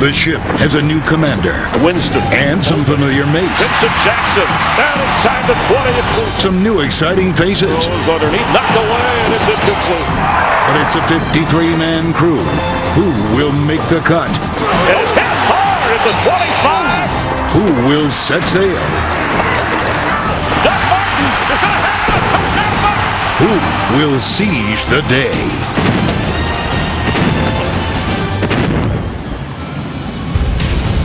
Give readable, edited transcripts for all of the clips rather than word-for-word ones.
The ship has a new commander. Winston. And some familiar mates. Vincent Jackson. Down inside the 20. Some new exciting faces. Goes underneath. Knocked away, and it's incomplete. But it's a 53-man crew. Who will make the cut? And it's hit hard at the 25. Who will set sail? Doug Martin is going to have the touchdown mark. Who will seize the day?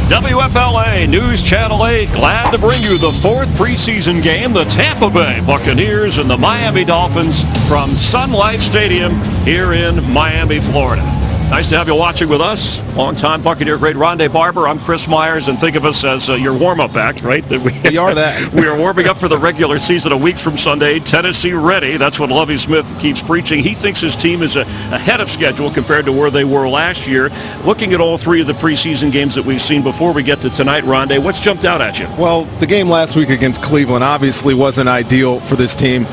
WFLA News Channel 8, glad to bring you the fourth preseason game, the Tampa Bay Buccaneers and the Miami Dolphins from Sun Life Stadium here in Miami, Florida. Nice to have you watching with us. Longtime Buccaneer great Rondé Barber. I'm Chris Myers, and think of us as your warm-up act, right? We are that. We are warming up for the regular season a week from Sunday. Tennessee ready. That's what Lovie Smith keeps preaching. He thinks his team is ahead of schedule compared to where they were last year. Looking at all three of the preseason games that we've seen before we get to tonight, Rondé, what's jumped out at you? Well, the game last week against Cleveland obviously wasn't ideal for this team.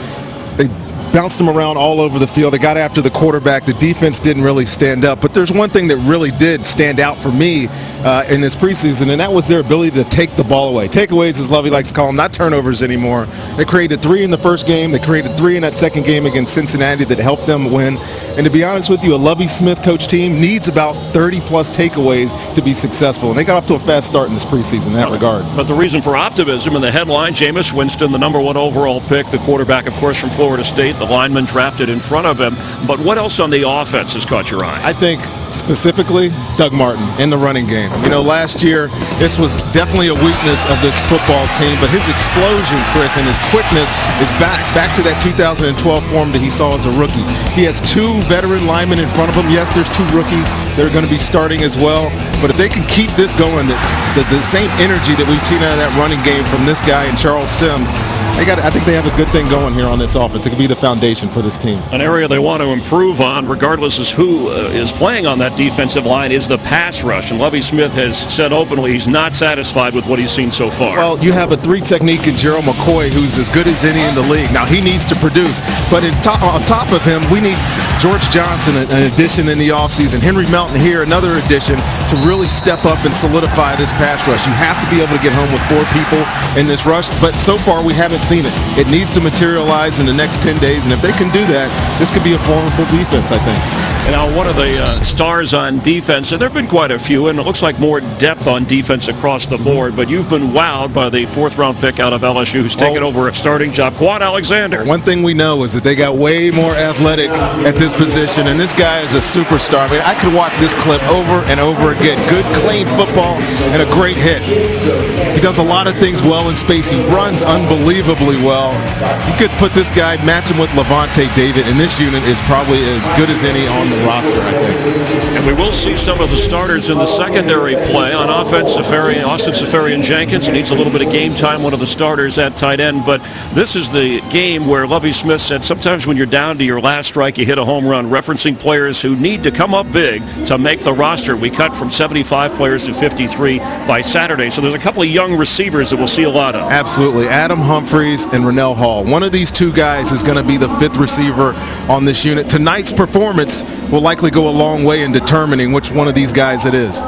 They bounced them around all over the field. They got after the quarterback. The defense didn't really stand up. But there's one thing that really did stand out for me in this preseason, and that was their ability to take the ball away. Takeaways, as Lovie likes to call them, not turnovers anymore. They created 3 in the first game. They created 3 in that second game against Cincinnati that helped them win. And to be honest with you, a Lovie Smith coach team needs about 30-plus takeaways to be successful. And they got off to a fast start in this preseason in that regard. But the reason for optimism in the headline, Jameis Winston, the #1 overall pick, the quarterback, of course, from Florida State, the lineman drafted in front of him. But what else on the offense has caught your eye? I think specifically Doug Martin in the running game. You know, last year, this was definitely a weakness of this football team, but his explosion, Chris, and his quickness is back to that 2012 form that he saw as a rookie. He has 2 veteran linemen in front of him. Yes, there's 2 rookies that are going to be starting as well, but if they can keep this going, the same energy that we've seen out of that running game from this guy and Charles Sims, I think they have a good thing going here on this offense. It could be the foundation for this team. An area they want to improve on, regardless of who is playing on that defensive line, is the pass rush. And Lovie Smith has said openly he's not satisfied with what he's seen so far. Well, you have a 3 technique in Gerald McCoy, who's as good as any in the league. Now, he needs to produce. But on top of him, we need George Johnson, an addition in the offseason. Henry Melton here, another addition to really step up and solidify this pass rush. You have to be able to get home with 4 people in this rush. But so far, we haven't seen it. It needs to materialize in the next 10 days, and if they can do that, this could be a formidable defense, I think. And now one of the stars on defense, and there have been quite a few, and it looks like more depth on defense across the board, but you've been wowed by the 4th-round pick out of LSU who's taken over a starting job, Quan Alexander. One thing we know is that they got way more athletic at this position, and this guy is a superstar. I mean, I could watch this clip over and over again. Good, clean football and a great hit. He does a lot of things well in space. He runs unbelievably well. You could put this guy, match him with Levante David, and this unit is probably as good as any on the roster, I think. And we will see some of the starters in the secondary play. On offense, Austin Seferian-Jenkins needs a little bit of game time, one of the starters at tight end. But this is the game where Lovie Smith said sometimes when you're down to your last strike, you hit a home run, referencing players who need to come up big to make the roster. We cut from 75 players to 53 by Saturday. So there's a couple of young receivers that we'll see a lot of. Absolutely. Adam Humphries and Rennell Hall. One of these 2 guys is going to be the 5th receiver on this unit. Tonight's performance will likely go a long way in determining which one of these guys it is.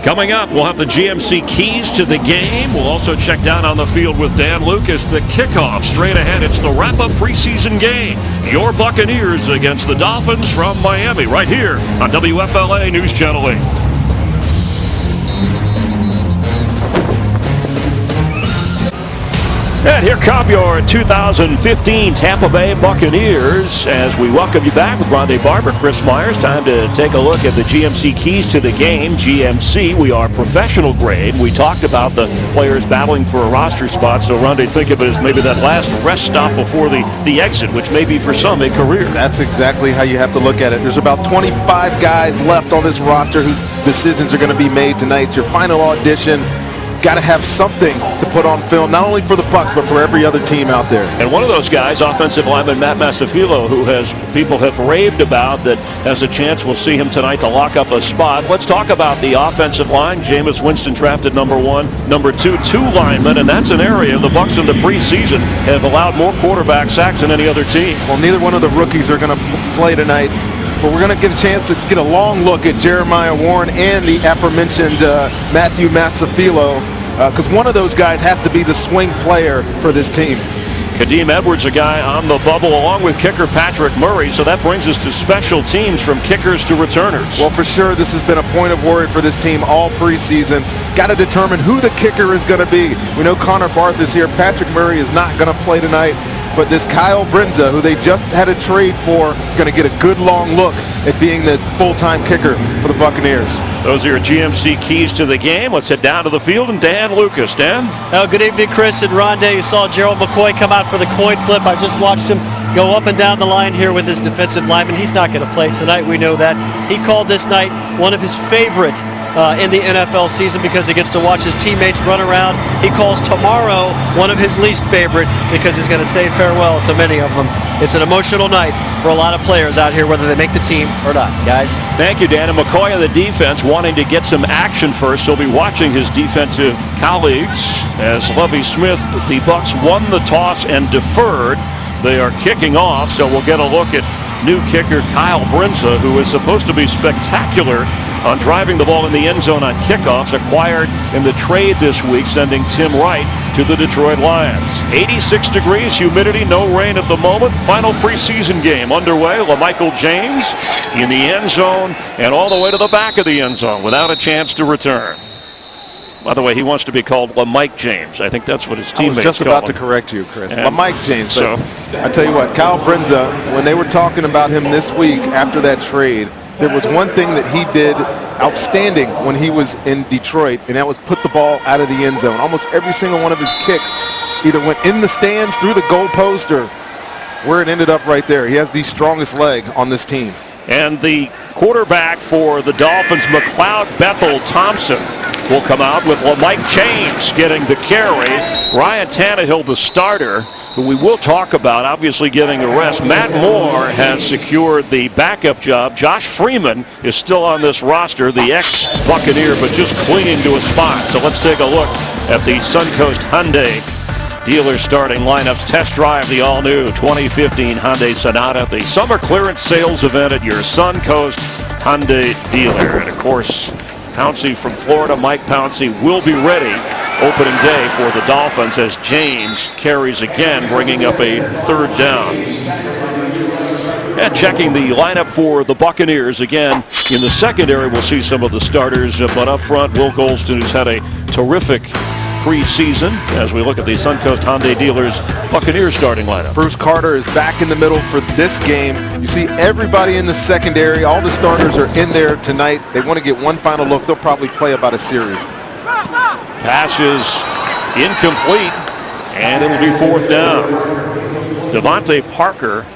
Coming up, we'll have the GMC keys to the game. We'll also check down on the field with Dan Lucas. The kickoff straight ahead. It's the wrap-up preseason game. Your Buccaneers against the Dolphins from Miami right here on WFLA News Channel 8. And here come your 2015 Tampa Bay Buccaneers as we welcome you back with Rondé Barber, Chris Myers. Time to take a look at the GMC keys to the game. GMC, we are professional grade. We talked about the players battling for a roster spot, so Rondé, think of it as maybe that last rest stop before the exit, which may be for some a career. That's exactly how you have to look at it. There's about 25 guys left on this roster whose decisions are going to be made tonight. It's your final audition. Got to have something to put on film, not only for the Bucs, but for every other team out there. And one of those guys, offensive lineman Matt Masafilo, who people have raved about, that has a chance. We'll see him tonight to lock up a spot. Let's talk about the offensive line. Jameis Winston drafted #1, #2, 2 linemen, and that's an area the Bucs in the preseason have allowed more quarterback sacks than any other team. Well, neither one of the rookies are going to play tonight. but we're going to get a chance to get a long look at Jeremiah Warren and the aforementioned Matthew Masafilo, because one of those guys has to be the swing player for this team. Kadeem Edwards, a guy on the bubble, along with kicker Patrick Murray. So that brings us to special teams, from kickers to returners. Well, for sure, this has been a point of worry for this team all preseason. Got to determine who the kicker is going to be. We know Connor Barth is here. Patrick Murray is not going to play tonight. But this Kyle Brenza, who they just had a trade for, is going to get a good long look at being the full-time kicker for the Buccaneers. Those are your GMC keys to the game. Let's head down to the field and Dan Lucas. Dan? Good evening, Chris and Rondé. You saw Gerald McCoy come out for the coin flip. I just watched him go up and down the line here with his defensive lineman. He's not going to play tonight. We know that. He called this night one of his favorite in the NFL season because he gets to watch his teammates run around. He calls tomorrow one of his least favorite because he's going to say farewell to many of them. It's an emotional night for a lot of players out here, whether they make the team or not, guys. Thank you, Dan. And McCoy on the defense, wanting to get some action first. He'll be watching his defensive colleagues as Lovie Smith, the Bucs, won the toss and deferred. They are kicking off, so we'll get a look at new kicker Kyle Brenza, who is supposed to be spectacular on driving the ball in the end zone on kickoffs, acquired in the trade this week, sending Tim Wright to the Detroit Lions. 86 degrees, humidity, no rain at the moment. Final preseason game underway. LaMichael James in the end zone and all the way to the back of the end zone without a chance to return. By the way, he wants to be called LaMike James. I think that's what his teammates call him. I was just about to correct you, Chris. LaMike James. So, I tell you what, Kyle Brenza, when they were talking about him this week after that trade, there was one thing that he did outstanding when he was in Detroit, and that was put the ball out of the end zone. Almost every single one of his kicks either went in the stands, through the goalpost, or where it ended up right there. He has the strongest leg on this team. And the quarterback for the Dolphins, McLeod Bethel Thompson, will come out with LaMike James getting the carry. Ryan Tannehill, the starter, who we will talk about, obviously getting a rest. Matt Moore has secured the backup job. Josh Freeman is still on this roster, the ex-Buccaneer, but just clinging to a spot. So let's take a look at the Suncoast Hyundai dealer starting lineups. Test drive the all-new 2015 Hyundai Sonata, the summer clearance sales event at your Suncoast Hyundai dealer. And of course, Pouncey from Florida, Mike Pouncey, will be ready opening day for the Dolphins as James carries again, bringing up a third down. And checking the lineup for the Buccaneers again in the secondary, we'll see some of the starters, but up front, Will Golston, who's had a terrific preseason, as we look at the Suncoast Hyundai dealers Buccaneers starting lineup. Bruce Carter is back in the middle for this game. You see everybody in the secondary. All the starters are in there tonight. They want to get one final look. They'll probably play about a series. Pass is incomplete, and it'll be fourth down. Devontae Parker,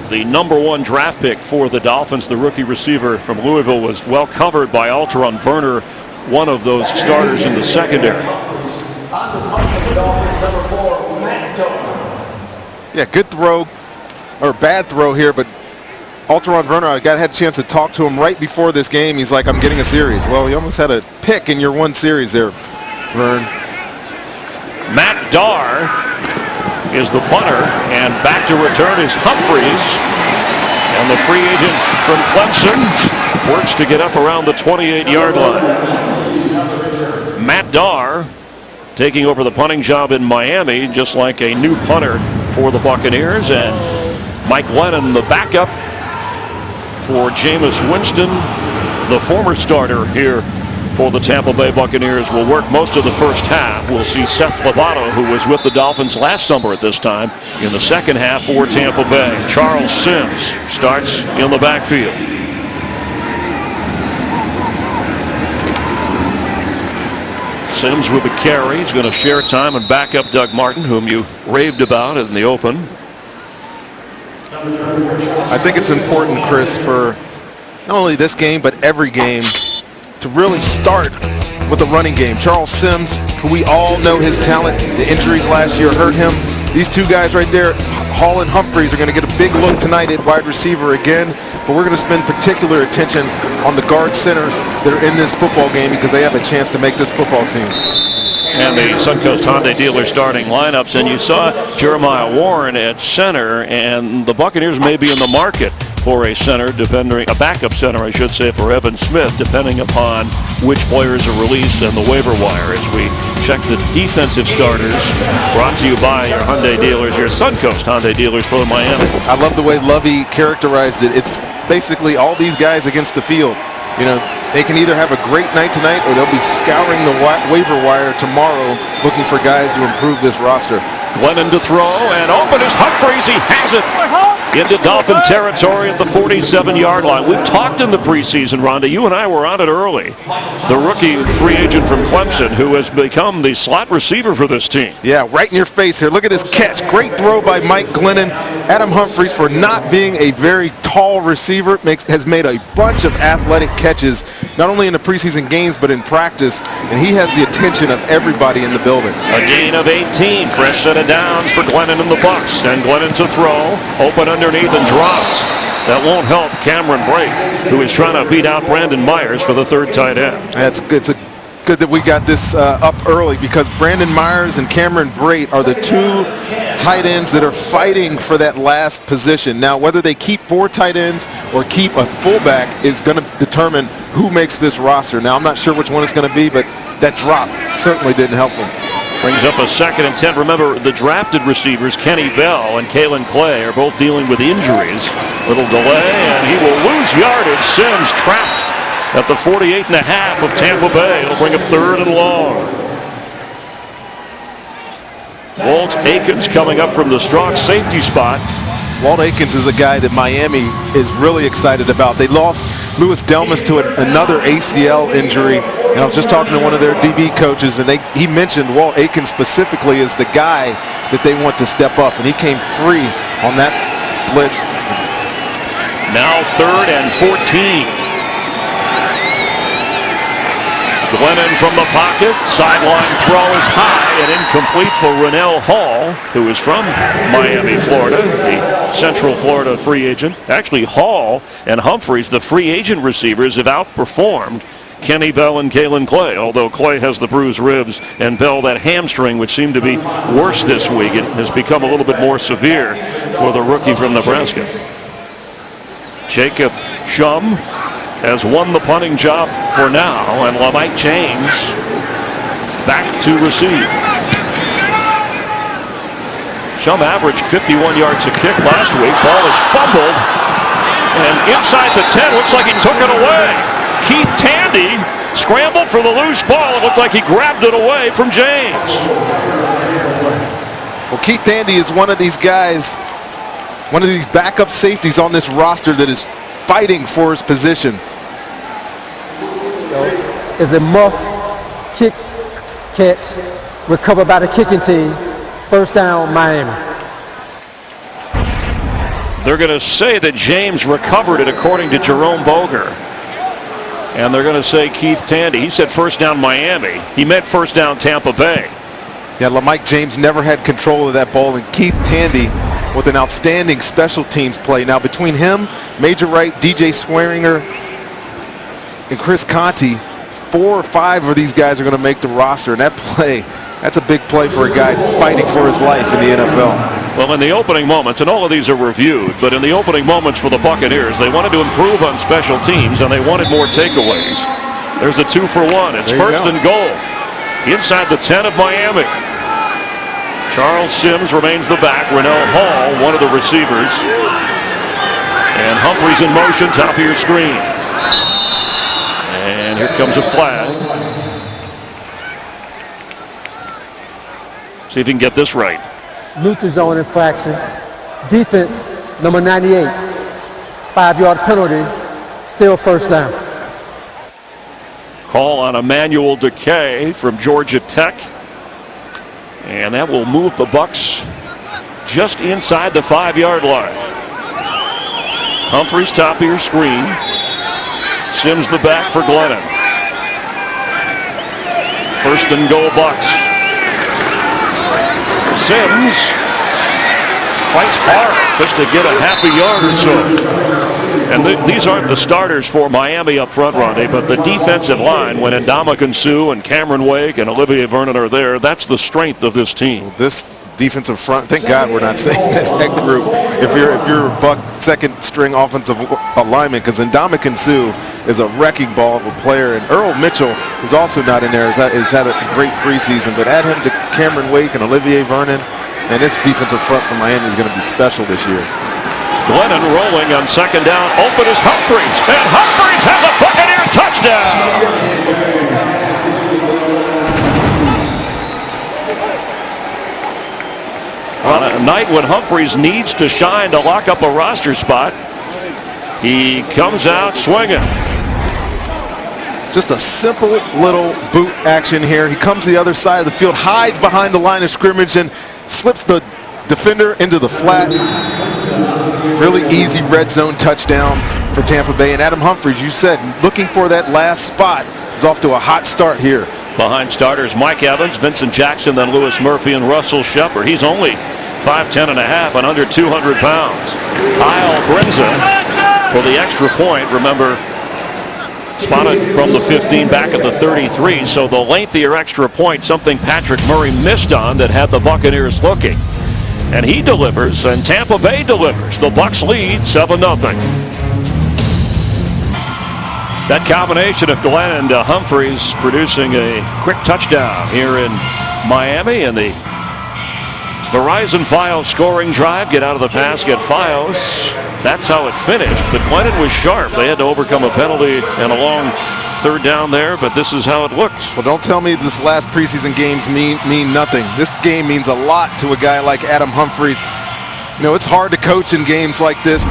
the #1 draft pick for the Dolphins, the rookie receiver from Louisville, was well covered by Alteron Werner, one of those starters in the secondary. Yeah, good throw, or bad throw here, but Alteron Werner, I had a chance to talk to him right before this game. He's like, I'm getting a series. Well, you almost had a pick in your one series there, Vern. Matt Darr is the punter, and back to return is Humphreys. And the free agent from Clemson works to get up around the 28-yard line. Matt Darr taking over the punting job in Miami, just like a new punter for the Buccaneers. And Mike Lennon, the backup for Jameis Winston, the former starter here for the Tampa Bay Buccaneers, will work most of the first half. We'll see Seth Lovato, who was with the Dolphins last summer at this time, in the second half for Tampa Bay. Charles Sims starts in the backfield. Sims with the carry. He's going to share time and back up Doug Martin, whom you raved about in the open. I think it's important, Chris, for not only this game, but every game, to really start with a running game. Charles Sims, who we all know his talent, the injuries last year hurt him. These two guys right there, Hall and Humphreys, are going to get a big look tonight at wide receiver again, but we're going to spend particular attention on the guard centers that are in this football game because they have a chance to make this football team. And the Suncoast Hyundai dealer starting lineups, and you saw Jeremiah Warren at center, and the Buccaneers may be in the market for a backup center, I should say, for Evan Smith, depending upon which players are released and the waiver wire. As we check the defensive starters, brought to you by your Hyundai dealers, your Suncoast Hyundai dealers for Miami. I love the way Lovey characterized it. It's basically all these guys against the field. You know, they can either have a great night tonight or they'll be scouring the waiver wire tomorrow looking for guys to improve this roster. Glennon to throw, and open is Humphries. He has it into Dolphin territory at the 47-yard line. We've talked in the preseason, Rhonda. You and I were on it early. The rookie free agent from Clemson, who has become the slot receiver for this team. Yeah, right in your face here. Look at this catch. Great throw by Mike Glennon. Adam Humphries, for not being a very tall receiver, has made a bunch of athletic catches, not only in the preseason games, but in practice, and he has the attention of everybody in the building. A gain of 18. Fresh set of downs for Glennon and the Bucs. And Glennon to throw. Open underneath and dropped. That won't help Cameron Brate, who is trying to beat out Brandon Myers for the third tight end. It's good that we got this up early, because Brandon Myers and Cameron Brate are the two tight ends that are fighting for that last position. Now, whether they keep 4 tight ends or keep a fullback is going to determine who makes this roster. Now, I'm not sure which one it's going to be, but that drop certainly didn't help them. Brings up a 2nd and 10. Remember, the drafted receivers, Kenny Bell and Kalen Clay, are both dealing with injuries. Little delay, and he will lose yardage. Sims trapped at the 48.5 of Tampa Bay. It'll bring up 3rd and long. Walt Aikens coming up from the strong safety spot. Walt Aikens is a guy that Miami is really excited about. They lost Louis Delmas to another ACL injury, and I was just talking to one of their DB coaches, and he mentioned Walt Aikens specifically as the guy that they want to step up, and he came free on that blitz. Now 3rd and 14. Glennon from the pocket. Sideline throw is high and incomplete for Rennell Hall, who is from Miami, Florida, the Central Florida free agent. Actually, Hall and Humphries, the free agent receivers, have outperformed Kenny Bell and Kalen Clay, although Clay has the bruised ribs and Bell that hamstring, which seemed to be worse this week. It has become a little bit more severe for the rookie from Nebraska. Jacob Shum has won the punting job for now, and Mike James back to receive. Shum averaged 51 yards a kick last week. Ball is fumbled, and inside the 10, looks like he took it away. Keith Tandy scrambled for the loose ball. It looked like he grabbed it away from James. Well, Keith Tandy is one of these guys, one of these backup safeties on this roster that is fighting for his position. Is a muff kick catch recovered by the kicking team. 1st down, Miami. They're going to say that James recovered it according to Jerome Boger. And they're going to say Keith Tandy. He said 1st down Miami. He meant 1st down Tampa Bay. Yeah, Mike James never had control of that ball, and Keith Tandy with an outstanding special teams play. Now, between him, Major Wright, DJ Swearinger, and Chris Conti, 4 or 5 of these guys are going to make the roster, and that play, that's a big play for a guy fighting for his life in the NFL. Well, in the opening moments, and all of these are reviewed, but in the opening moments for the Buccaneers, they wanted to improve on special teams, and they wanted more takeaways. There's a 2-for-1. It's 1st and goal inside the 10 of Miami. Charles Sims remains the back. Rennell Hall, one of the receivers. And Humphries in motion, top of your screen. And here comes a flag. See if you can get this right. Neutral zone infraction. Defense, number 98. 5-yard penalty. Still 1st down. Call on Emmanuel Decay from Georgia Tech. And that will move the Bucs just inside the 5-yard line. Humphries, top of your screen. Sims the back for Glennon. 1st and goal Bucs. Sims fights hard just to get a half a yard or so. And these aren't the starters for Miami up front, Ronnie, but the defensive line, when Ndamukong Suh and Cameron Wake and Olivier Vernon are there, that's the strength of this team. This defensive front. Thank God we're not saying that group. If you're a Buck second string offensive lineman, because Ndamukong Suh is a wrecking ball of a player, and Earl Mitchell, who's also not in there, has had a great preseason. But add him to Cameron Wake and Olivier Vernon, and this defensive front for Miami is going to be special this year. Glennon rolling on second down. Open is Humphries, and Humphries has a Buccaneer touchdown. On a night when Humphries needs to shine to lock up a roster spot, he comes out swinging. Just a simple little boot action here. He comes to the other side of the field, hides behind the line of scrimmage, and slips the defender into the flat. Really easy red zone touchdown for Tampa Bay. And Adam Humphries, you said, looking for that last spot, is off to a hot start here. Behind starters Mike Evans, Vincent Jackson, then Lewis Murphy and Russell Shepard. He's only 5'10" and a half and under 200 pounds. Kyle Brinza for the extra point. Remember, spotted from the 15 back at the 33. So the lengthier extra point, something Patrick Murray missed on that had the Buccaneers looking. And he delivers, and Tampa Bay delivers. The Bucs lead 7-0. That combination of Glenn and Humphries producing a quick touchdown here in Miami, and the Verizon Fios scoring drive. Get out of the pass, get Fios. That's how it finished. But Glennon was sharp. They had to overcome a penalty and a long third down there, but this is how it looked. Well, don't tell me this last preseason games mean nothing. This game means a lot to a guy like Adam Humphries. You know, it's hard to coach in games like this.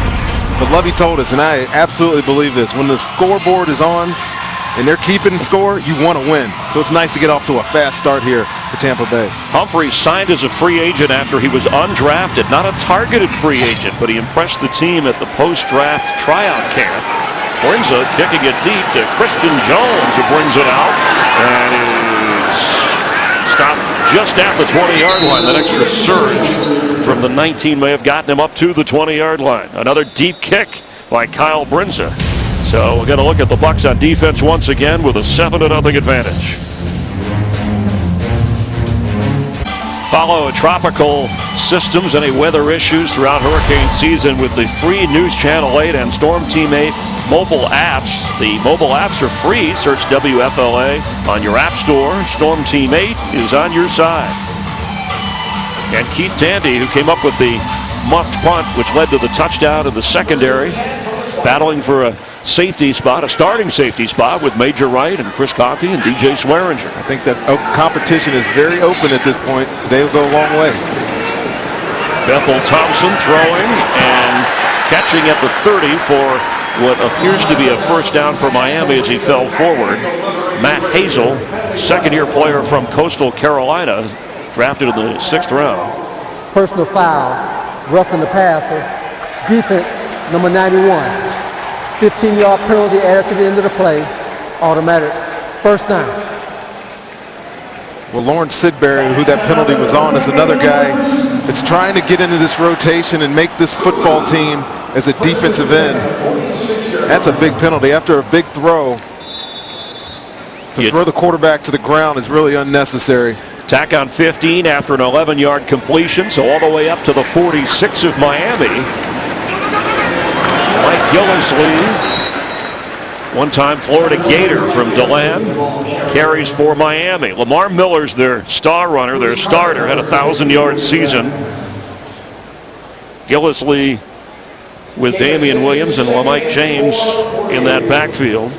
But Lovey told us, and I absolutely believe this, when the scoreboard is on and they're keeping score, you want to win. So it's nice to get off to a fast start here for Tampa Bay. Humphries signed as a free agent after he was undrafted, not a targeted free agent, but he impressed the team at the post-draft tryout camp. Brinza kicking it deep to Christian Jones, who brings it out and is stopped just at the 20-yard line. That extra surge from the 19 may have gotten him up to the 20-yard line. Another deep kick by Kyle Brinza. So we're going to look at the Bucs on defense once again with a 7-0 advantage. Follow tropical systems, any weather issues throughout hurricane season with the free News Channel 8 and Storm Team 8 mobile apps. The mobile apps are free. Search WFLA on your app store. Storm Team 8 is on your side. And Keith Tandy, who came up with the muffed punt, which led to the touchdown in the secondary, battling for a safety spot, a starting safety spot with Major Wright and Chris Conte and DJ Swearinger. I think that competition is very open at this point. Today will go a long way. Bethel Thompson throwing and catching at the 30 for what appears to be a first down for Miami as he fell forward. Matt Hazel, second-year player from Coastal Carolina, drafted in the 6th round. Personal foul, roughing the passer. Defense, number 91. 15-yard penalty added to the end of the play. Automatic first down. Well, Lawrence Sidbury, who that penalty was on, is another guy that's trying to get into this rotation and make this football team as a defensive end. That's a big penalty. After a big throw, to throw the quarterback to the ground is really unnecessary. Tack on 15 after an 11-yard completion, so all the way up to the 46 of Miami. Mike Gillisley, one-time Florida Gator from DeLand, carries for Miami. Lamar Miller's their star runner, their starter, had a 1,000-yard season. Gillisley with Damian Williams and LaMike James in that backfield.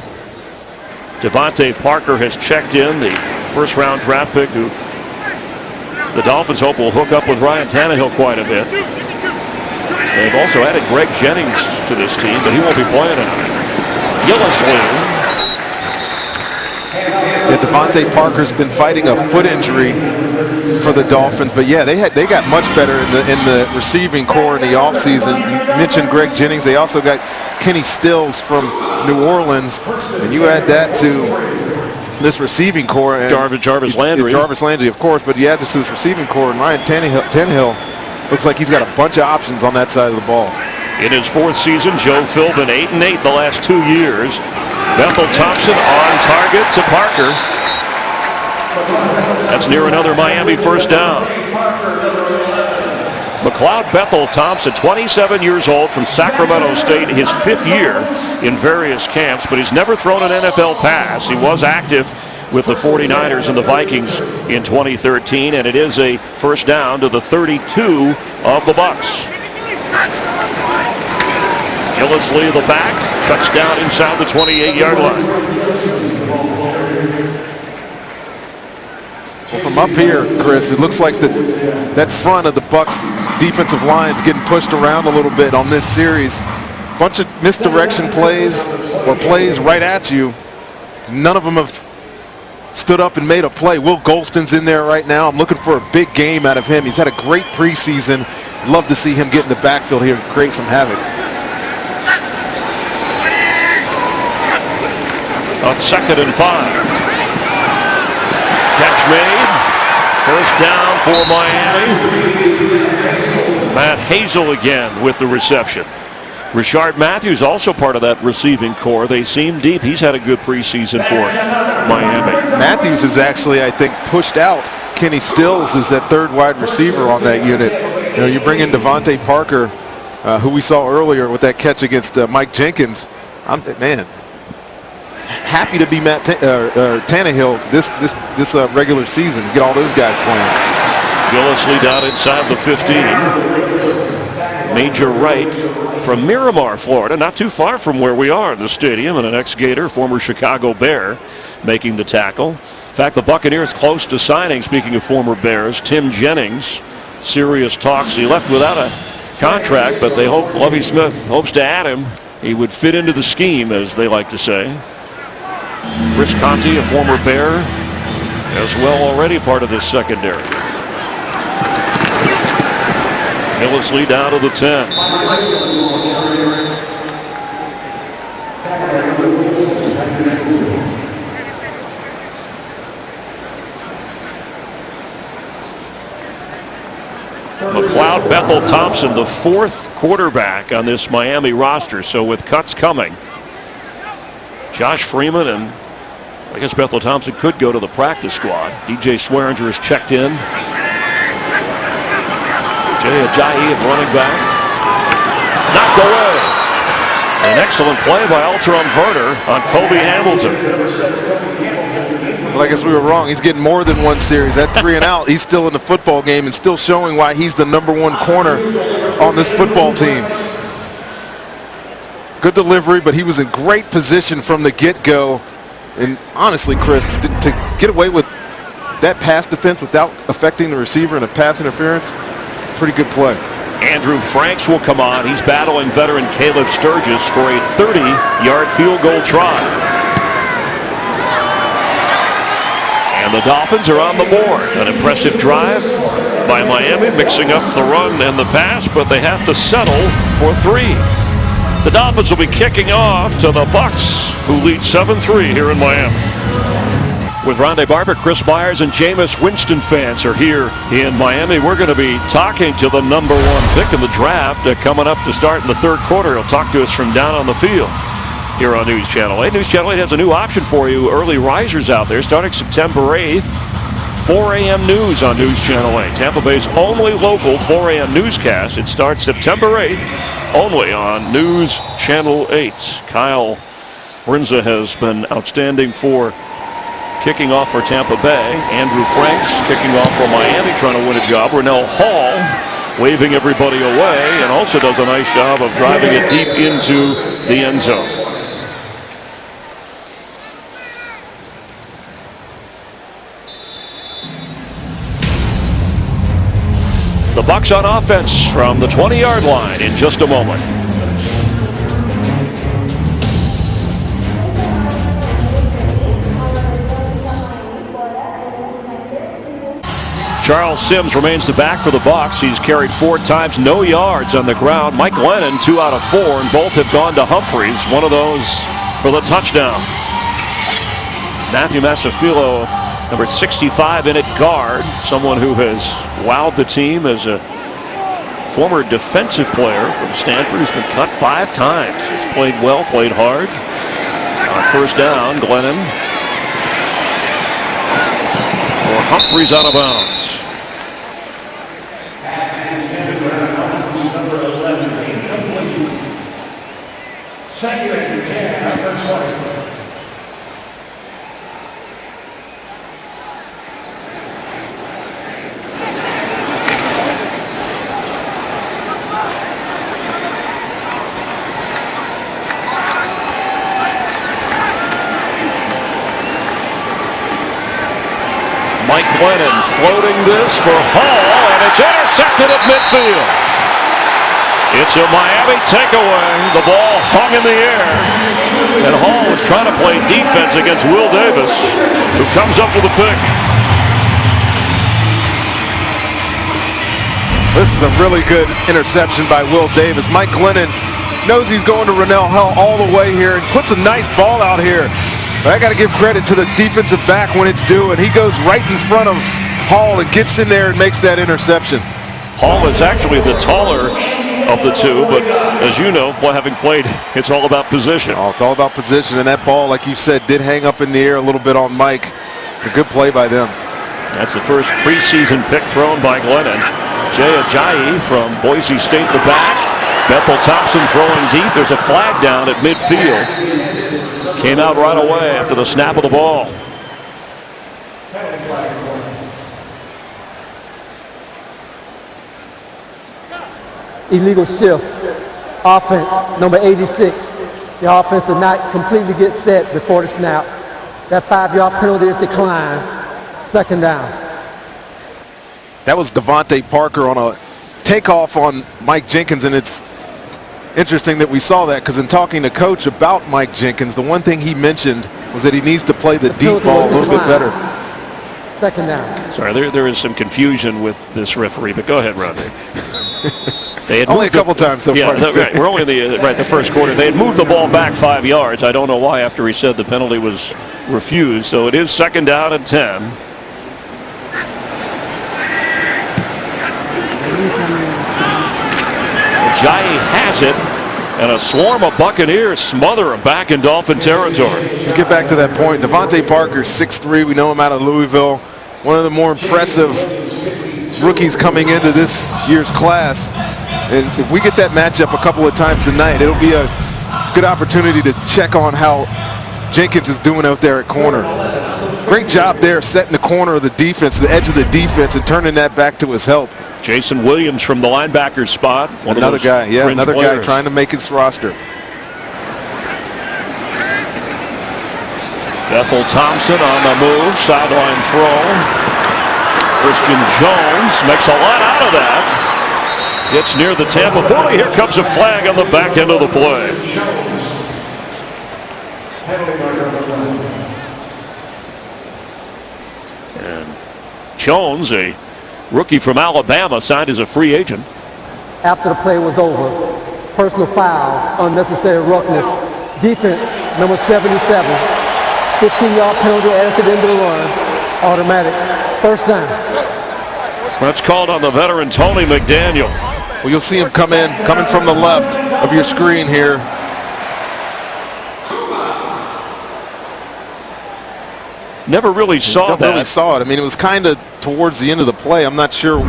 Devontae Parker has checked in, the first-round draft pick, who the Dolphins hope will hook up with Ryan Tannehill quite a bit. They've also added Greg Jennings to this team, but he won't be playing tonight. Gillisley. Yeah, Devontae Parker's been fighting a foot injury for the Dolphins, but yeah, they got much better in the receiving core in the offseason. You mentioned Greg Jennings. They also got Kenny Stills from New Orleans, and you add that to this receiving core. And Jarvis Landry. Jarvis Landry, of course, but you add this to this receiving core, and Ryan Tannehill looks like he's got a bunch of options on that side of the ball. In his 4th season, Joe Philbin 8-8 the last 2 years. Bethel Thompson on target to Parker. That's near another Miami first down. McLeod Bethel Thompson, 27 years old, from Sacramento State, his 5th year in various camps, but he's never thrown an NFL pass. He was active with the 49ers and the Vikings in 2013, and it is a first down to the 32 of the Bucs. Gillisley, the back, touchdown inside the 28-yard line. Well, from up here, Chris, it looks like that front of the Bucs defensive line's getting pushed around a little bit on this series. Bunch of misdirection plays or plays right at you. None of them have stood up and made a play. Will Golston's in there right now. I'm looking for a big game out of him. He's had a great preseason. Love to see him get in the backfield here and create some havoc. On 2nd and 5. Catch made. First down for Miami. Matt Hazel again with the reception. Richard Matthews also part of that receiving core. They seem deep. He's had a good preseason for Miami. Matthews is actually, I think, pushed out. Kenny Stills is that 3rd wide receiver on that unit. You know, you bring in Devontae Parker, who we saw earlier with that catch against Mike Jenkins. Man, happy to be Matt Tannehill this regular season. Get all those guys playing. Gillisley down inside the 15. Major Wright from Miramar, Florida, not too far from where we are in the stadium, and an ex-Gator, former Chicago Bear, making the tackle. In fact, the Buccaneers close to signing, speaking of former Bears, Tim Jennings. Serious talks. He left without a contract, but they hope Lovie Smith hopes to add him. He would fit into the scheme, as they like to say. Chris Conti, a former Bear, as well, already part of this secondary. Gillisley down to the 10. McLeod Bethel Thompson, the 4th quarterback on this Miami roster, so with cuts coming, Josh Freeman and I guess Bethel Thompson could go to the practice squad. DJ Swearinger is checked in. Jay Ajayi at running back. Knocked away. An excellent play by Alteron Verter on Kobe Hamilton. Well, I guess we were wrong. He's getting more than one series. At 3 and out, he's still in the football game and still showing why he's the #1 corner on this football team. Good delivery, but he was in great position from the get-go. And honestly, Chris, to get away with that pass defense without affecting the receiver and a pass interference, pretty good play. Andrew Franks will come on. He's battling veteran Caleb Sturgis for a 30-yard field goal try. And the Dolphins are on the board. An impressive drive by Miami, mixing up the run and the pass, but they have to settle for 3. The Dolphins will be kicking off to the Bucs, who lead 7-3 here in Miami. With Rondé Barber, Chris Myers, and Jameis Winston fans are here in Miami. We're going to be talking to the #1 pick in the draft coming up to start in the 3rd quarter. He'll talk to us from down on the field here on News Channel 8. News Channel 8 has a new option for you early risers out there starting September 8th. 4 a.m. news on News Channel 8. Tampa Bay's only local 4 a.m. newscast. It starts September 8th only on News Channel 8. Kyle Brinza has been outstanding for kicking off for Tampa Bay. Andrew Franks kicking off for Miami, trying to win a job. Renell Hall waving everybody away and also does a nice job of driving it deep into the end zone. The Bucs on offense from the 20-yard line in just a moment. Charles Sims remains the back for the Bucs. He's carried 4 times, no yards on the ground. Mike Lennon, 2 out of 4, and both have gone to Humphreys. One of those for the touchdown. Matthew Masafilo, number 65 in at guard, someone who has wowed the team as a former defensive player from Stanford who's been cut 5 times. He's played well, played hard. On first down, Glennon. For Humphreys out of bounds. Mike Glennon floating this for Hall, and it's intercepted at midfield. It's a Miami takeaway. The ball hung in the air, and Hall was trying to play defense against Will Davis, who comes up with a pick. This is a really good interception by Will Davis. Mike Glennon knows he's going to Rennell Hall all the way here and puts a nice ball out here. But I got to give credit to the defensive back when it's due, and he goes right in front of Hall and gets in there and makes that interception. Hall is actually the taller of the two, but as you know, having played, it's all about position. Oh, it's all about position, and that ball, like you said, did hang up in the air a little bit on Mike. A good play by them. That's the first preseason pick thrown by Glennon. Jay Ajayi from Boise State the back. Bethel Thompson throwing deep. There's a flag down at midfield. Came out right away after the snap of the ball. Illegal shift. Offense, number 86. The offense did not completely get set before the snap. That 5-yard penalty is declined. Second down. That was Devontae Parker on a takeoff on Mike Jenkins, and it's interesting that we saw that because in talking to Coach about Mike Jenkins, the one thing he mentioned was that he needs to play the deep ball a little bit better. Second down. Sorry, there is some confusion with this referee, but go ahead, Rodney. They had only a couple times so far. Right. We're only in the first quarter. They had moved the ball back 5 yards. I don't know why after he said the penalty was refused. So it is second down and 10. Ajayi has it, and a swarm of Buccaneers smother him back in Dolphin territory. To get back to that point, Devontae Parker, 6'3". We know him out of Louisville. One of the more impressive rookies coming into this year's class. And if we get that matchup a couple of times tonight, it'll be a good opportunity to check on how Jenkins is doing out there at corner. Great job there setting the corner of the defense, the edge of the defense, and turning that back to his help. Jason Williams from the linebacker spot. Another guy trying to make his roster. Bethel Thompson on the move, sideline throw. Christian Jones makes a lot out of that. Gets near the Tampa 40. Here comes a flag on the back end of the play. And Jones, a rookie from Alabama, signed as a free agent. After the play was over, personal foul, unnecessary roughness. Defense, number 77. 15-yard penalty added to the end of the run. Automatic. First down. That's called on the veteran Tony McDaniel. Well, you'll see him coming from the left of your screen here. Never really saw that. Really saw it. I mean, it was kind of towards the end of the play. I'm not sure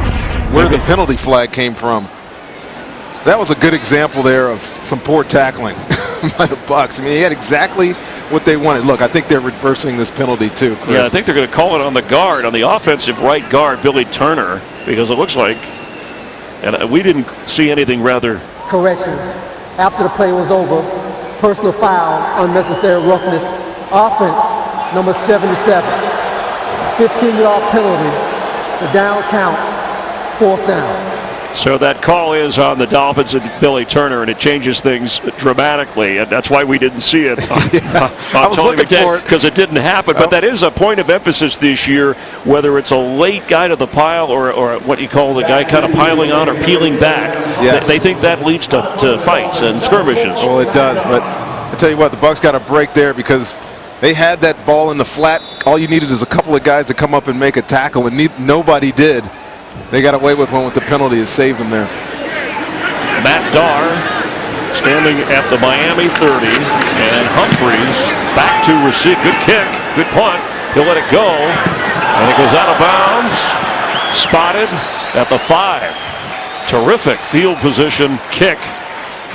where the penalty flag came from. That was a good example there of some poor tackling by the Bucs. I mean, he had exactly what they wanted. Look, I think they're reversing this penalty too, Chris. Yeah, I think they're going to call it on the guard, on the offensive right guard, Billy Turner, because it looks like, and we didn't see anything rather. Correction. After the play was over, personal foul, unnecessary roughness. Offense, number 77. 15-yard penalty. The down counts. Fourth down. So that call is on the Dolphins and Billy Turner, and it changes things dramatically, and that's why we didn't see it I was looking for it because it didn't happen. But that is a point of emphasis this year, whether it's a late guy to the pile or what you call the guy kind of piling on or peeling back. Yes. They think that leads to fights and skirmishes. Well, it does, but I tell you what, the Bucs got a break there because they had that ball in the flat. All you needed is a couple of guys to come up and make a tackle, and nobody did. They got away with one with the penalty. It saved them there. Matt Darr standing at the Miami 30, and Humphreys back to receive. Good kick, good punt. He'll let it go, and it goes out of bounds. Spotted at the 5. Terrific field position kick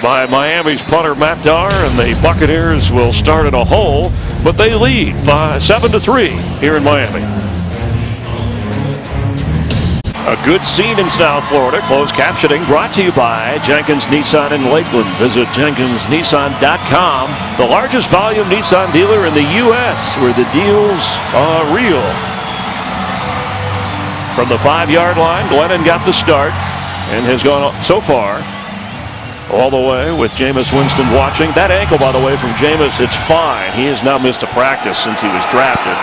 by Miami's punter Matt Darr, and the Buccaneers will start in a hole, but they lead 7-3 here in Miami. A good scene in South Florida. Closed captioning brought to you by Jenkins Nissan in Lakeland. Visit JenkinsNissan.com, the largest volume Nissan dealer in the U.S., where the deals are real. From the 5-yard line, Glennon got the start and has gone so far all the way with Jameis Winston watching. That ankle, by the way, from Jameis, it's fine. He has not missed a practice since he was drafted.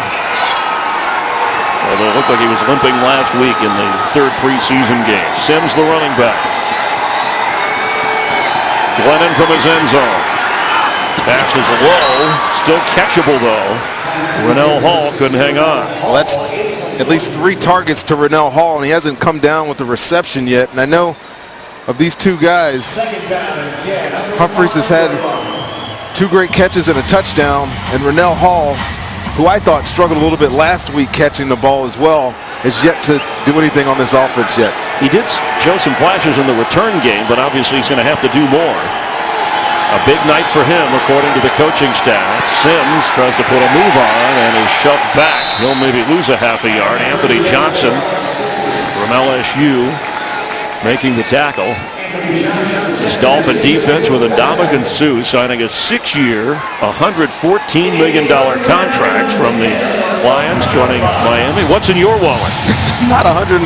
Although it looked like he was limping last week in the third preseason game. Sims, the running back. Glennon from his end zone. Pass is low. Still catchable, though. Rennell Hall couldn't hang on. Well, that's at least 3 targets to Rennell Hall, and he hasn't come down with the reception yet. And I know of these 2 guys, Humphries has had 2 great catches and a touchdown, and Rennell Hall, who I thought struggled a little bit last week catching the ball as well, has yet to do anything on this offense yet. He did show some flashes in the return game, but obviously he's going to have to do more. A big night for him, according to the coaching staff. Sims tries to put a move on and is shoved back. He'll maybe lose a half a yard. Anthony Johnson from LSU making the tackle. This Dolphin defense with Ndamukong Suh signing a 6-year, $114 million contract from the Lions, joining Miami. What's in your wallet? Not $114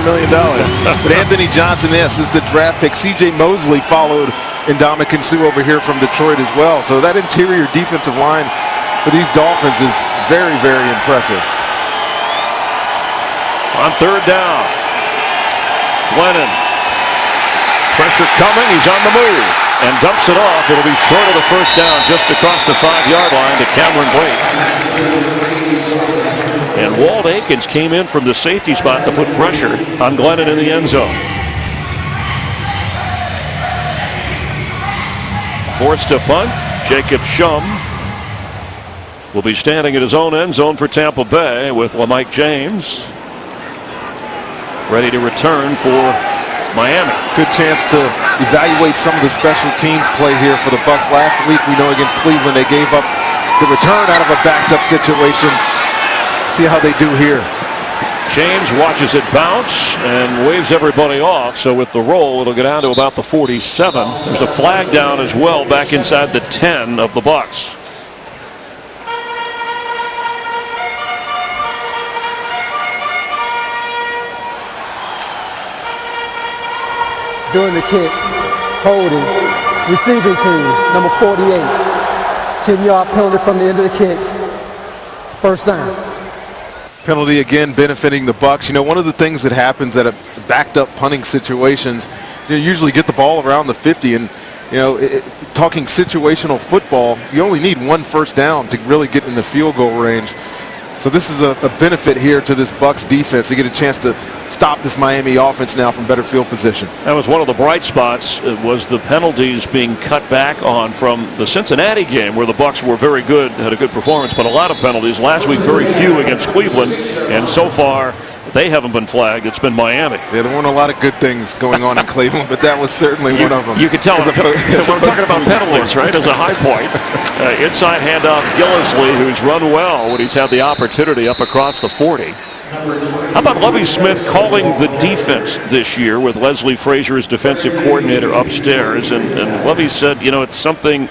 million. But Anthony Johnson, yes, is the draft pick. C.J. Mosley followed Ndamukong Suh over here from Detroit as well. So that interior defensive line for these Dolphins is very, very impressive. On 3rd down, Glennon. Pressure coming, he's on the move and dumps it off. It'll be short of the first down, just across the 5-yard line to Cameron Blake. And Walt Aikens came in from the safety spot to put pressure on Glennon in the end zone. Forced to punt, Jacob Shum will be standing in his own end zone for Tampa Bay with LaMike James ready to return for Miami. Good chance to evaluate some of the special teams play here for the Bucs. Last week, we know against Cleveland, they gave up the return out of a backed up situation. See how they do here. James watches it bounce and waves everybody off. So with the roll, it'll go down to about the 47. There's a flag down as well back inside the 10 of the Bucs. During the kick, holding, receiving team, number 48. 10-yard penalty from the end of the kick. First down. Penalty again benefiting the Bucs. You know, one of the things that happens at a backed up punting situations, you usually get the ball around the 50, and you know, talking situational football, you only need 1 first down to really get in the field goal range. So this is a benefit here to this Bucs defense. They get a chance to stop this Miami offense now from better field position. That was one of the bright spots, was the penalties being cut back on from the Cincinnati game, where the Bucs were very good, had a good performance, but a lot of penalties. Last week, very few against Cleveland, and so far, they haven't been flagged. It's been Miami. Yeah, there weren't a lot of good things going on in Cleveland, but that was certainly one of them. You can tell we're talking about penalties, right, as a high point. Inside handoff, Gillislee, who's run well when he's had the opportunity up across the 40. How about Lovie Smith calling the defense this year with Leslie Frazier as defensive coordinator upstairs? And Lovie said, you know, it's something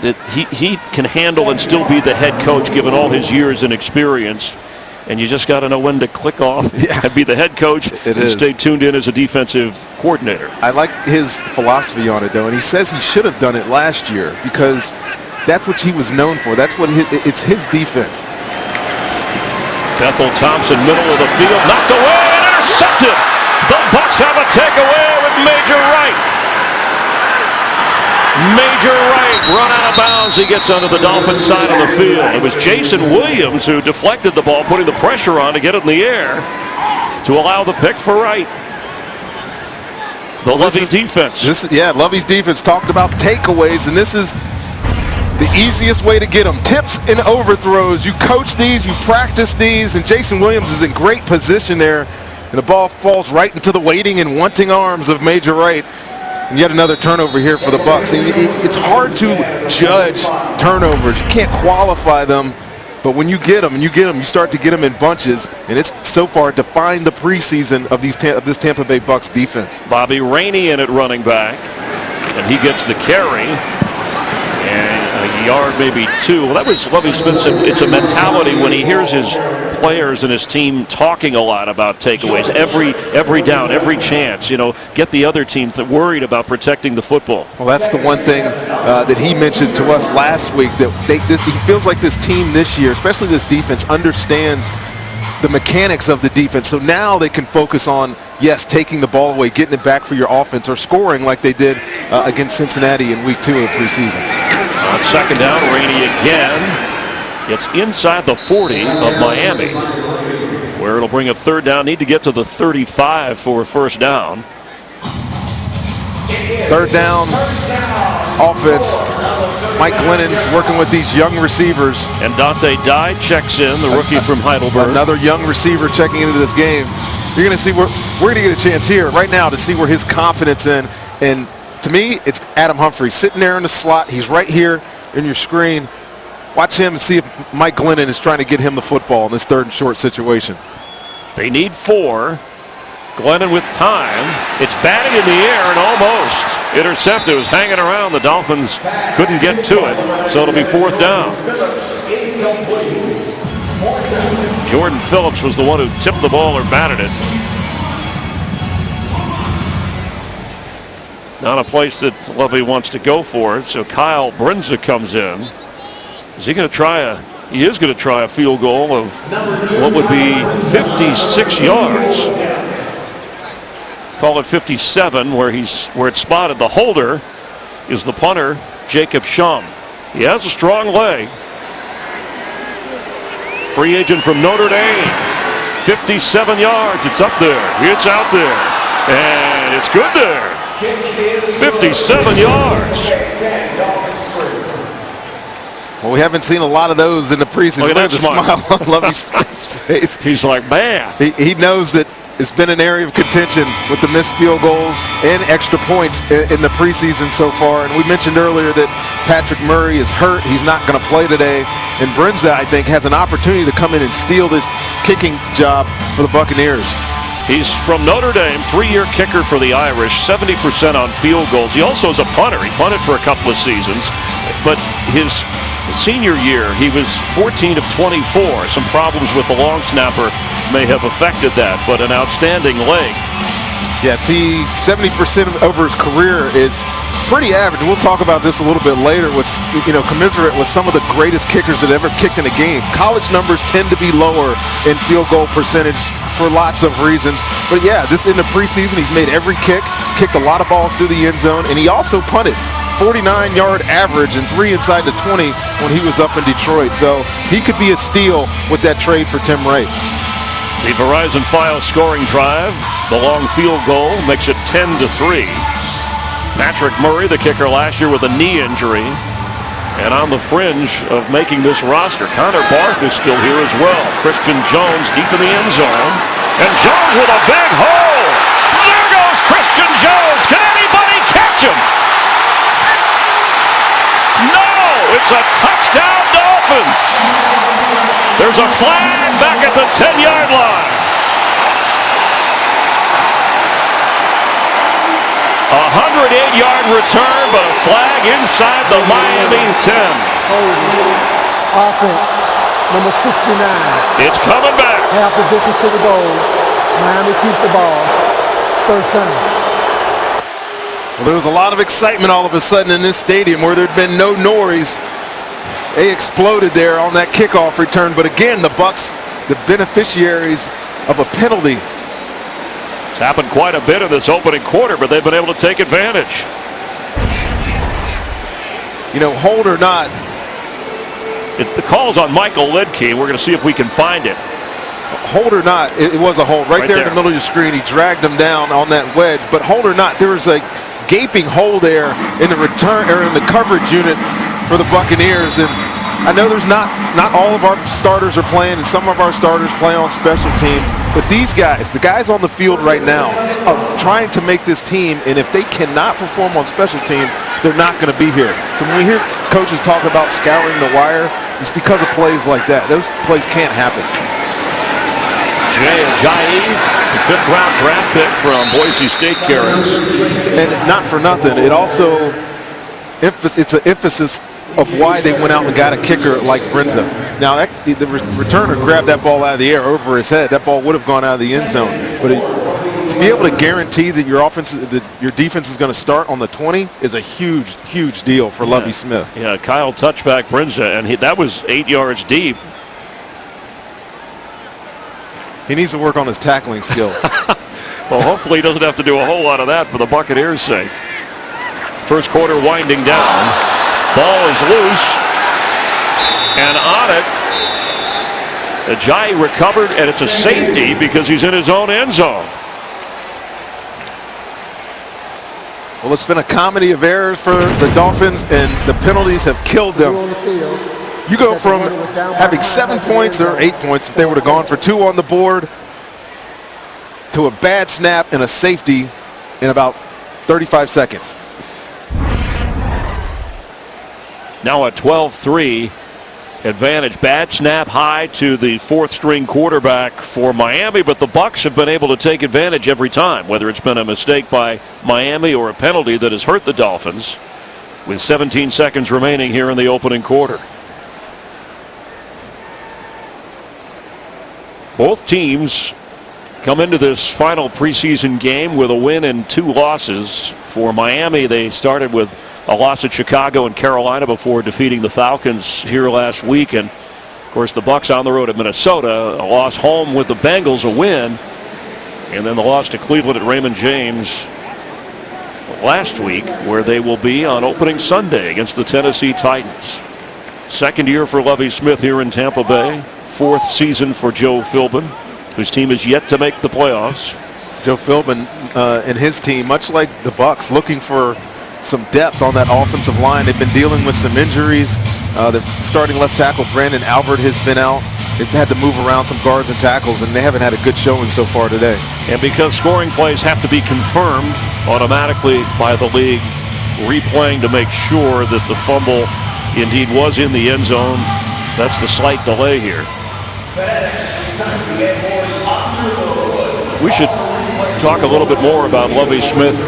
that he can handle and still be the head coach given all his years and experience. And you just got to know when to click off and be the head coach and stay tuned in as a defensive coordinator. I like his philosophy on it, though, and he says he should have done it last year because that's what he was known for. That's what it's his defense. Bethel Thompson, middle of the field, knocked away and intercepted. The Bucs have a takeaway with Major Wright. Major Wright run out of bounds. He gets onto the Dolphins side of the field. It was Jason Williams who deflected the ball, putting the pressure on to get it in the air to allow the pick for Wright. Lovie's defense. Lovie's defense talked about takeaways, and this is the easiest way to get them. Tips and overthrows. You coach these, you practice these, and Jason Williams is in great position there, and the ball falls right into the waiting and wanting arms of Major Wright. And yet another turnover here for the Bucs. It's hard to judge turnovers. You can't qualify them, but when you get them, you start to get them in bunches, and it's so far defined the preseason of this Tampa Bay Bucs defense. Bobby Rainey in at running back, and he gets the carry. And a yard, maybe two. Well, that was Lovie Smith said it's a mentality when he hears his players and his team talking a lot about takeaways. Every down, every chance, get the other team worried about protecting the football. Well, that's the one thing that he mentioned to us last week, that he feels like this team this year, especially this defense, understands the mechanics of the defense. So now they can focus on, yes, taking the ball away, getting it back for your offense, or scoring like they did against Cincinnati in week 2 of the preseason. On second down, Rainey again. It's inside the 40 of Miami, where it'll bring up third down. Need to get to the 35 for a first down. Third down offense. Mike Glennon's working with these young receivers. And Dante Dye checks in, the rookie from Heidelberg. Another young receiver checking into this game. You're going to see we're going to get a chance here right now to see where his confidence in. And to me, it's Adam Humphries sitting there in the slot. He's right here in your screen. Watch him and see if Mike Glennon is trying to get him the football in this third and short situation. They need 4. Glennon with time. It's batting in the air and almost intercepted. It was hanging around. The Dolphins couldn't get to it, so it'll be fourth down. Jordan Phillips was the one who tipped the ball or batted it. Not a place that Lovie wants to go for it, so Kyle Brinza comes in. Is he going to try he is going to try a field goal of what would be 56 yards. Call it 57 where it's spotted. The holder is the punter, Jacob Shum. He has a strong leg. Free agent from Notre Dame. 57 yards. It's up there. It's out there. And it's good there. 57 yards. Well, we haven't seen a lot of those in the preseason. Look at that There's a smile on Lovie Smith's face. He's like, man. He knows that it's been an area of contention with the missed field goals and extra points in the preseason so far. And we mentioned earlier that Patrick Murray is hurt. He's not going to play today. And Brinza, I think, has an opportunity to come in and steal this kicking job for the Buccaneers. He's from Notre Dame, 3-year kicker for the Irish, 70% on field goals. He also is a punter. He punted for a couple of seasons. But his senior year, he was 14 of 24. Some problems with the long snapper may have affected that, but an outstanding leg. Yes, 70% over his career is pretty average. We'll talk about this a little bit later. With commensurate with some of the greatest kickers that ever kicked in a game. College numbers tend to be lower in field goal percentage for lots of reasons. But yeah, this in the preseason, he's made every kick, kicked a lot of balls through the end zone, and he also punted. 49-yard average and 3 inside the 20 when he was up in Detroit. So he could be a steal with that trade for Tim Wright. The Verizon Files scoring drive, the long field goal makes it 10-3. Patrick Murray, the kicker last year with a knee injury, and on the fringe of making this roster. Connor Barth is still here as well. Christian Jones deep in the end zone, and Jones with a big hole. There goes Christian Jones. Can anybody catch him? No, it's a touchdown Dolphins. There's a flag back at the 10-yard line. A 108-yard return, but a flag inside the Miami 10. Offense, number 69. It's coming back. Half the distance to the goal. Miami keeps the ball. First down. Well, there was a lot of excitement all of a sudden in this stadium where there'd been no noise. They exploded there on that kickoff return. But again, the Bucs, the beneficiaries of a penalty. It's happened quite a bit in this opening quarter, but they've been able to take advantage. Hold or not. The call's on Michael Lidke. We're going to see if we can find it. Hold or not, it was a hold. Right there in the middle of your screen, he dragged him down on that wedge. But hold or not, there was a gaping hole there in the return or in the coverage unit for the Buccaneers, and I know there's not all of our starters are playing, and some of our starters play on special teams, but these guys, the guys on the field right now, are trying to make this team, and if they cannot perform on special teams, they're not going to be here. So when we hear coaches talk about scouring the wire, it's because of plays like that. Those plays can't happen. Jay Ajayi, the 5th-round draft pick from Boise State carries. And not for nothing, it also it's an emphasis of why they went out and got a kicker like Brenza. Now, the returner grabbed that ball out of the air over his head. That ball would have gone out of the end zone. But to be able to guarantee that your defense is going to start on the 20 is a huge, huge deal for Lovie Smith. Yeah, Kyle touchback Brenza, and that was 8 yards deep. He needs to work on his tackling skills. Well, hopefully he doesn't have to do a whole lot of that for the Buccaneers' sake. First quarter winding down. Ball is loose, and on it, Ajayi recovered, and it's a safety because he's in his own end zone. Well, it's been a comedy of errors for the Dolphins, and the penalties have killed them. You go from having 7 points or 8 points if they would have gone for 2 on the board to a bad snap and a safety in about 35 seconds. Now a 12-3 advantage. Bad snap high to the 4th-string quarterback for Miami, but the Bucs have been able to take advantage every time, whether it's been a mistake by Miami or a penalty that has hurt the Dolphins, with 17 seconds remaining here in the opening quarter. Both teams come into this final preseason game with a win and 2 losses. For Miami, they started with a loss at Chicago and Carolina before defeating the Falcons here last week. And, of course, the Bucs on the road at Minnesota, a loss home with the Bengals, a win, and then the loss to Cleveland at Raymond James last week, where they will be on opening Sunday against the Tennessee Titans. Second year for Lovie Smith here in Tampa Bay. 4th season for Joe Philbin, whose team is yet to make the playoffs. Joe Philbin and his team, much like the Bucs, looking for some depth on that offensive line. They've been dealing with some injuries. The starting left tackle, Brandon Albert, has been out. They've had to move around some guards and tackles, and they haven't had a good showing so far today. And because scoring plays have to be confirmed automatically by the league, replaying to make sure that the fumble indeed was in the end zone, that's the slight delay here. We should talk a little bit more about Lovie Smith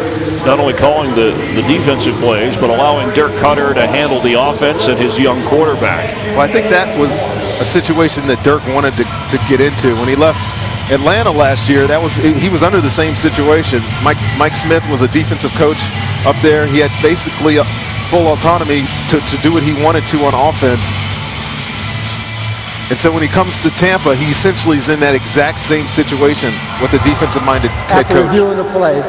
not only calling the defensive plays, but allowing Dirk Cutter to handle the offense and his young quarterback. Well, I think that was a situation that Dirk wanted to get into. When he left Atlanta last year, he was under the same situation. Mike Smith was a defensive coach up there. He had basically a full autonomy to do what he wanted to on offense. And so when he comes to Tampa, he essentially is in that exact same situation with the defensive-minded head After coach. reviewing the play,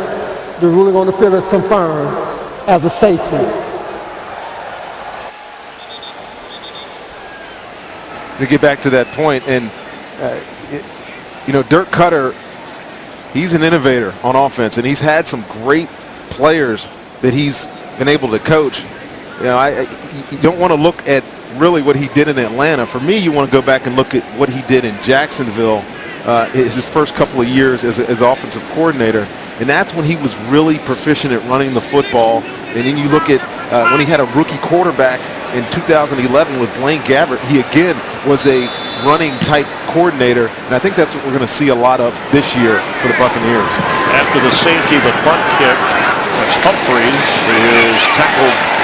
the ruling on the field is confirmed as a safety. To get back to that point, and Dirk Cutter, he's an innovator on offense, and he's had some great players that he's been able to coach. You don't want to look at really what he did in Atlanta. For me, you want to go back and look at what he did in Jacksonville, his first couple of years as offensive coordinator. And that's when he was really proficient at running the football. And then you look at when he had a rookie quarterback in 2011 with Blaine Gabbert, he again was a running type coordinator. And I think that's what we're going to see a lot of this year for the Buccaneers. After the safety, the punt kick, that's Humphreys, who is tackled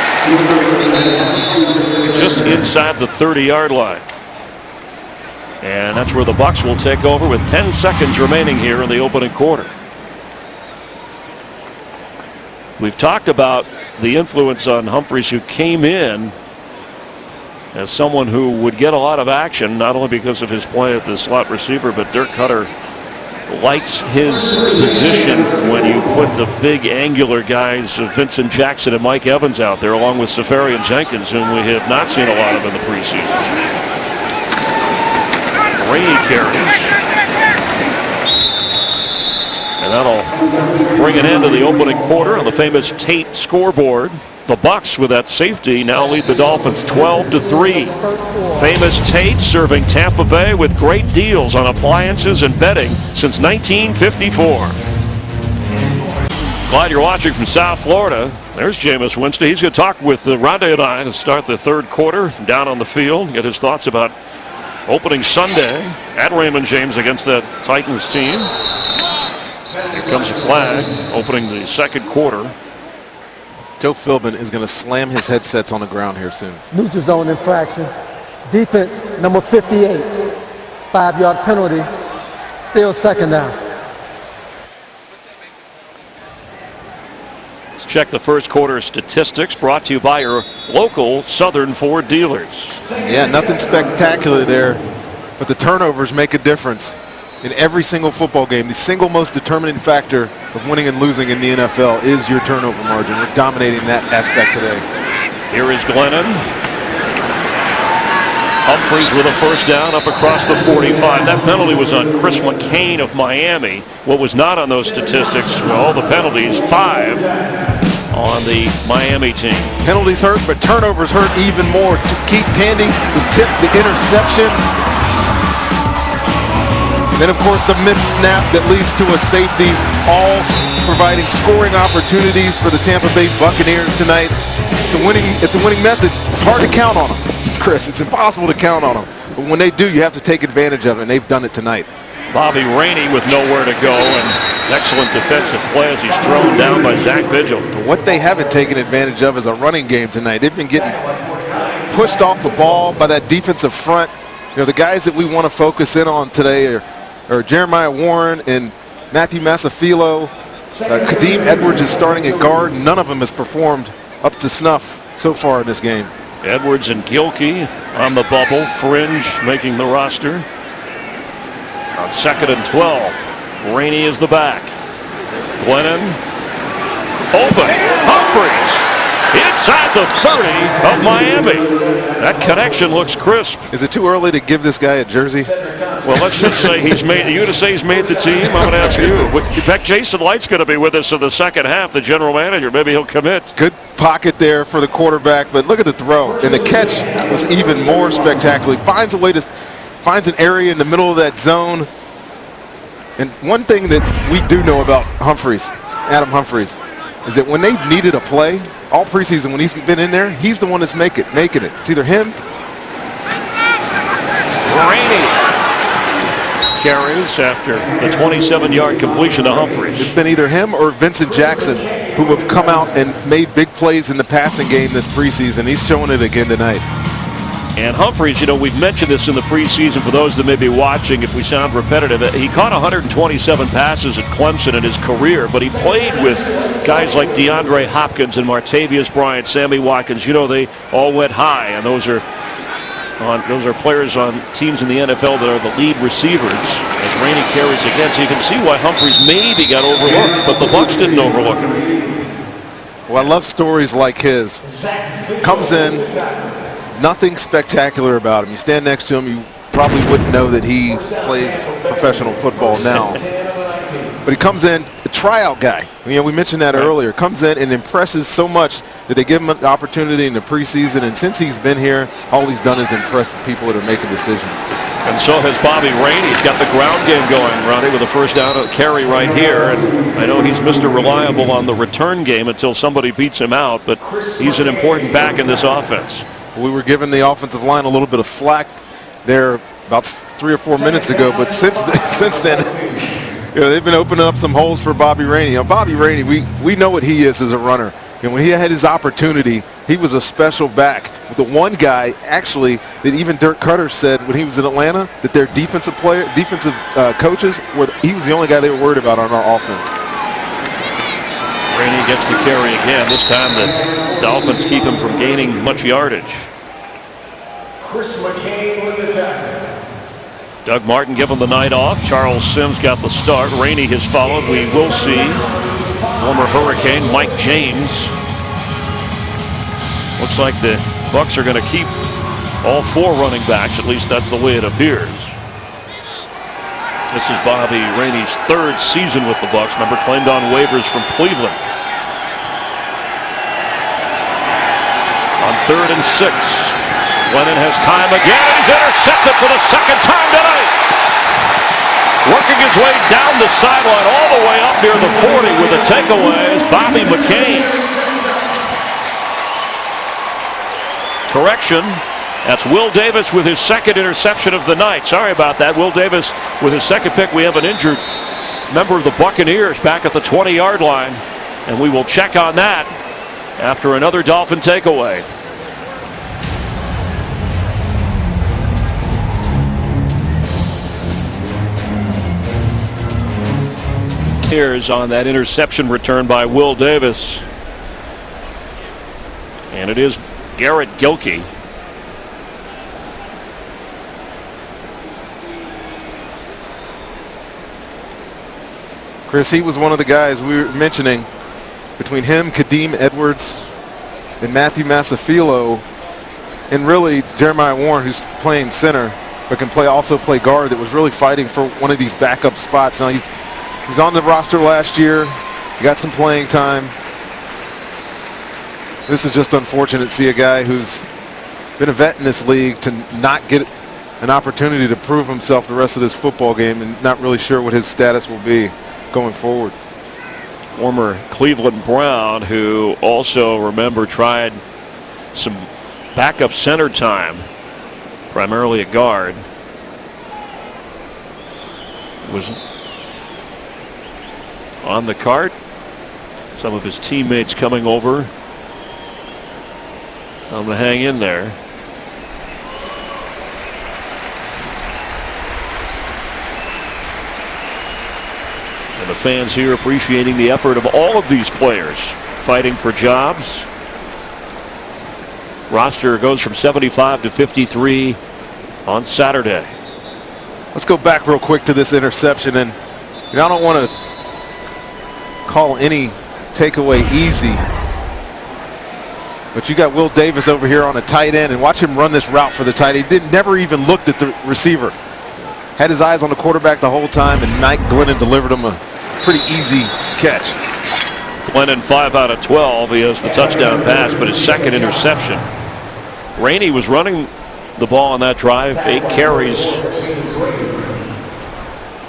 just inside the 30-yard line. And that's where the Bucs will take over with 10 seconds remaining here in the opening quarter. We've talked about the influence on Humphreys, who came in as someone who would get a lot of action, not only because of his play at the slot receiver, but Dirk Cutter likes his position when you put the big angular guys of Vincent Jackson and Mike Evans out there, along with Safarian Jenkins, whom we have not seen a lot of in the preseason. Rainey carries. And And that'll bring an end to the opening quarter on the famous Tate scoreboard. The Bucs, with that safety, now lead the Dolphins 12-3. Famous Tate serving Tampa Bay with great deals on appliances and bedding since 1954. Glad you're watching from South Florida. There's Jameis Winston. He's going to talk with Rondé and I to start the third quarter down on the field, get his thoughts about opening Sunday at Raymond James against that Titans team. Here comes a flag opening the second quarter. Joe Philbin is going to slam his headsets on the ground here soon. Neutral zone infraction. Defense, number 58. 5-yard penalty. Still second down. Let's check the first quarter statistics brought to you by your local Southern Ford dealers. Yeah, nothing spectacular there, but the turnovers make a difference in every single football game. The single most determining factor of winning and losing in the NFL is your turnover margin. We're dominating that aspect today. Here is Glennon. Humphreys with a first down up across the 45. That penalty was on Chris McCain of Miami. What was not on those statistics, well, the penalties, 5 on the Miami team. Penalties hurt, but turnovers hurt even more. To keep Tandy, the tip, the interception. Then, of course, the missed snap that leads to a safety, all providing scoring opportunities for the Tampa Bay Buccaneers tonight. It's a winning method. It's hard to count on them, Chris. It's impossible to count on them. But when they do, you have to take advantage of it, and they've done it tonight. Bobby Rainey with nowhere to go, and excellent defensive play as he's thrown down by Zach Vigil. What they haven't taken advantage of is a running game tonight. They've been getting pushed off the ball by that defensive front. You know, the guys that we want to focus in on today are Jeremiah Warren and Matthew Masafilo. Kadeem Edwards is starting at guard. None of them has performed up to snuff so far in this game. Edwards and Gilkey on the bubble. Fringe making the roster. On 2nd and 12. Rainey is the back. Glennon. Open. Humphreys. Inside the 30 of Miami. That connection looks crisp. Is it too early to give this guy a jersey? Well, let's just say he's made. You to say he's made the team? I'm going to ask you. In fact, Jason Light's going to be with us in the second half. The general manager. Maybe he'll commit. Good pocket there for the quarterback, but look at the throw. And the catch was even more spectacular. He finds a way to finds an area in the middle of that zone. And one thing that we do know about Humphreys, Adam Humphreys, is that when they've needed a play all preseason, when he's been in there, he's the one that's making it. It's either him. Rainey carries after the 27-yard completion to Humphreys. It's been either him or Vincent Jackson who have come out and made big plays in the passing game this preseason. He's showing it again tonight. And Humphreys, you know, we've mentioned this in the preseason for those that may be watching, if we sound repetitive. He caught 127 passes at Clemson in his career, but he played with guys like DeAndre Hopkins and Martavius Bryant, Sammy Watkins. You know, they all went high, and those are players on teams in the NFL that are the lead receivers as Rainey carries again. So you can see why Humphreys maybe got overlooked, but the Bucs didn't overlook him. Well, I love stories like his. Comes in, nothing spectacular about him. You stand next to him, you probably wouldn't know that he plays professional football now. But he comes in, a tryout guy. You know, we mentioned that earlier. Comes in and impresses so much that they give him an opportunity in the preseason. And since he's been here, all he's done is impress the people that are making decisions. And so has Bobby Rainey. He's got the ground game going, Ronnie, with a first down carry right here. And I know he's Mr. Reliable on the return game until somebody beats him out, but he's an important back in this offense. We were giving the offensive line a little bit of flack there about 3 or 4 minutes ago, but since then, you know, they've been opening up some holes for Bobby Rainey. You know, Bobby Rainey, we know what he is as a runner. And when he had his opportunity, he was a special back. The one guy, actually, that even Dirk Cutter said when he was in Atlanta, that their defensive coaches, he was the only guy they were worried about on our offense. Rainey gets the carry again. This time the Dolphins keep him from gaining much yardage. Chris McCain with the tackle. Doug Martin given the night off. Charles Sims got the start. Rainey has followed. We will see former Hurricane Mike James. Looks like the Bucs are going to keep all 4 running backs. At least that's the way it appears. This is Bobby Rainey's third season with the Bucs. Remember, claimed on waivers from Cleveland. On 3rd and 6. Glennon has time again, and he's intercepted for the second time tonight. Working his way down the sideline all the way up near the 40 with a takeaway is Bobby McCain. Correction. That's Will Davis with his second interception of the night. Sorry about that. Will Davis with his second pick. We have an injured member of the Buccaneers back at the 20-yard line, and we will check on that after another Dolphin takeaway. Here's on that interception return by Will Davis. And it is Garrett Gilkey. Chris, he was one of the guys we were mentioning between him, Kadeem Edwards, and Matthew Masafilo, and really Jeremiah Warren, who's playing center but can also play guard, that was really fighting for one of these backup spots. Now he's on the roster last year. He got some playing time. This is just unfortunate to see a guy who's been a vet in this league to not get an opportunity to prove himself the rest of this football game, and not really sure what his status will be going forward. Former Cleveland Brown, who also, remember, tried some backup center time, primarily a guard, was on the cart. Some of his teammates coming over. I'm going to hang in there. And the fans here appreciating the effort of all of these players fighting for jobs. Roster goes from 75 to 53 on Saturday. Let's go back real quick to this interception. And I don't want to call any takeaway easy, but you got Will Davis over here on a tight end, and watch him run this route for the tight end. Never even looked at the receiver. Had his eyes on the quarterback the whole time, and Mike Glennon delivered him a pretty easy catch. Glennon 5 out of 12. He has the touchdown pass, but his second interception. Rainey was running the ball on that drive, 8 carries.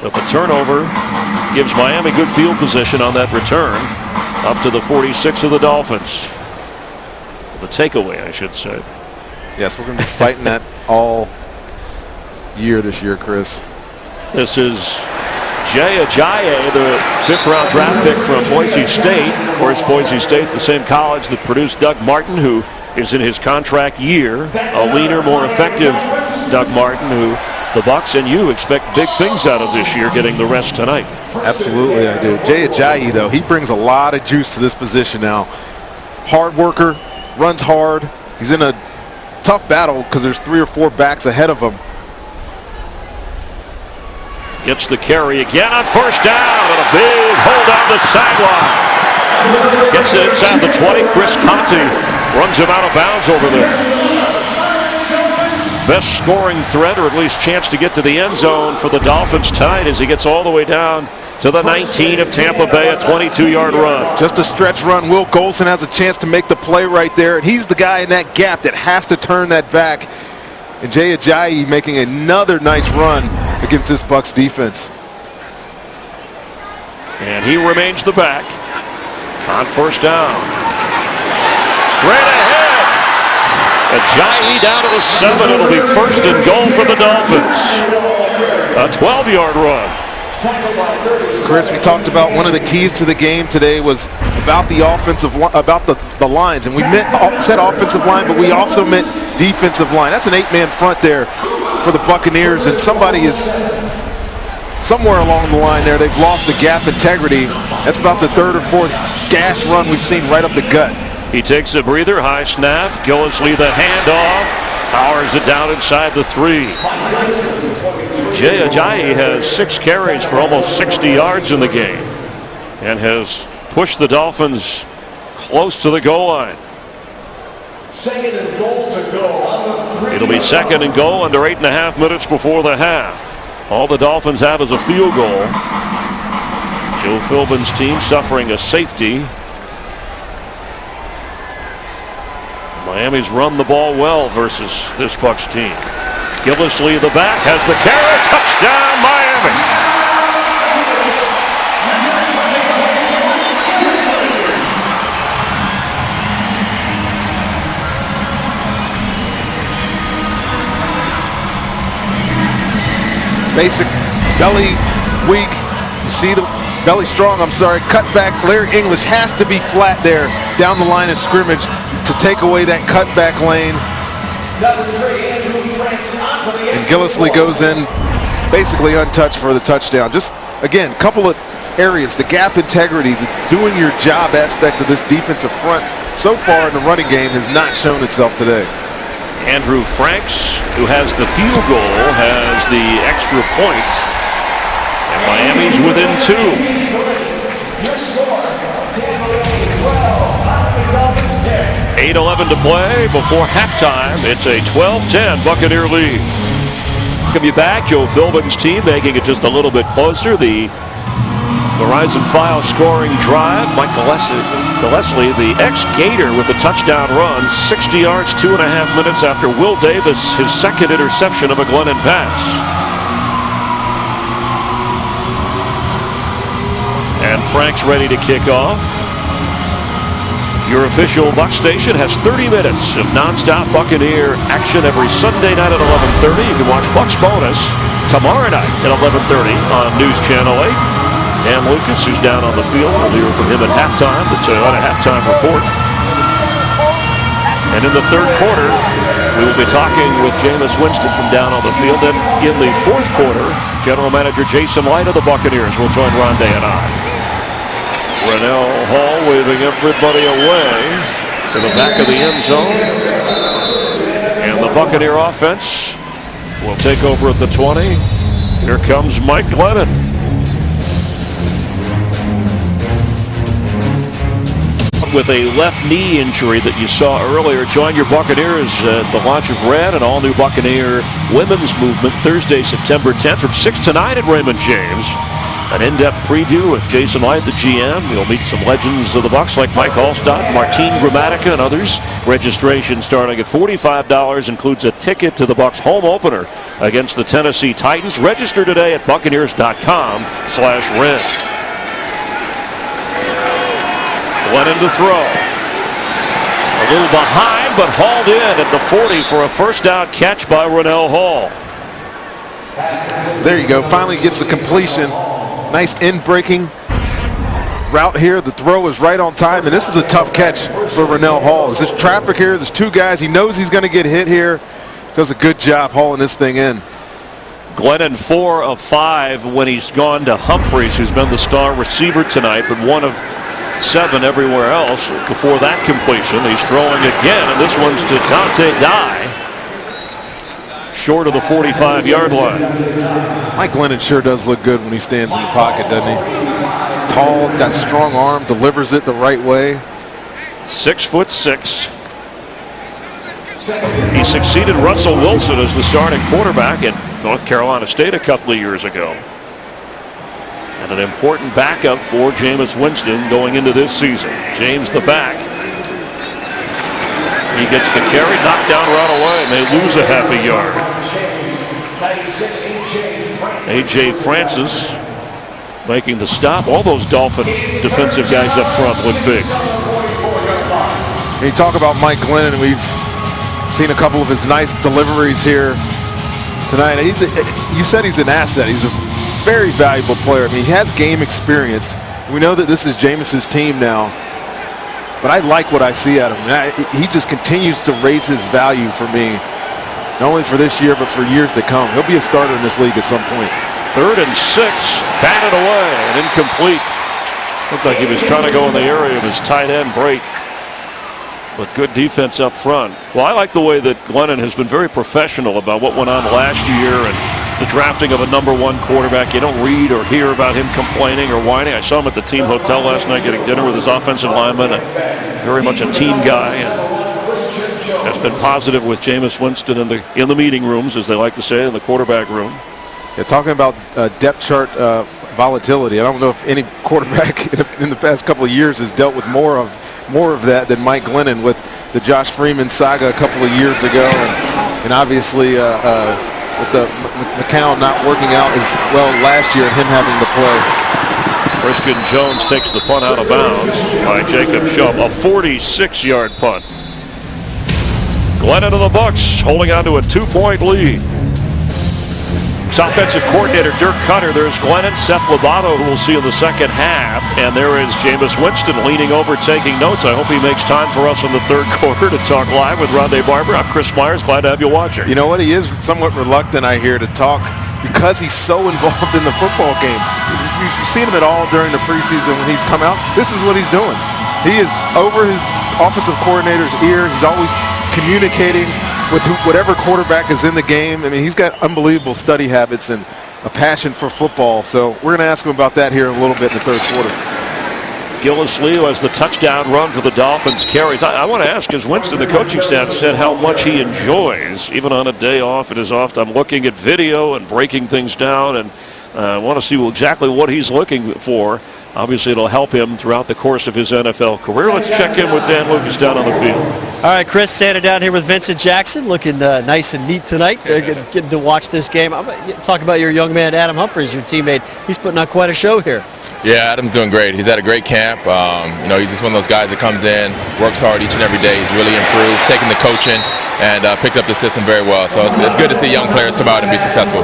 But the turnover gives Miami good field position on that return up to the 46 of the Dolphins. The takeaway, I should say. Yes, we're going to be fighting that all year this year, Chris. This is Jay Ajayi, the 5th-round draft pick from Boise State. Of course, Boise State, the same college that produced Doug Martin, who is in his contract year. A leaner, more effective Doug Martin, who the Bucs and you expect big things out of this year, getting the rest tonight. Absolutely, I do. Jay Ajayi, though, he brings a lot of juice to this position now. Hard worker, runs hard. He's in a tough battle because there's 3 or 4 backs ahead of him. Gets the carry again on first down, and a big hold on the sideline. Gets it inside the 20. Chris Conte runs him out of bounds over there. Best scoring threat, or at least chance to get to the end zone for the Dolphins tonight, as he gets all the way down to the 19 of Tampa Bay, a 22-yard run. Just a stretch run. Will Golson has a chance to make the play right there, and he's the guy in that gap that has to turn that back. And Jay Ajayi making another nice run against this Bucs defense. And he remains the back on first down. Straight ahead. Ajayi down to the 7. It'll be first and goal for the Dolphins. A 12-yard run. Chris, we talked about one of the keys to the game today was about the the lines, and we said offensive line, but we also meant defensive line. That's an 8-man front there for the Buccaneers, and somebody is somewhere along the line there. They've lost the gap integrity. That's about the 3rd or 4th gash run we've seen right up the gut. He takes a breather, high snap, Gillislee the handoff, powers it down inside the 3. Jay Ajayi has 6 carries for almost 60 yards in the game and has pushed the Dolphins close to the goal line. Second and goal to go on the 3. It'll be second and goal under 8.5 minutes before the half. All the Dolphins have is a field goal. Joe Philbin's team suffering a safety. Miami's run the ball well versus this Bucs team. Gillislee, the back, has the carry. Touchdown, Miami. Basic belly weak. You see the belly strong, I'm sorry. Cut back. Larry English has to be flat there down the line of scrimmage to take away that cutback lane. And Gillislee goes in basically untouched for the touchdown. Just, again, a couple of areas. The gap integrity, the doing your job aspect of this defensive front so far in the running game has not shown itself today. Andrew Franks, who has the field goal, has the extra point. And Miami's within 2. 8:11 to play before halftime. It's a 12-10 Buccaneer lead. Welcome you back. Joe Philbin's team making it just a little bit closer. The Verizon File scoring drive. Mike Gillislee, the ex-Gator, with the touchdown run. 60 yards, 2.5 minutes after Will Davis, his second interception of a Glennon pass. And Frank's ready to kick off. Your official Bucs station has 30 minutes of nonstop Buccaneer action every Sunday night at 11:30. You can watch Bucs Bonus tomorrow night at 11:30 on News Channel 8. Dan Lucas, who's down on the field. We'll hear from him at halftime. The Toyota halftime report. And in the third quarter, we will be talking with Jameis Winston from down on the field. And in the fourth quarter, General Manager Jason Light of the Buccaneers will join Rondé and I. Rennell Hall waving everybody away to the back of the end zone. And the Buccaneer offense will take over at the 20. Here comes Mike Glennon. With a left knee injury that you saw earlier. Join your Buccaneers at the launch of Red, an all-new Buccaneer women's movement, Thursday, September 10th from 6 to 9 at Raymond James. An in-depth preview with Jason Light, the GM. You'll meet some legends of the Bucs like Mike Allstott, Martine Gramatica, and others. Registration starting at $45, includes a ticket to the Bucs home opener against the Tennessee Titans. Register today at Buccaneers.com/Red. Glennon to throw. A little behind, but hauled in at the 40 for a first down catch by Rennell Hall. There you go. Finally gets a completion. Nice in-breaking route here. The throw is right on time, and this is a tough catch for Rennell Hall. There's traffic here. There's two guys. He knows he's going to get hit here. Does a good job hauling this thing in. Glennon 4 of 5 when he's gone to Humphreys, who's been the star receiver tonight, but 1 of 7 everywhere else before that completion. He's throwing again, and this one's to Dante Dye, short of the 45-yard line. Mike Glennon sure does look good when he stands in the pocket, doesn't he? He's tall, got a strong arm, delivers it the right way. 6'6". He succeeded Russell Wilson as the starting quarterback at North Carolina State a couple of years ago. And an important backup for Jameis Winston going into this season. James the back. He gets the carry, knocked down right away, and they lose a half a yard. A.J. Francis making the stop. All those Dolphin defensive guys up front look big. You talk about Mike Glennon, we've seen a couple of his nice deliveries here tonight. You said he's an asset. He's a very valuable player. I mean, he has game experience. We know that this is Jameis's team now, but I like what I see out of him. He just continues to raise his value for me, not only for this year, but for years to come. He'll be a starter in this league at some point. 3rd and 6, batted away and incomplete. Looked like he was trying to go in the area of his tight end break, but good defense up front. Well, I like the way that Glennon has been very professional about what went on last year and the drafting of a #1 quarterback. You don't read or hear about him complaining or whining. I saw him at the team hotel last night getting dinner with his offensive lineman, and very much a team guy, and has been positive with Jameis Winston in the meeting rooms, as they like to say, in the quarterback room. Yeah, talking about depth chart volatility. I don't know if any quarterback in the past couple of years has dealt with more of that than Mike Glennon with the Josh Freeman saga a couple of years ago, and obviously with the McCown not working out as well last year and him having to play. Christian Jones takes the punt out of bounds by Jacob Schupp, a 46-yard punt. Glennon to the Bucs, holding on to a 2-point lead. It's offensive coordinator Dirk Cutter. There's Glennon, Seth Lobato, who we'll see in the second half. And there is Jameis Winston leaning over, taking notes. I hope he makes time for us in the third quarter to talk live with Rondé Barber. I'm Chris Myers. Glad to have you watching. You know what? He is somewhat reluctant, I hear, to talk because he's so involved in the football game. You've seen him at all during the preseason when he's come out. This is what he's doing. He is over his offensive coordinator's ear. He's always communicating with whatever quarterback is in the game. I mean, he's got unbelievable study habits and a passion for football. So we're going to ask him about that here in a little bit in the third quarter. Gillis-Leo has the touchdown run for the Dolphins carries. I want to ask, as Winston, the coaching staff, said how much he enjoys, even on a day off, it is off. I'm looking at video and breaking things down, and I want to see exactly what he's looking for. Obviously, it'll help him throughout the course of his NFL career. Let's check in with Dan Lucas down on the field. All right, Chris, standing down here with Vincent Jackson, looking nice and neat tonight. Getting to watch this game. Talk about your young man, Adam Humphries, your teammate. He's putting on quite a show here. Yeah, Adam's doing great. He's had a great camp. You know, he's just one of those guys that comes in, works hard each and every day. He's really improved, taking the coaching, and picked up the system very well. So it's good to see young players come out and be successful.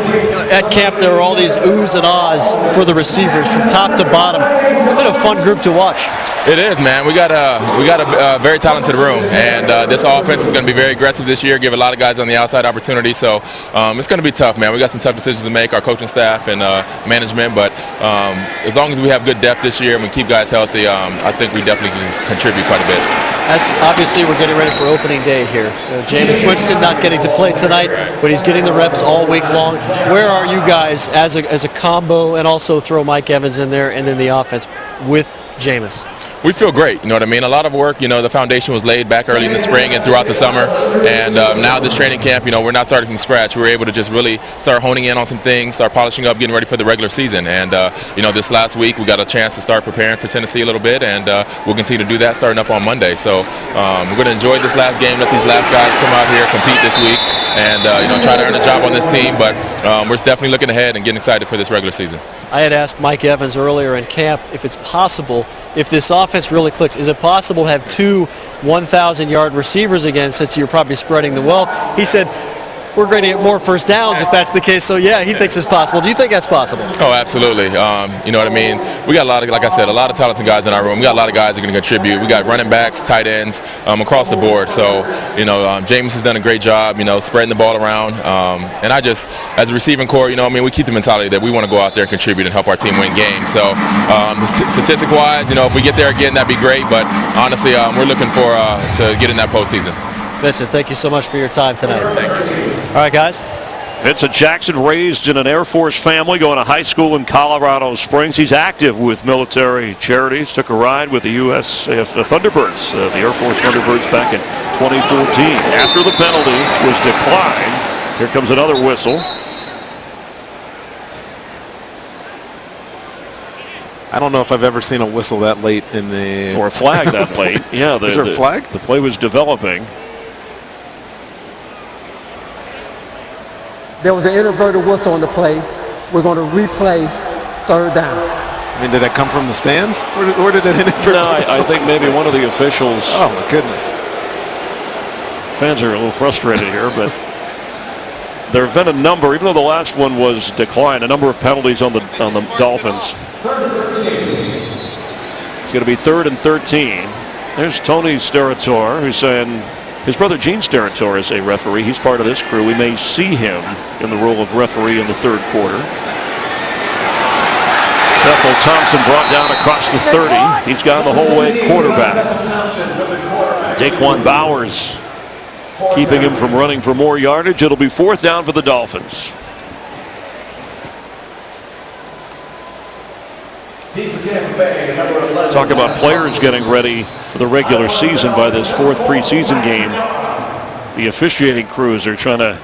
At camp, there were all these oohs and ahs for the receivers from top to bottom. It's been a fun group to watch. It is, man. We got a very talented room, and this offense is going to be very aggressive this year. Give a lot of guys on the outside opportunity, so it's going to be tough, man. We got some tough decisions to make, our coaching staff and management, but as long as we have good depth this year and we keep guys healthy, I think we definitely can contribute quite a bit. As obviously, we're getting ready for opening day here. Jameis Winston not getting to play tonight, but he's getting the reps all week long. Where are you guys as a combo, and also throw Mike Evans in there and in the offense with Jameis? We feel great, you know what I mean? A lot of work, the foundation was laid back early in the spring and throughout the summer. And now this training camp, we're not starting from scratch. We were able to just really start honing in on some things, start polishing up, getting ready for the regular season. And, this last week we got a chance to start preparing for Tennessee a little bit, and we'll continue to do that starting up on Monday. So we're going to enjoy this last game, let these last guys come out here, compete this week, and, try to earn a job on this team. But we're definitely looking ahead and getting excited for this regular season. I had asked Mike Evans earlier in camp if it's possible, if this offense really clicks, is it possible to have two 1,000-yard receivers again, since you're probably spreading the wealth? He said, we're going to get more first downs if that's the case. So, yeah, he thinks it's possible. Do you think that's possible? Oh, absolutely. You know what I mean? We got a lot of, like I said, a lot of talented guys in our room. We got a lot of guys that are going to contribute. We got running backs, tight ends, across the board. So, Jameis has done a great job, spreading the ball around. And I just, as a receiving core, we keep the mentality that we want to go out there and contribute and help our team win games. So, statistic-wise, if we get there again, that'd be great. But honestly, we're looking for to get in that postseason. Vincent, thank you so much for your time tonight. Thank you. All right, guys. Vincent Jackson, raised in an Air Force family, going to high school in Colorado Springs. He's active with military charities. Took a ride with the USAF Thunderbirds, the Air Force Thunderbirds, back in 2014. After the penalty was declined, here comes another whistle. I don't know if I've ever seen a whistle that late in the... Or a flag that late. Yeah. Is there a flag? The play was developing. There was an inverted whistle on the play. We're going to replay third down. I mean, did that come from the stands? Where did that inverted No, I think maybe one of the officials... Oh, my goodness. Fans are a little frustrated here, but there have been a number, even though the last one was declined, a number of penalties on the Dolphins. It's going to be 3rd and 13. There's Tony Steratore, who's saying his brother Gene Steratore is a referee. He's part of this crew. We may see him in the role of referee in the third quarter. Bethel Thompson brought down across the 30. He's gone the whole way quarterback. Daquan Bowers keeping him from running for more yardage. It'll be 4th down for the Dolphins. Talk about players getting ready for the regular season by this 4th preseason game. The officiating crews are trying to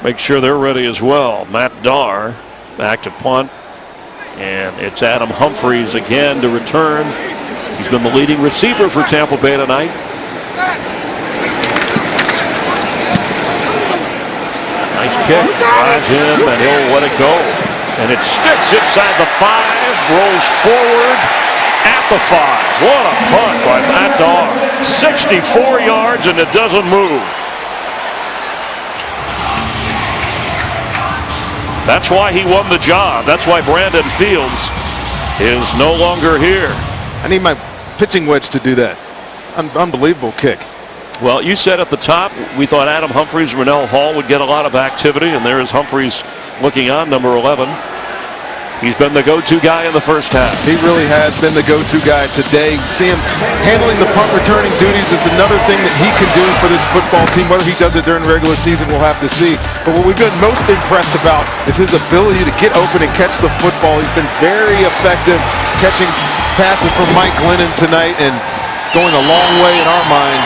make sure they're ready as well. Matt Matt Darr back to punt. And it's Adam Humphries again to return. He's been the leading receiver for Tampa Bay tonight. Nice kick, drives him, and he'll let it go. And it sticks inside the 5, rolls forward at the 5. What a punt by Matt Darr. 64 yards, and it doesn't move. That's why he won the job. That's why Brandon Fields is no longer here. I need my pitching wedge to do that. Unbelievable kick. Well, you said at the top, we thought Adam Humphries, Rennell Hall would get a lot of activity, and there is Humphries looking on, number 11. He's been the go-to guy in the first half. He really has been the go-to guy today. See him handling the punt returning duties. It's another thing that he can do for this football team. Whether he does it during the regular season, we'll have to see. But what we've been most impressed about is his ability to get open and catch the football. He's been very effective catching passes from Mike Glennon tonight, and it's going a long way in our mind,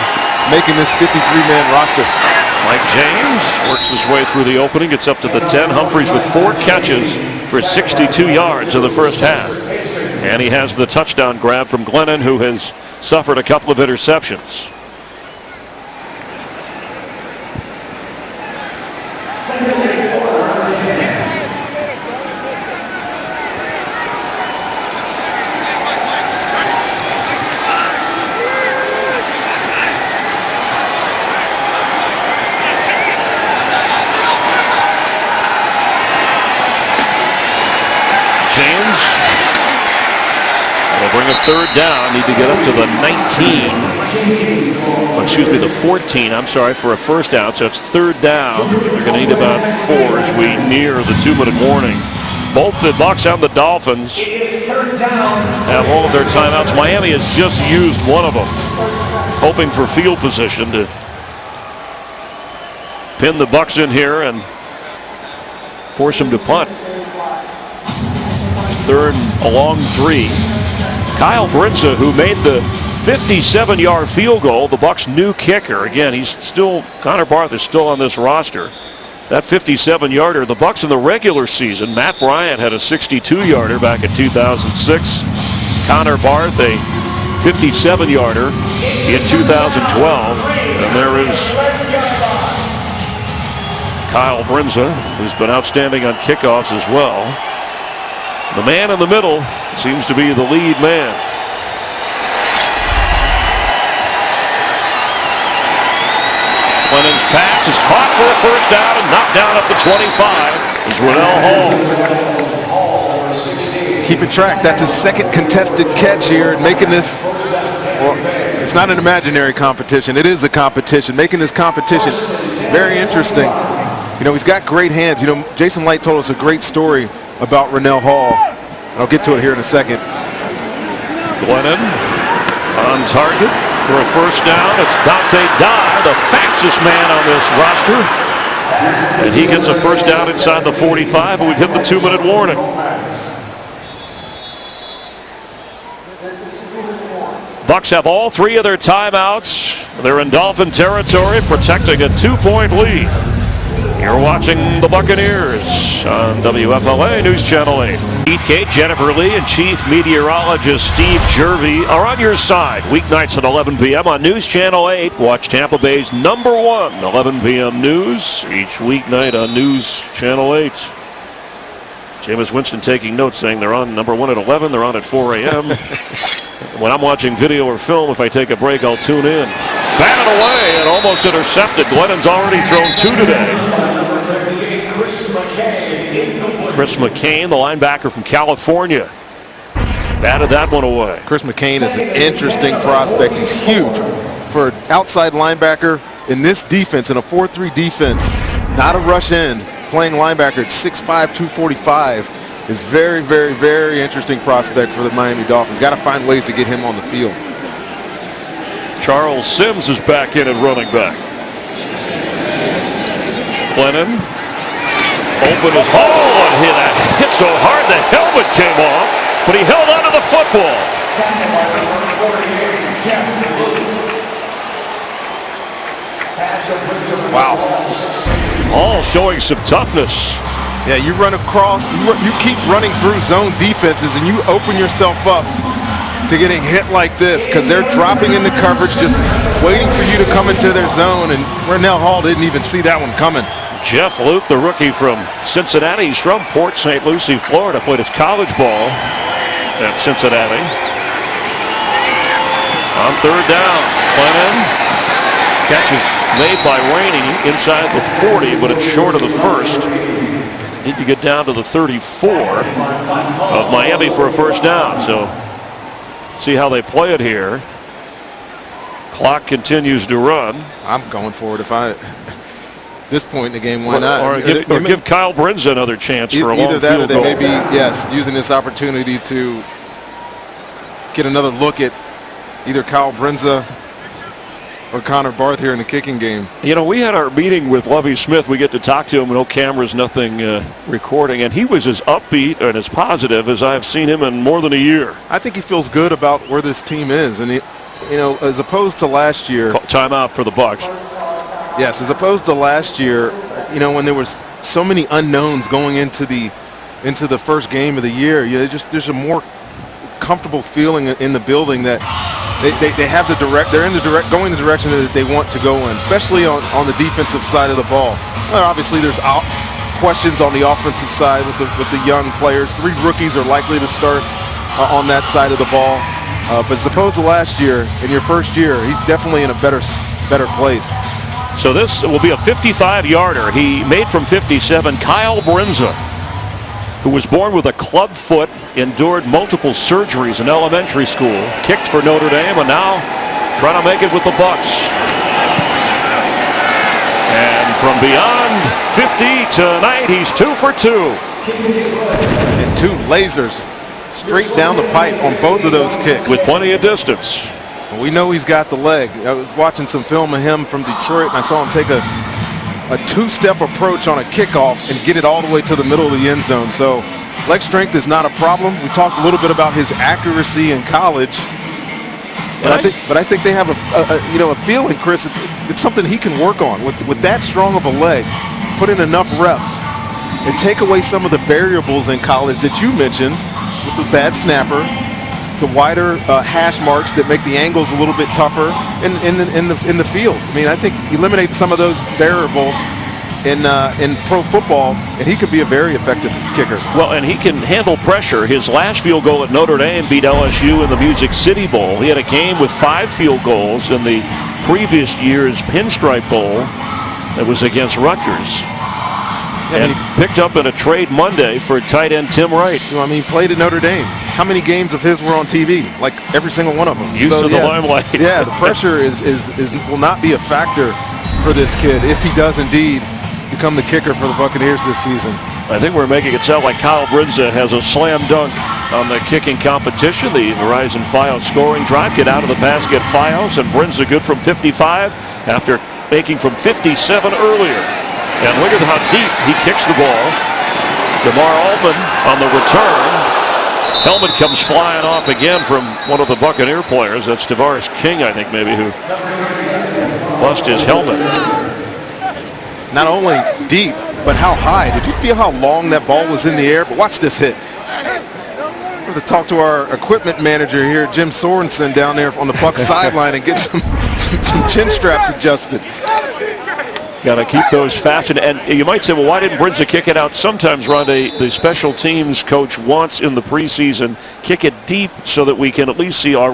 making this 53-man roster. Mike James works his way through the opening, gets up to the 10. Humphries with 4 catches for 62 yards in the first half. And he has the touchdown grab from Glennon, who has suffered a couple of interceptions. Bring a third down, need to get up to the 14, I'm sorry, for a first down. So it's third down. They're going to need about 4 as we near the 2-minute warning. Both the Bucs and the Dolphins have all of their timeouts. Miami has just used one of them, hoping for field position to pin the Bucs in here and force them to punt. Third, a long 3. Kyle Brinza, who made the 57-yard field goal, the Bucs' new kicker. Again, Connor Barth is still on this roster. That 57-yarder, the Bucs in the regular season, Matt Bryant had a 62-yarder back in 2006. Connor Barth, a 57-yarder in 2012. And there is Kyle Brinza, who's been outstanding on kickoffs as well. The man in the middle seems to be the lead man. Glennon's pass is caught for a first down and knocked down at the 25 is Rennell Hall. Keeping track. That's his second contested catch here, and making this, well, it's not an imaginary competition. It is a competition. Making this competition very interesting. You know, he's got great hands. You know, Jason Light told us a great story about Rennell Hall. I'll get to it here in a second. Glennon on target for a first down. It's Dante Dye, the fastest man on this roster. And he gets a first down inside the 45, and we've hit the 2-minute warning. Bucs have all 3 of their timeouts. They're in Dolphin territory, protecting a 2-point lead. You're watching the Buccaneers on WFLA News Channel 8. Keith Kate, Jennifer Lee, and Chief Meteorologist Steve Jervey are on your side. Weeknights at 11 p.m. on News Channel 8. Watch Tampa Bay's #1 11 p.m. news each weeknight on News Channel 8. Jameis Winston taking notes, saying they're on #1 at 11. They're on at 4 a.m. When I'm watching video or film, if I take a break, I'll tune in. Batted away and almost intercepted. Glennon's already thrown 2 today. Chris McCain, the linebacker from California, batted that one away. Chris McCain is an interesting prospect. He's huge for an outside linebacker in this defense, in a 4-3 defense. Not a rush end, playing linebacker at 6'5", 245. Is very, very, very interesting prospect for the Miami Dolphins. Got to find ways to get him on the field. Charles Sims is back in at running back. Glennon opened his hole and hit so hard the helmet came off, but he held onto the football. Wow. All showing some toughness Yeah, you run across, you keep running through zone defenses, and you open yourself up to getting hit like this because they're dropping into coverage, just waiting for you to come into their zone, and Rennell Hall didn't even see that one coming. Jeff Luke, the rookie from Cincinnati. He's from Port St. Lucie, Florida. Played his college ball at Cincinnati. On third down, Glennon. Catch is made by Rainey inside the 40, but it's short of the first. Need to get down to the 34 of Miami for a first down. So see how they play it here. Clock continues to run. I'm going for it if I... this point in the game, why not? Or give Kyle Brinza another chance for a long either that field or they goal. may be, yes, using this opportunity to get another look at either Kyle Brinza or Connor Barth here in the kicking game. You know, we had our meeting with Lovie Smith. We get to talk to him, no cameras, nothing recording, and he was as upbeat and as positive as I've seen him in more than a year. I think he feels good about where this team is, and you know, as opposed to last year. Timeout for the Bucs. Yes, as opposed to last year, you know, when there was so many unknowns going into the first game of the year, there's a more comfortable feeling in the building that they have going the direction that they want to go in, especially on the defensive side of the ball. Well, obviously, there's questions on the offensive side with the young players. 3 rookies are likely to start on that side of the ball, but as opposed to last year, in your first year, he's definitely in a better place. So this will be a 55-yarder. He made from 57. Kyle Brinza, who was born with a club foot, endured multiple surgeries in elementary school, kicked for Notre Dame, and now trying to make it with the Bucs. And from beyond 50 tonight, he's 2 for 2. And 2 lasers straight down the pipe on both of those kicks. With plenty of distance. We know he's got the leg. I was watching some film of him from Detroit, and I saw him take a 2-step approach on a kickoff and get it all the way to the middle of the end zone. So leg strength is not a problem. We talked a little bit about his accuracy in college, but I think they have a feeling, Chris. It's something he can work on with that strong of a leg. Put in enough reps and take away some of the variables in college that you mentioned with the bad snapper, the wider hash marks that make the angles a little bit tougher in the fields. I mean, I think eliminate some of those variables in pro football, and he could be a very effective kicker. Well, and he can handle pressure. His last field goal at Notre Dame beat LSU in the Music City Bowl. He had a game with 5 field goals in the previous year's Pinstripe Bowl that was against Rutgers. And picked up in a trade Monday for tight end Tim Wright. I mean, he played at Notre Dame. How many games of his were on TV? Like every single one of them. Used to the limelight. Yeah, the pressure will not be a factor for this kid if he does indeed become the kicker for the Buccaneers this season. I think we're making it sound like Kyle Brinza has a slam dunk on the kicking competition. The Verizon Fios scoring drive. Get out of the basket, Fios, and Brinza good from 55 after making from 57 earlier. And look at how deep he kicks the ball. DeMar Altman on the return. Helmet comes flying off again from one of the Buccaneer players. That's Tavares King, I think, maybe, who lost his helmet. Not only deep, but how high. Did you feel how long that ball was in the air? But watch this hit. We have to talk to our equipment manager here, Jim Sorensen, down there on the Bucs sideline and get some chin straps adjusted. Got to keep those fastened. And you might say, well, why didn't Brinza kick it out? Sometimes, Rondé, the special teams coach wants in the preseason, kick it deep so that we can at least see our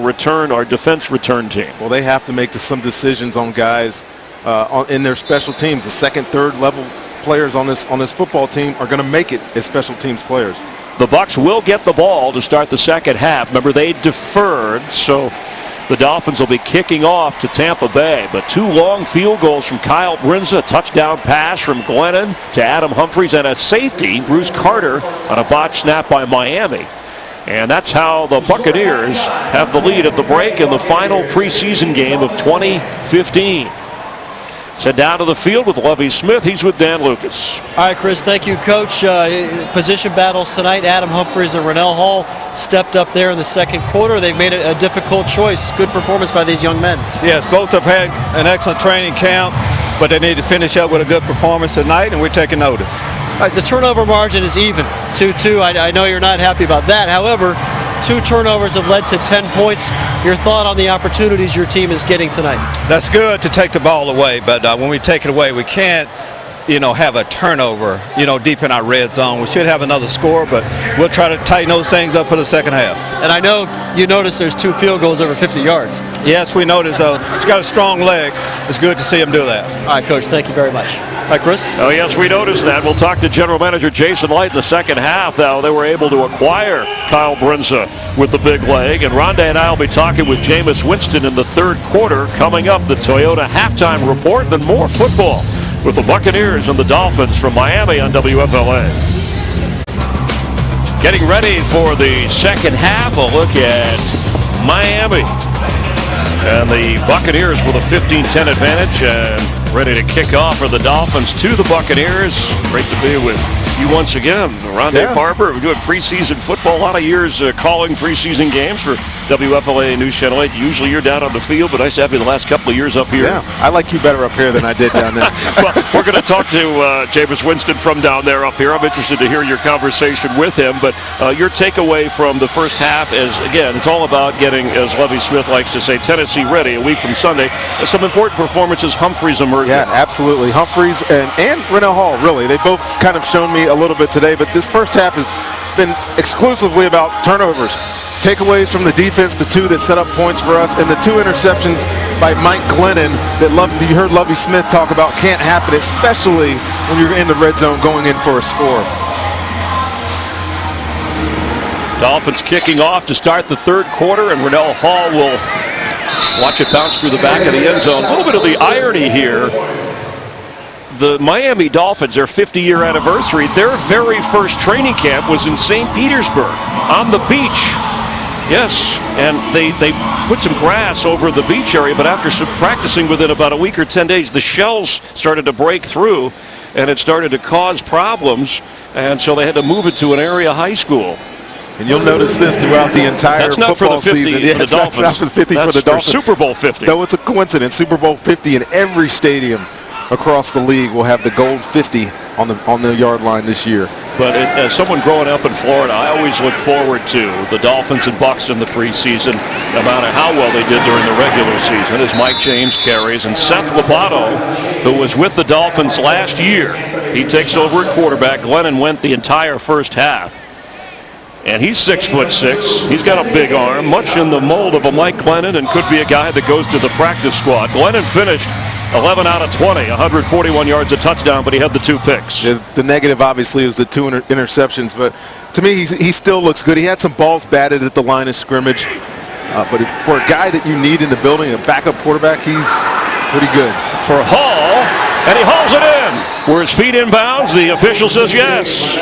defense return team. Well, they have to make some decisions on guys in their special teams. The second, third level players on this football team are going to make it as special teams players. The Bucs will get the ball to start the second half. Remember, they deferred, so the Dolphins will be kicking off to Tampa Bay, but 2 long field goals from Kyle Brinza, a touchdown pass from Glennon to Adam Humphries, and a safety, Bruce Carter, on a botched snap by Miami. And that's how the Buccaneers have the lead at the break in the final preseason game of 2015. Sent down to the field with Lovie Smith. He's with Dan Lucas. All right, Chris, thank you, Coach. Position battles tonight. Adam Humphries and Rennell Hall stepped up there in the second quarter. They've made it a difficult choice. Good performance by these young men. Yes, both have had an excellent training camp, but they need to finish up with a good performance tonight, and we're taking notice. The turnover margin is even, 2-2. I know you're not happy about that. However, 2 turnovers have led to 10 points. Your thought on the opportunities your team is getting tonight? That's good to take the ball away, but when we take it away, we can't, have a turnover, deep in our red zone. We should have another score, but we'll try to tighten those things up for the second half. And I know you noticed there's 2 field goals over 50 yards. Yes, we noticed. He's got a strong leg. It's good to see him do that. All right, Coach, thank you very much. All right, Chris? Oh, yes, we noticed that. We'll talk to General Manager Jason Light in the second half. Now, they were able to acquire Kyle Brinza with the big leg. And Rondé and I will be talking with Jameis Winston in the third quarter. Coming up, the Toyota halftime report, then more football with the Buccaneers and the Dolphins from Miami on WFLA. Getting ready for the second half, a look at Miami. And the Buccaneers with a 15-10 advantage and ready to kick off are the Dolphins to the Buccaneers. Great to be with you once again. Rondé Barber, we're doing preseason football. A lot of years calling preseason games for WFLA News Channel 8. Usually you're down on the field, but nice to have you the last couple of years up here. Yeah, I like you better up here than I did down there. Well, we're going to talk to Jameis Winston from down there up here. I'm interested to hear your conversation with him, but your takeaway from the first half is, again, it's all about getting, as Lovie Smith likes to say, Tennessee ready a week from Sunday. Some important performances. Humphreys emerging. Yeah, absolutely. Humphreys and Rennell Hall, really. They both kind of shown me a little bit today, but this first half has been exclusively about turnovers. Takeaways from the defense, the 2 that set up points for us, and the 2 interceptions by Mike Glennon that you heard Lovie Smith talk about can't happen, especially when you're in the red zone going in for a score. Dolphins kicking off to start the third quarter, and Rennell Hall will watch it bounce through the back of the end zone. A little bit of the irony here. The Miami Dolphins, their 50-year anniversary, their very first training camp was in St. Petersburg on the beach. Yes, and they put some grass over the beach area, but after some practicing within about a week or 10 days, the shells started to break through, and it started to cause problems, and so they had to move it to an area high school. And you'll notice this throughout the entire football season. Yeah, it's not for the 50 for the Dolphins. Super Bowl 50. Though it's a coincidence, Super Bowl 50 in every stadium across the league will have the gold 50 on the yard line this year. But as someone growing up in Florida, I always look forward to the Dolphins and Bucs in the preseason, no matter how well they did during the regular season, as Mike James carries. And Seth Lobato, who was with the Dolphins last year, he takes over at quarterback. Glennon went the entire first half. And he's 6'6". He's got a big arm, much in the mold of a Mike Glennon, and could be a guy that goes to the practice squad. Glennon finished 11 out of 20, 141 yards, a touchdown, but he had the 2 picks. Yeah, the negative, obviously, is the 2 interceptions. But to me, he still looks good. He had some balls batted at the line of scrimmage. But for a guy that you need in the building, a backup quarterback, he's pretty good. For Hall, and he hauls it in. Were his feet in bounds? The official says yes.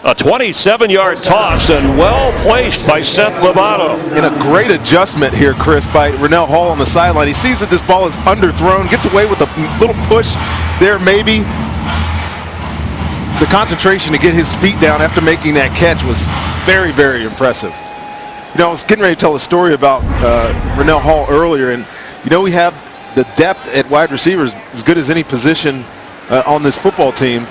A 27-yard toss and well placed by Seth Lobato. And a great adjustment here, Chris, by Rennell Hall on the sideline. He sees that this ball is underthrown, gets away with a little push there maybe. The concentration to get his feet down after making that catch was very, very impressive. I was getting ready to tell a story about Rennell Hall earlier, and we have the depth at wide receivers as good as any position on this football team.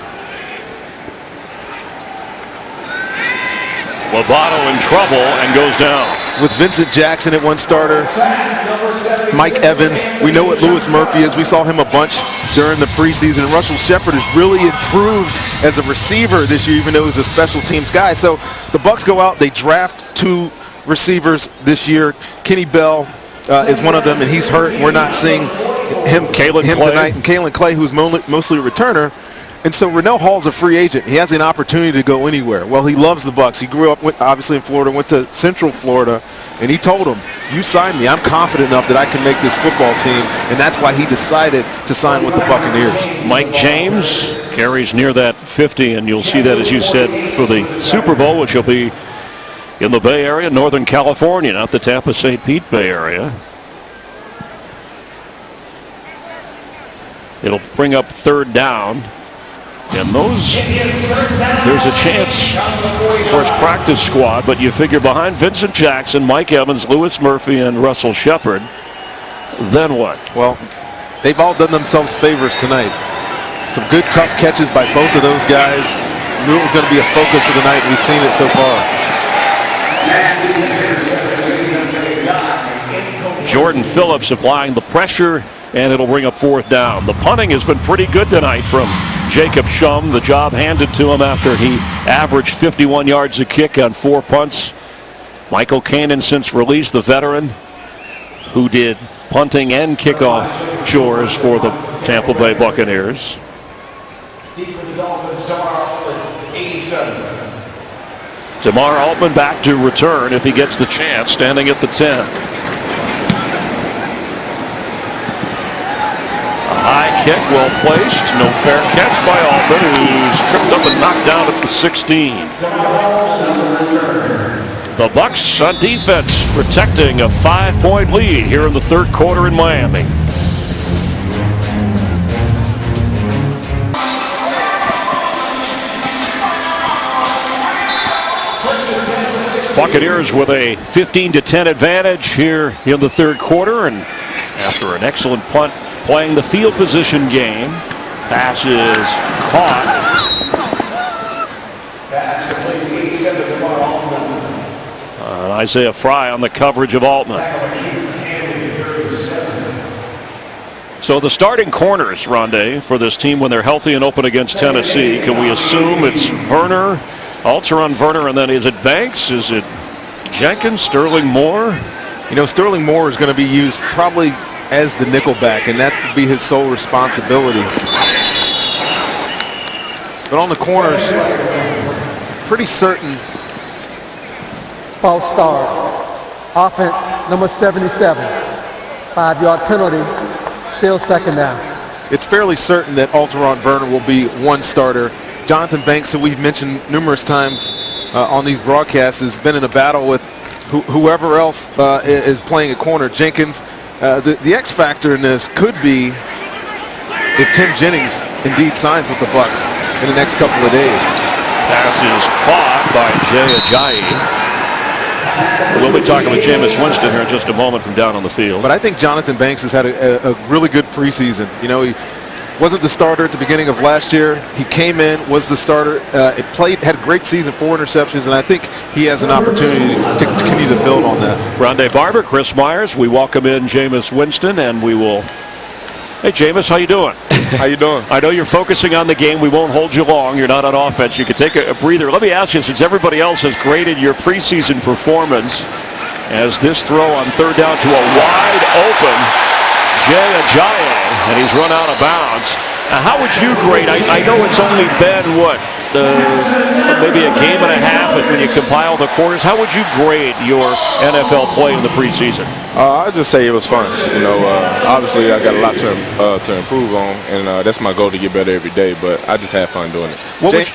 Lobato in trouble and goes down. With Vincent Jackson at one starter, Mike Evans, we know what Louis Murphy is. We saw him a bunch during the preseason. Russell Shepard has really improved as a receiver this year, even though he's a special teams guy. So the Bucs go out, they draft 2 receivers this year. Kenny Bell is one of them, and he's hurt. We're not seeing him tonight. And Kalen Clay, who's mostly a returner. And so Rennell Hall's a free agent. He has an opportunity to go anywhere. Well, he loves the Bucs. He grew up, obviously, in Florida, went to Central Florida, and he told him, you sign me. I'm confident enough that I can make this football team, and that's why he decided to sign with the Buccaneers. Mike James carries near that 50, and you'll see that, as you said, for the Super Bowl, which will be in the Bay Area, Northern California, not the Tampa-St. Pete Bay Area. It'll bring up third down. And there's a chance for his practice squad, but you figure behind Vincent Jackson, Mike Evans, Louis Murphy, and Russell Shepard, then what? Well, they've all done themselves favors tonight. Some good tough catches by both of those guys. Knew it was going to be a focus of the night, and we've seen it so far. Jordan Phillips applying the pressure, and it'll bring up 4th down. The punting has been pretty good tonight from Jacob Shum. The job handed to him after he averaged 51 yards a kick on 4 punts. Michael Kanan since released, the veteran who did punting and kickoff chores for the Tampa Bay Buccaneers. Deep for the Dolphins, Damar Altman, 87. Damar Altman back to return if he gets the chance, standing at the 10. A high kick, well placed. No fair catch by Altman, who's tripped up and knocked down at the 16. The Bucs on defense protecting a 5-point lead here in the 3rd quarter in Miami. Buccaneers with a 15-10 advantage here in the 3rd quarter, and after an excellent punt, playing the field position game. Pass is caught. Pass complete to 87 to Damar Altman. Isaiah Fry on the coverage of Altman. So the starting corners, Rondé, for this team when they're healthy and open against Tennessee, can we assume it's Werner, Alteron Werner, and then is it Banks? Is it Jenkins, Sterling Moore? You know, Sterling Moore is going to be used probably as the nickelback, and that would be his sole responsibility. But on the corners, pretty certain. False start. Offense, number 77. 5-yard penalty. Still 2nd down. It's fairly certain that Alteron Werner will be one starter. Jonathan Banks, who we've mentioned numerous times on these broadcasts, has been in a battle with whoever else is playing a corner. Jenkins. The X factor in this could be if Tim Jennings indeed signs with the Bucs in the next couple of days. Pass is caught by Jay Ajayi. We'll be talking with Jameis Winston here in just a moment from down on the field. But I think Jonathan Banks has had a really good preseason. You know, he wasn't the starter at the beginning of last year. He came in, was the starter, had a great season, 4 interceptions, and I think he has an opportunity to continue to build on that. Rondé Barber, Chris Myers, we welcome in Jameis Winston, and we will. Hey, Jameis, how you doing? How you doing? I know you're focusing on the game. We won't hold you long. You're not on offense. You can take a breather. Let me ask you, since everybody else has graded your preseason performance, as this throw on 3rd down to a wide open Jay Ajayi, and he's run out of bounds. Now, how would you grade? I know it's only been, maybe a game and a half when you compile the quarters. How would you grade your NFL play in the preseason? I'd just say it was fun. You know, obviously I got a lot to improve on, and that's my goal, to get better every day, but I just had fun doing it.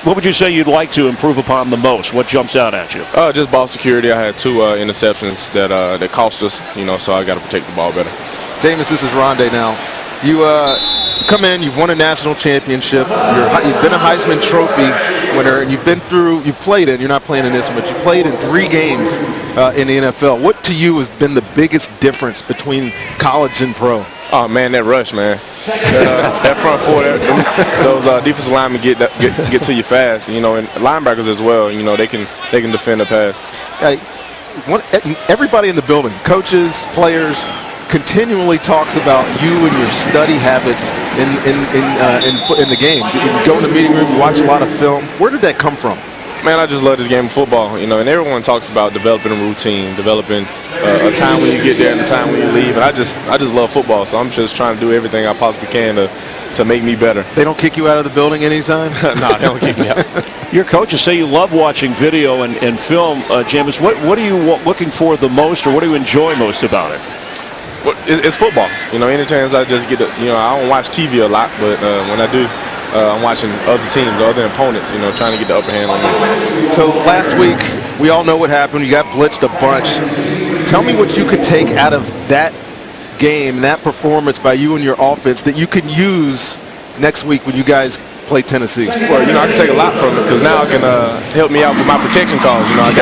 What would you say you'd like to improve upon the most? What jumps out at you? Just ball security. I had 2 interceptions that cost us, you know, so I got to protect the ball better. Jameis, this is Rondé now. You come in, you've won a national championship, you've been a Heisman Trophy winner, and you've played in, you're not playing in this one, but you played in 3 games in the NFL. What to you has been the biggest difference between college and pro? Oh man, that rush, man. That front 4, those defensive linemen get to you fast, you know, and linebackers as well. You know, they can defend the pass. Everybody in the building, coaches, players, continually talks about you and your study habits in the game. You go in the meeting room, you watch a lot of film. Where did that come from? Man, I just love this game of football, you know, and everyone talks about developing a routine, developing a time when you get there and a time when you leave, and I just love football, so I'm just trying to do everything I possibly can to make me better. They don't kick you out of the building anytime? No, they don't kick me out. Your coaches say you love watching video and film, Jameis. What are you looking for the most, or what do you enjoy most about it? Well, it's football. You know, anytime I just get I don't watch TV a lot, but when I do, I'm watching other teams, other opponents, you know, trying to get the upper hand on them. So last week, we all know what happened. You got blitzed a bunch. Tell me what you could take out of that game, that performance by you and your offense that you can use next week when you guys play Tennessee. Well, you know, I can take a lot from it, because now it can help me out with my protection calls. You know, I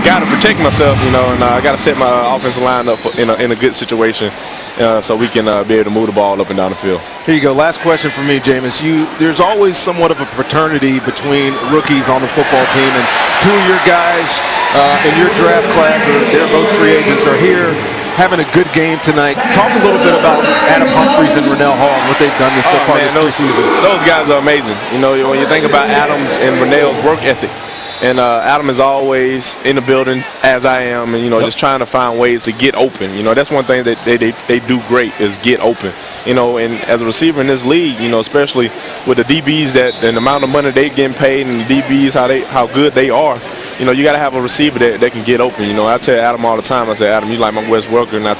gotta protect myself, you know, and I gotta set my offensive line up in a good situation. so we can be able to move the ball up and down the field. Here you go. Last question for me, Jameis. There's always somewhat of a fraternity between rookies on the football team, and two of your guys in your draft class, they're both free agents, are here having a good game tonight. Talk a little bit about Adam Humphries and Rennell Hall and what they've done so far this preseason. Those guys are amazing. You know, when you think about Adam's and Rennell's work ethic, and Adam is always in the building, as I am, and, you know, just trying to find ways to get open. You know, that's one thing that they do great is get open. You know, and as a receiver in this league, you know, especially with the DBs and the amount of money they're getting paid, and the DBs, how good they are, you know, you got to have a receiver that can get open. You know, I tell Adam all the time, I say, Adam, you like my Wes Welker, and I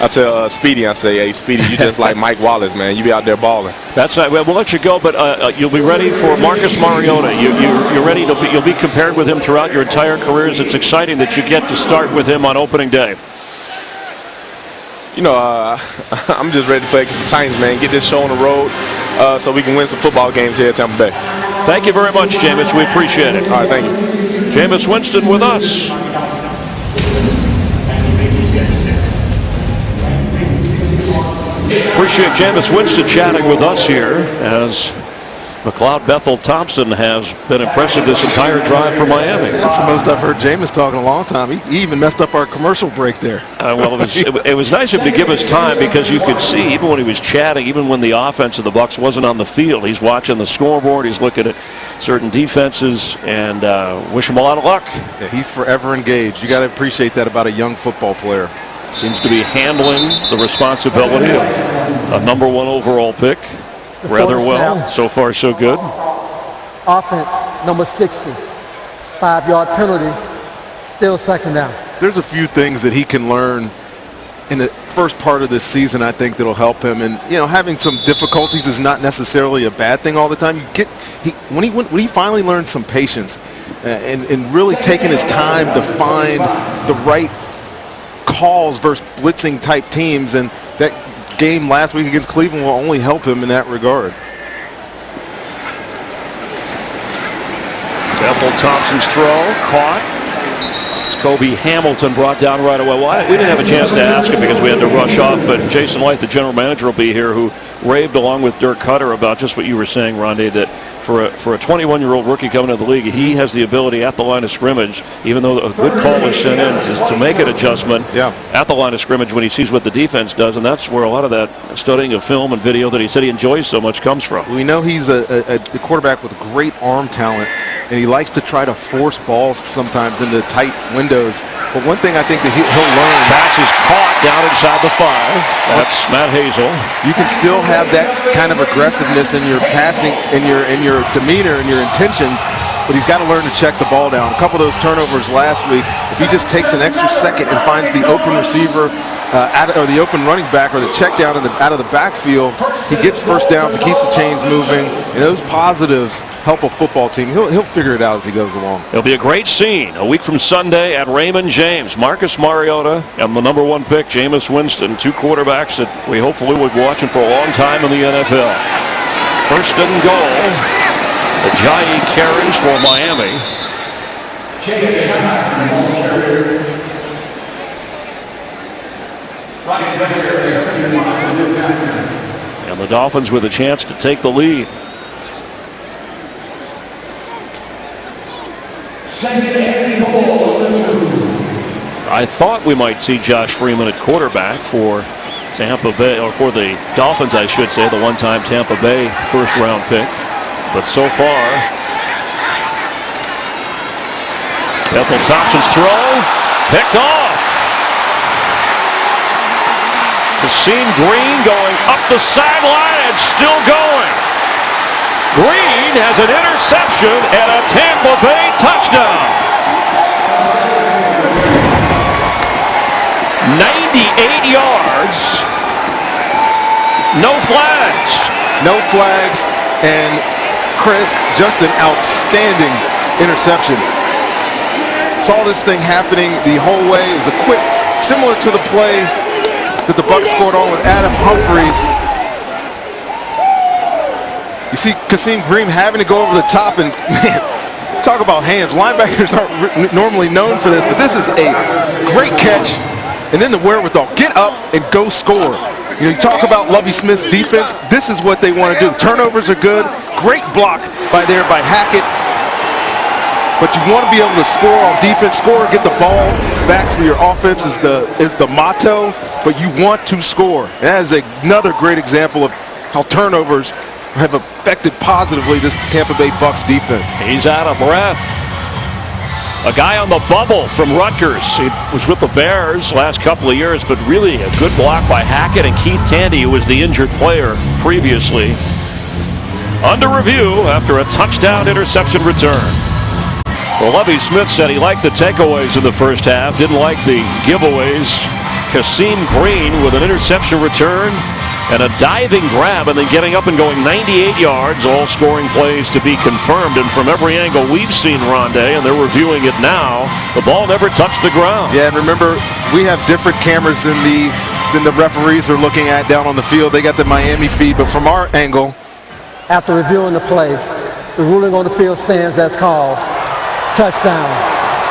tell Speedy, I say, hey, Speedy, you just like Mike Wallace, man. You be out there balling. That's right. We'll let you go, but you'll be ready for Marcus Mariota. You're ready to you'll be compared with him throughout your entire careers. It's exciting that you get to start with him on opening day. You know, I'm just ready to play against the Titans, man. Get this show on the road so we can win some football games here at Tampa Bay. Thank you very much, Jameis. We appreciate it. All right, thank you. Jameis Winston with us. Appreciate Jameis Winston chatting with us here as McLeod Bethel Thompson has been impressive this entire drive for Miami. That's the most I've heard Jameis talk in a long time. He even messed up our commercial break there. Well, it was nice of him to give us time because you could see, even when he was chatting, even when the offense of the Bucs wasn't on the field, he's watching the scoreboard, he's looking at certain defenses, and wish him a lot of luck. Yeah, he's forever engaged. You got to appreciate that about a young football player. Seems to be handling the responsibility of a #1 overall pick rather well. So far, so good. Offense, number 60. 5-yard penalty, still second down. There's a few things that he can learn in the first part of this season, I think, that'll help him. And, you know, having some difficulties is not necessarily a bad thing all the time. When he finally learned some patience and really taking his time to find the right calls versus blitzing type teams, and that game last week against Cleveland will only help him in that regard. Bethel Thompson's throw caught. It's Kobe Hamilton brought down right away. Well, we didn't have a chance to ask him because we had to rush off, but Jason Light, the general manager, will be here, who raved along with Dirk Cutter about just what you were saying, Rondé, that for a 21-year-old rookie coming into the league, he has the ability at the line of scrimmage, even though a good call was sent in, to make an adjustment at the line of scrimmage when he sees what the defense does, and that's where a lot of that studying of film and video that he said he enjoys so much comes from. We know he's a quarterback with great arm talent, and he likes to try to force balls sometimes into tight windows. But one thing I think that he'll learn. Pass is caught down inside the 5. That's Matt Hazel. You can still have that kind of aggressiveness in your passing, in your demeanor and your intentions, but he's got to learn to check the ball down. A couple of those turnovers last week, if he just takes an extra second and finds the open receiver or the open running back or the check down out of the backfield, he gets first downs, he keeps the chains moving, and those positives help a football team. He'll figure it out as he goes along. It'll be a great scene a week from Sunday at Raymond James. Marcus Mariota and the #1 pick, Jameis Winston, two quarterbacks that we hopefully will be watching for a long time in the NFL. First and goal. The Jai carries for Miami. And the Dolphins with a chance to take the lead. I thought we might see Josh Freeman at quarterback for Tampa Bay, or for the Dolphins, I should say, the one-time Tampa Bay first-round pick. But so far, Bethel Thompson's throw picked off. Kasim Green going up the sideline and still going. Green has an interception and a Tampa Bay touchdown. 98 yards. No flags. No flags, and Chris, just an outstanding interception. Saw this thing happening the whole way. It was a quick, similar to the play that the Bucs scored on with Adam Humphries. You see Kasim Green having to go over the top, and man, talk about hands. Linebackers aren't normally known for this, but this is a great catch and then the wherewithal. Get up and go score. You talk about Lovie Smith's defense. This is what they want to do. Turnovers are good. Great block by Hackett. But you want to be able to score on defense. Score, get the ball back for your offense is the motto. But you want to score. And that is another great example of how turnovers have affected positively this Tampa Bay Bucs defense. He's out of breath. A guy on the bubble from Rutgers. He was with the Bears last couple of years, but really a good block by Hackett and Keith Tandy, who was the injured player previously. Under review after a touchdown interception return. Well, Lovie Smith said he liked the takeaways in the first half, didn't like the giveaways. Kasim Green with an interception return and a diving grab, and then getting up and going 98 yards, all scoring plays to be confirmed. And from every angle we've seen Rondé, and they're reviewing it now, the ball never touched the ground. Yeah, and remember, we have different cameras than the referees are looking at down on the field. They got the Miami feed, but from our angle. After reviewing the play, the ruling on the field stands as called. Touchdown.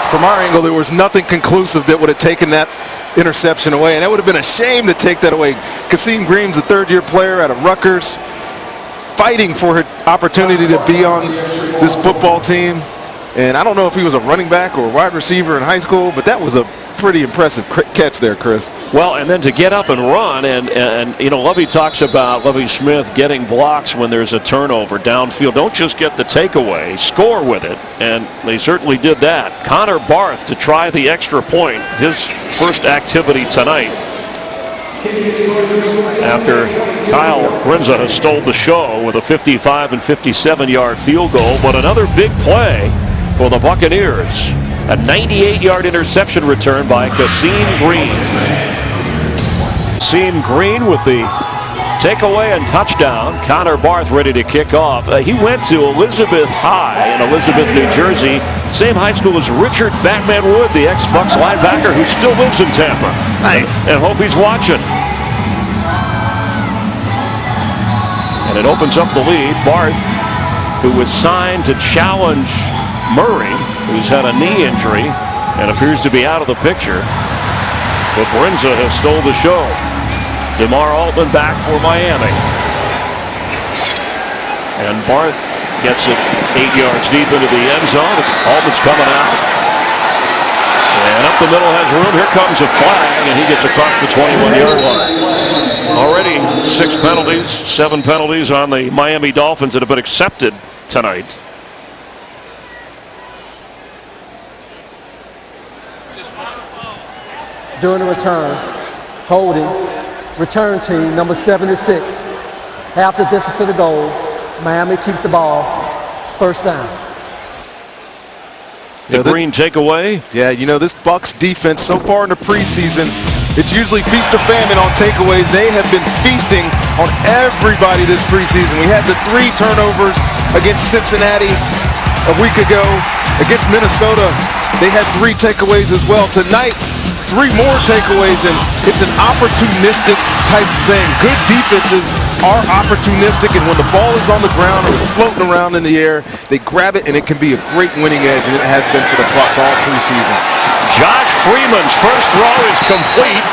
From our angle, there was nothing conclusive that would have taken that interception away, and that would have been a shame to take that away. Kasim Green's a third-year player out of Rutgers, fighting for her opportunity to be on this football team. And I don't know if he was a running back or a wide receiver in high school, but that was a pretty impressive catch there, Chris. Well, and then to get up and run, and you know, Lovie talks about Lovie Smith getting blocks when there's a turnover downfield. Don't just get the takeaway, score with it, and they certainly did that. Connor Barth to try the extra point, his first activity tonight, after Kyle Brinza has stole the show with a 55 and 57-yard field goal. But another big play for the Buccaneers. A 98-yard interception return by Kasim Green. Kasim Green with the takeaway and touchdown. Connor Barth ready to kick off. He went to Elizabeth High in Elizabeth, New Jersey. Same high school as Richard Batman Wood, the ex-Bucs linebacker who still lives in Tampa. Nice. And hope he's watching. And it opens up the lead. Barth, who was signed to challenge Murray, who's had a knee injury and appears to be out of the picture. But Brinza has stole the show. DeMar Altman back for Miami. And Barth gets it 8 yards deep into the end zone. Altman's coming out. And up the middle has room. Here comes a flag, and he gets across the 21-yard line. Already 6 penalties, 7 penalties on the Miami Dolphins that have been accepted tonight. During the return, holding, return team, number 76. Half the distance to the goal. Miami keeps the ball. First down. The Green takeaway. Yeah, you know, this Bucs defense so far in the preseason, it's usually feast or famine on takeaways. They have been feasting on everybody this preseason. We had the 3 turnovers against Cincinnati a week ago. Against Minnesota, they had 3 takeaways as well. Tonight, 3 more takeaways, and it's an opportunistic type thing. Good defenses are opportunistic, and when the ball is on the ground or floating around in the air, they grab it, and it can be a great winning edge, and it has been for the Bucs all preseason. Josh Freeman's first throw is complete.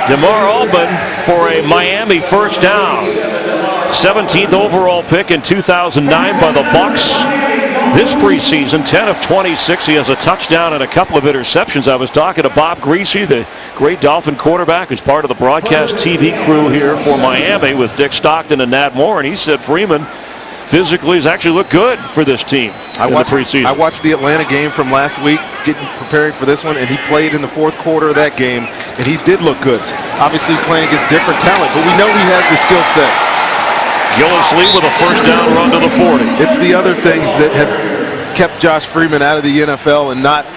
DeMar Altman for a Miami first down. 17th overall pick in 2009 by the Bucs. This preseason, 10 of 26. He has a touchdown and a couple of interceptions. I was talking to Bob Greasy, the great Dolphin quarterback, who's part of the broadcast TV crew here for Miami with Dick Stockton and Nat Moore, and he said Freeman physically has actually looked good for this team in the preseason. I watched the Atlanta game from last week, preparing for this one, and he played in the 4th quarter of that game, and he did look good. Obviously playing against different talent, but we know he has the skill set. Gillislee with a first down run to the 40. It's the other things that have kept Josh Freeman out of the NFL and not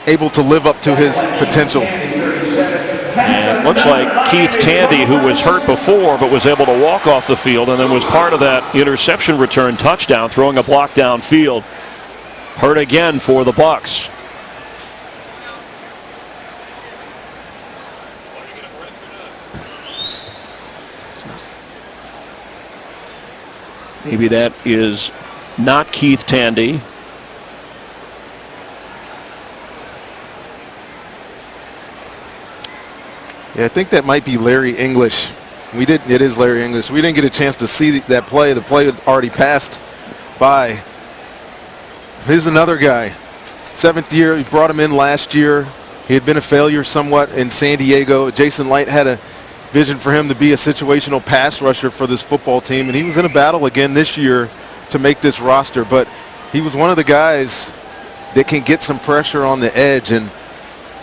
able to live up to his potential. And it looks like Keith Tandy, who was hurt before but was able to walk off the field and then was part of that interception return touchdown, throwing a block downfield, hurt again for the Bucs. Maybe that is not Keith Tandy. Yeah, I think that might be Larry English. It is Larry English. We didn't get a chance to see that play. The play had already passed by. Here's another guy. 7th year, he brought him in last year. He had been a failure somewhat in San Diego. Jason Light had a vision for him to be a situational pass rusher for this football team, and he was in a battle again this year to make this roster. But he was one of the guys that can get some pressure on the edge and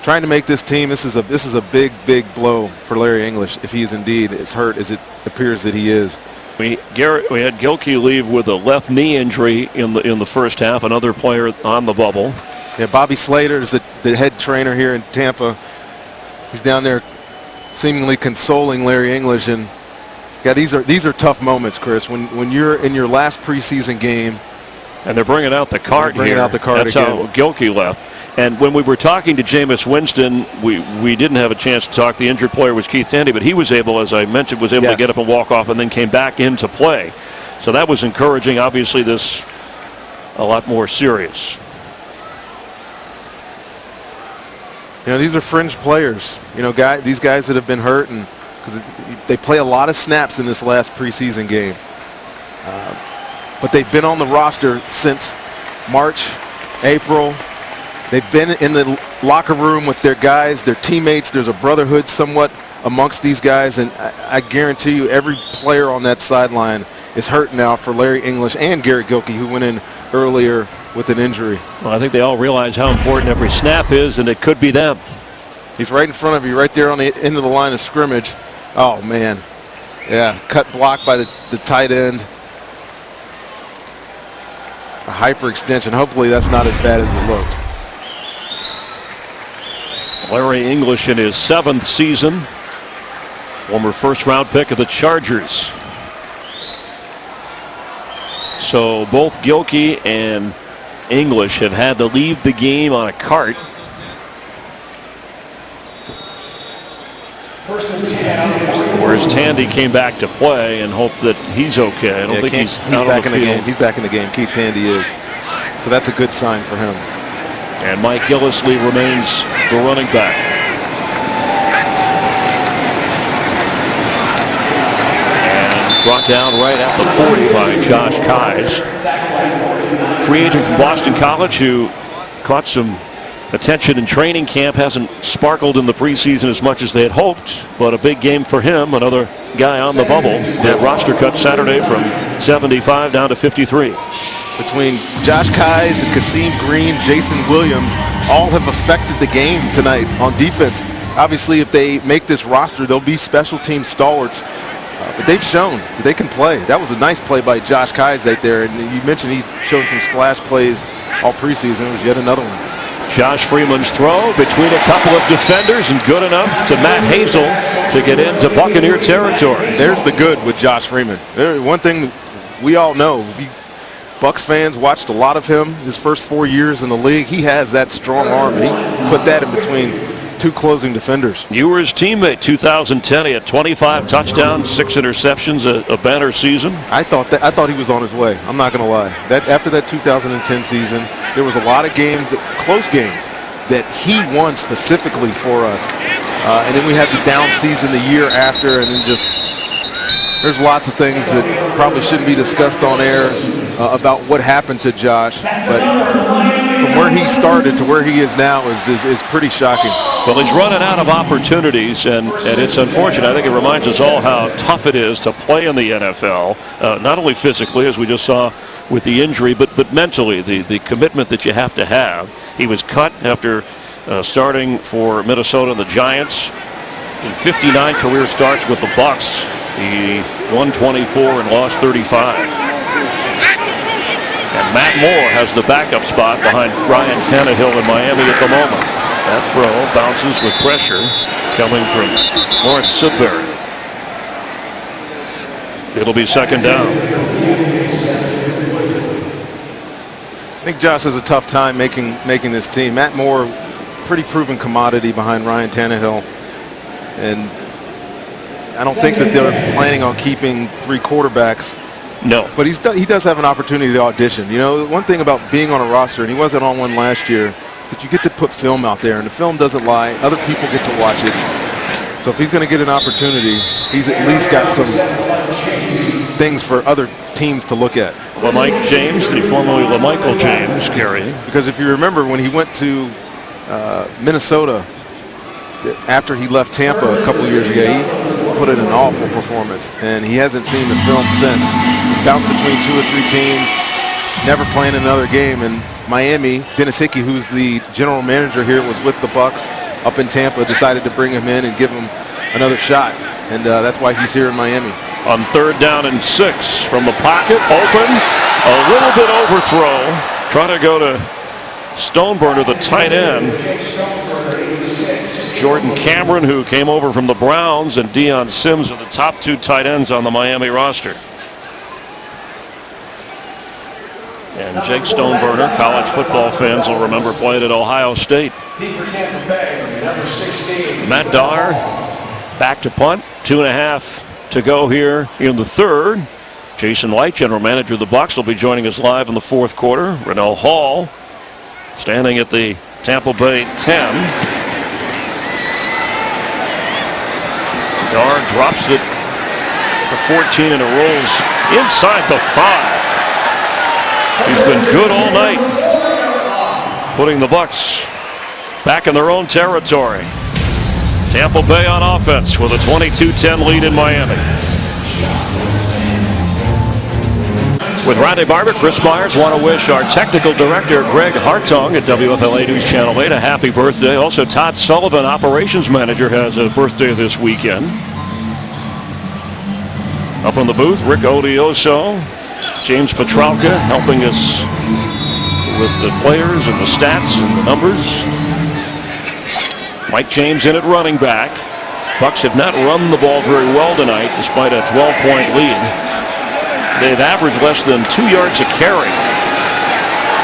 trying to make this team. This is a big blow for Larry English if he is indeed as hurt as it appears that he is. We had Gilkey leave with a left knee injury in the first half. Another player on the bubble. Yeah, Bobby Slater is the head trainer here in Tampa. He's down there seemingly consoling Larry English, and yeah, these are tough moments, Chris. When you're in your last preseason game, and they're bringing out the card here. That's again. How Gilkey left. And when we were talking to Jameis Winston, we didn't have a chance to talk. The injured player was Keith Tandy, but he was able, as I mentioned, to get up and walk off and then came back into play. So that was encouraging. Obviously, this a lot more serious. You know, these are fringe players. You know, these guys that have been hurt, and because they play a lot of snaps in this last preseason game. But they've been on the roster since March, April. They've been in the locker room with their guys, their teammates. There's a brotherhood somewhat amongst these guys, and I guarantee you every player on that sideline is hurt now for Larry English and Garrett Gilkey, who went in earlier with an injury. Well, I think they all realize how important every snap is, and it could be them. He's right in front of you, right there on the end of the line of scrimmage. Oh, man. Yeah, cut block by the tight end. A hyperextension. Hopefully that's not as bad as it looked. Larry English in his 7th season. Former first-round pick of the Chargers. So both Gilkey and English have had to leave the game on a cart. Whereas Tandy came back to play and hoped that he's okay. I don't think he's out back on the in the field. game. He's back in the game. Keith Tandy is. So that's a good sign for him. And Mike Gillislee remains the running back. And brought down right at the 40 by Josh Keyes. Free agent from Boston College who caught some attention in training camp. Hasn't sparkled in the preseason as much as they had hoped, but a big game for him. Another guy on the bubble. That roster cut Saturday from 75 down to 53. Between Josh Keyes and Kasim Green, Jason Williams, all have affected the game tonight on defense. Obviously, if they make this roster, they'll be special team stalwarts. But they've shown that they can play. That was a nice play by Josh Keyes right there. And you mentioned he's shown some splash plays all preseason. It was yet another one. Josh Freeman's throw between a couple of defenders and good enough to Matt Hazel to get into Buccaneer territory. There's the good with Josh Freeman. One thing we all know, Bucs fans watched a lot of him his first 4 years in the league. He has that strong arm, and he put that in between two closing defenders. You were his teammate 2010. He had 25 touchdowns, 6 interceptions, a banner season. I thought he was on his way. I'm not going to lie. After that 2010 season, there was a lot of games, close games, that he won specifically for us. And then we had the down season the year after, and then there's lots of things that probably shouldn't be discussed on air about what happened to Josh, but from where he started to where he is now is pretty shocking. Well, he's running out of opportunities, and it's unfortunate. I think it reminds us all how tough it is to play in the NFL, not only physically, as we just saw with the injury, but mentally, the commitment that you have to have. He was cut after starting for Minnesota and the Giants. In 59 career starts with the Bucs, he won 24 and lost 35. And Matt Moore has the backup spot behind Ryan Tannehill in Miami at the moment. That throw bounces with pressure coming from Lawrence Sudbury. It'll be second down. I think Josh has a tough time making this team. Matt Moore, pretty proven commodity behind Ryan Tannehill. And I don't think that they're planning on keeping 3 quarterbacks. No. But he does have an opportunity to audition. You know, one thing about being on a roster, and he wasn't on one last year, is that you get to put film out there, and the film doesn't lie. Other people get to watch it. So if he's going to get an opportunity, he's at least got some things for other teams to look at. LaMike James, the formerly LaMichael James, Gary. Because if you remember when he went to Minnesota after he left Tampa a couple years ago, he put in an awful performance, and he hasn't seen the film since. He bounced between 2 or 3 teams, never playing another game. And Miami, Dennis Hickey, who's the general manager here, was with the Bucs up in Tampa, decided to bring him in and give him another shot, and that's why he's here in Miami. On 3rd down and 6 from the pocket, open, a little bit overthrow, trying to go to Stoneburner, the tight end. Jordan Cameron, who came over from the Browns, and Deion Sims are the top 2 tight ends on the Miami roster. And Jake Stoneburner, college football fans will remember, played at Ohio State. Matt Dar back to punt, 2.5 to go here in the 3rd. Jason Light, general manager of the Bucs, will be joining us live in the 4th quarter. Rennell Hall standing at the Tampa Bay 10. Dar drops it to 14 and it rolls inside the 5. He's been good all night, putting the Bucs back in their own territory. Tampa Bay on offense with a 22-10 lead in Miami. With Ronde Barber, Chris Myers want to wish our technical director Greg Hartung at WFLA News Channel 8 a happy birthday. Also, Todd Sullivan, operations manager, has a birthday this weekend. Up on the booth, Rick Odioso, James Petralka helping us with the players and the stats and the numbers. Mike James in at running back. Bucs have not run the ball very well tonight despite a 12-point lead. They've averaged less than 2 yards a carry.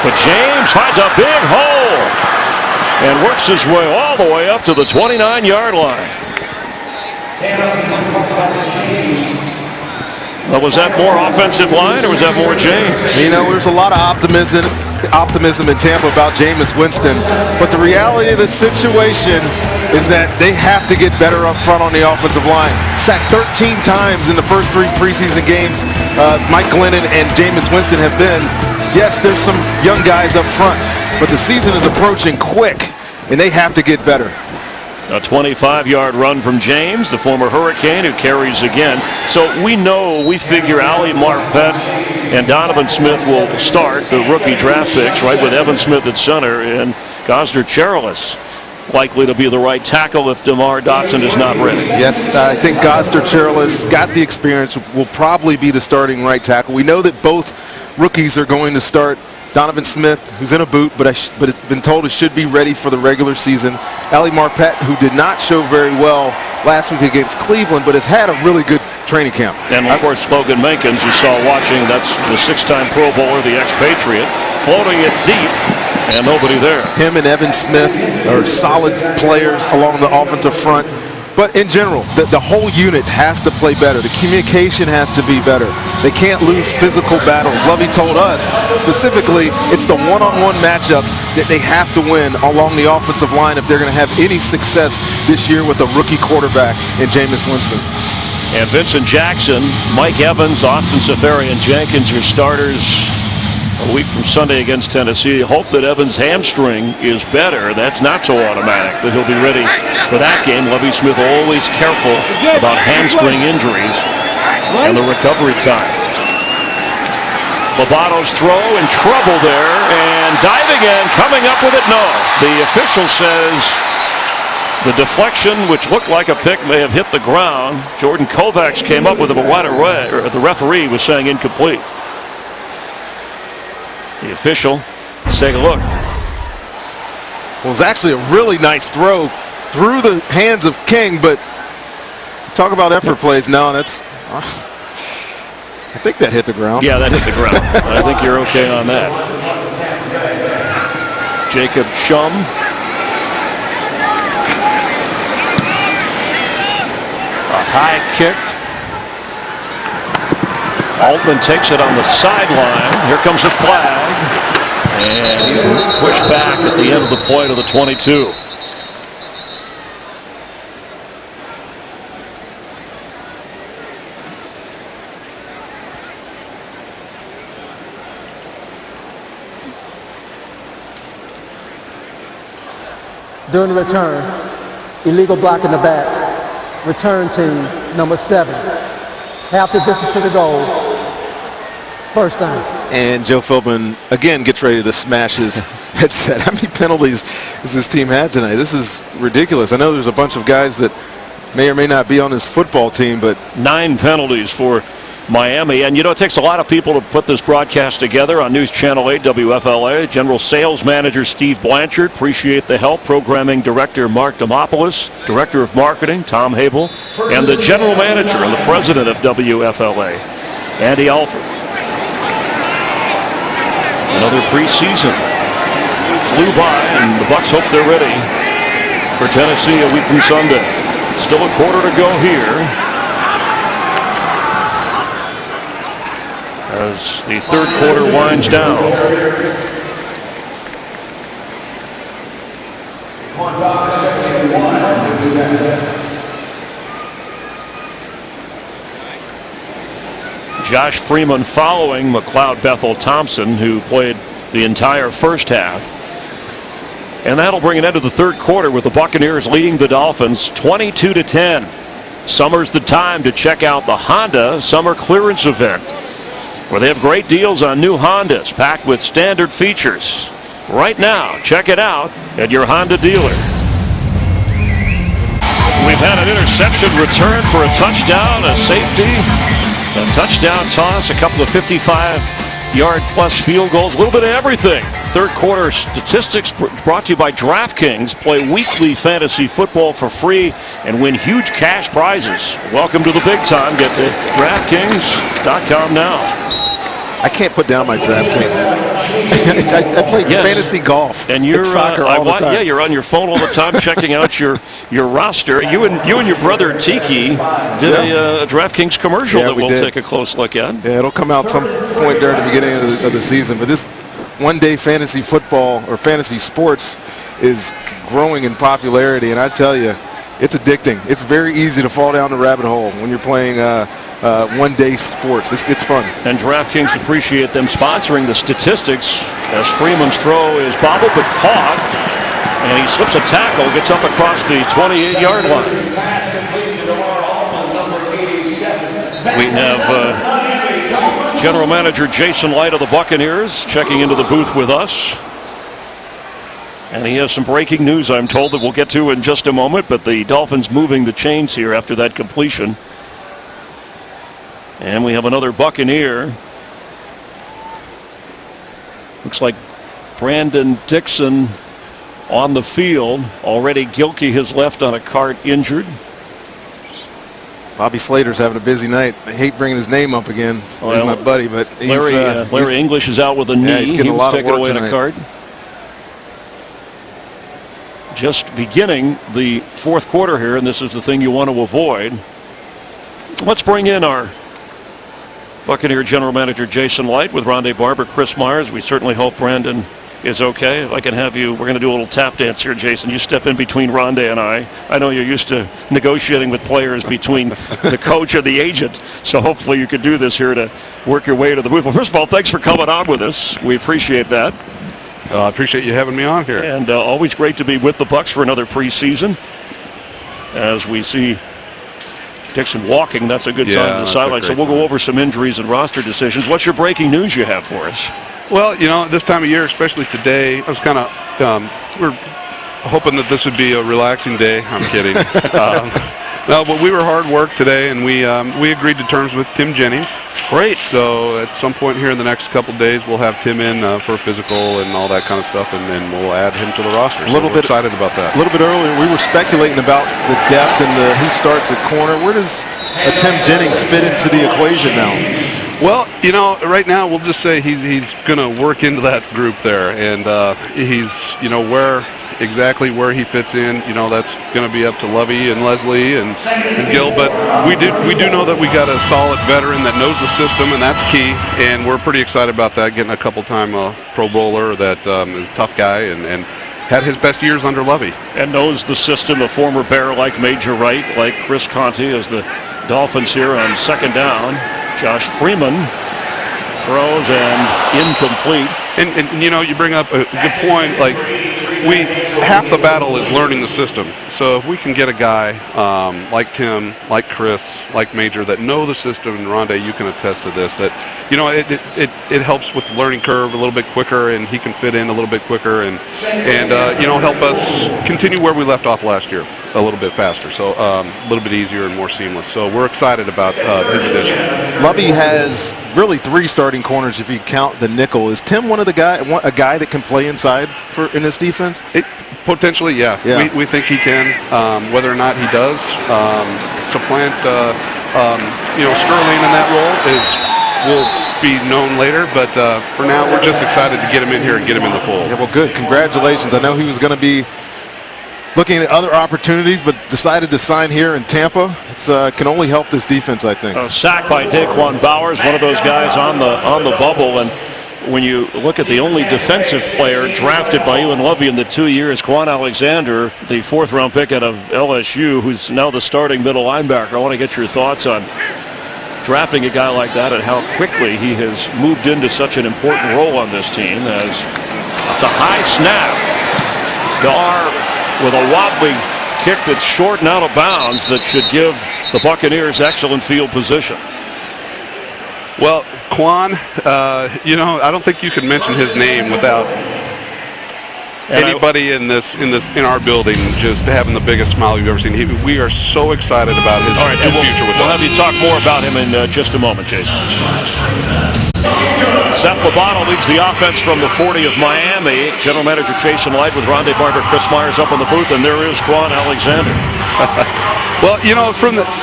But James finds a big hole and works his way all the way up to the 29-yard line. Well, was that more offensive line or was that more James? You know, there's a lot of optimism in Tampa about Jameis Winston, but the reality of the situation is that they have to get better up front on the offensive line. Sacked 13 times in the first 3 preseason games. Mike Glennon and Jameis Winston have been. Yes, there's some young guys up front, but the season is approaching quick, and they have to get better. A 25-yard run from James, the former Hurricane, who carries again. So we figure Ali Marpet and Donovan Smith will start, the rookie draft picks, right, with Evan Smith at center and Gosder Cherilus likely to be the right tackle if DeMar Dotson is not ready. Yes, I think Gosder Cherilus got the experience, will probably be the starting right tackle. We know that both rookies are going to start. Donovan Smith, who's in a boot, but it's been told he should be ready for the regular season. Ali Marpet, who did not show very well last week against Cleveland, but has had a really good training camp. And of course, Logan Menkins, you saw watching, that's the 6-time Pro Bowler, the expatriate, floating it deep, and nobody there. Him and Evan Smith are solid players along the offensive front. But in general, the whole unit has to play better. The communication has to be better. They can't lose physical battles. Lovey told us, specifically, it's the one-on-one matchups that they have to win along the offensive line if they're going to have any success this year with a rookie quarterback in Jameis Winston. And Vincent Jackson, Mike Evans, Austin Seferian-Jenkins, your starters a week from Sunday against Tennessee. Hope that Evans' hamstring is better. That's not so automatic that he'll be ready for that game. Lovie Smith always careful about hamstring injuries and the recovery time. Lobato's throw in trouble there, and diving in, coming up with it, no. The official says the deflection, which looked like a pick, may have hit the ground. Jordan Kovacs came up with it, but the referee was saying incomplete. The official, let's take a look. Well, it was actually a really nice throw through the hands of King, but talk about effort plays. No, that's, I think that hit the ground. Yeah, that hit the ground. I think you're okay on that. Jacob Shum. A high kick. Altman takes it on the sideline. Here comes a flag. And he's pushed back at the end of the play to the 22. during the return, illegal block in the back, return team, number 7. Half the distance to the goal, first down. And Joe Philbin, again, gets ready to smash his headset. How many penalties has this team had tonight? This is ridiculous. I know there's a bunch of guys that may or may not be on this football team, but 9 penalties for Miami. And, you know, it takes a lot of people to put this broadcast together on News Channel 8 WFLA. General Sales Manager Steve Blanchard, appreciate the help. Programming Director Mark Demopoulos, Director of Marketing Tom Habel, and the General Manager and the President of WFLA, Andy Alford. Another preseason flew by, and the Bucs hope they're ready for Tennessee a week from Sunday. Still a quarter to go here, as the third quarter winds down. Josh Freeman following McLeod Bethel Thompson, who played the entire first half. And that'll bring an end to the third quarter with the Buccaneers leading the Dolphins 22-10. Summer's the time to check out the Honda Summer Clearance Event, where they have great deals on new Hondas packed with standard features. Right now, check it out at your Honda dealer. We've had an interception return for a touchdown, a safety, a touchdown toss, a couple of 55-yard-plus field goals, a little bit of everything. Third quarter statistics brought to you by DraftKings. Play weekly fantasy football for free and win huge cash prizes. Welcome to the big time. Get to DraftKings.com now. I can't put down my DraftKings. I play fantasy golf and you're soccer all the time. Yeah, you're on your phone all the time checking out your roster. You and your brother Tiki did a DraftKings commercial that we'll take a close look at. Yeah, it'll come out some point during the beginning of the season. But this one-day fantasy football or fantasy sports is growing in popularity, and I tell you, it's addicting. It's very easy to fall down the rabbit hole when you're playing one-day sports. It's fun. And DraftKings appreciate them sponsoring the statistics, as Freeman's throw is bobbled but caught, and he slips a tackle, gets up across the 28-yard line. We have General Manager Jason Light of the Buccaneers checking into the booth with us. And he has some breaking news, I'm told, that we'll get to in just a moment. But the Dolphins moving the chains here after that completion. And we have another Buccaneer. Looks like Brandon Dixon on the field. Already Gilkey has left on a cart injured. Bobby Slater's having a busy night. I hate bringing his name up again. He's my buddy, but Larry English is out with a knee. Yeah, he's getting a lot of work away tonight. In a cart. Just beginning the fourth quarter here, and this is the thing you want to avoid. Let's bring in our Buccaneer General Manager Jason Light with Rondé Barber, Chris Myers. We certainly hope Brandon is okay. If I can have you, we're going to do a little tap dance here, Jason. You step in between Rondé and I. I know you're used to negotiating with players between the coach and the agent, so hopefully you can do this here to work your way to the booth. Well, first of all, thanks for coming on with us. We appreciate that. I appreciate you having me on here. And always great to be with the Bucs for another preseason. As we see Dixon walking, that's a good sign of the sideline. So we'll go over some injuries and roster decisions. What's your breaking news you have for us? Well, you know, this time of year, especially today, I was kind of, we're hoping that this would be a relaxing day. I'm kidding. No, but we were hard work today, and we agreed to terms with Tim Jennings. Great. So at some point here in the next couple of days, we'll have Tim in for a physical and all that kind of stuff, and then we'll add him to the roster. A little bit excited about that. A little bit earlier, we were speculating about the depth and who starts at corner. Where does Tim Jennings fit into the equation now? Well, you know, right now we'll just say he's going to work into that group there, and he's, you know, exactly where he fits in, you know, that's going to be up to Lovey and Leslie and Gil. But we do know that we got a solid veteran that knows the system, and that's key. And we're pretty excited about that, getting a couple-time Pro Bowler that is a tough guy and had his best years under Lovey. And knows the system, a former Bear like Major Wright, like Chris Conte, as the Dolphins here on second down. Josh Freeman throws and incomplete. And you know, you bring up a good point, like half the battle is learning the system. So if we can get a guy like Tim, like Chris, like Major that know the system, and Rondé, you can attest to this, that it helps with the learning curve a little bit quicker, and he can fit in a little bit quicker, and help us continue where we left off last year a little bit faster. So a little bit easier and more seamless. So we're excited about his addition. Lovey has really 3 starting corners if you count the nickel. Is Tim a guy that can play inside in this defense? Potentially, yeah. We think he can. Whether or not he does supplant Sterling in that role will be known later. But for now, we're just excited to get him in here and get him in the fold. Yeah, well, good. Congratulations. I know he was going to be looking at other opportunities, but decided to sign here in Tampa. It's can only help this defense, I think. A sack by Daquan Bowers, one of those guys on the bubble. And when you look at the only defensive player drafted by you and Lovey in the 2 years, Quan Alexander, the 4th-round pick out of LSU, who's now the starting middle linebacker. I want to get your thoughts on drafting a guy like that and how quickly he has moved into such an important role on this team. As it's a high snap. Dar with a wobbly kick that's short and out of bounds that should give the Buccaneers excellent field position. Well, Quan, I don't think you could mention his name without anybody in our building just having the biggest smile you've ever seen. We are so excited about his future with us. We'll have you talk more about him in just a moment, Jason. Seth Lobato leads the offense from the 40 of Miami. General Manager Jason Light with Rondé Barber, Chris Myers up in the booth, and there is Quan Alexander. Well,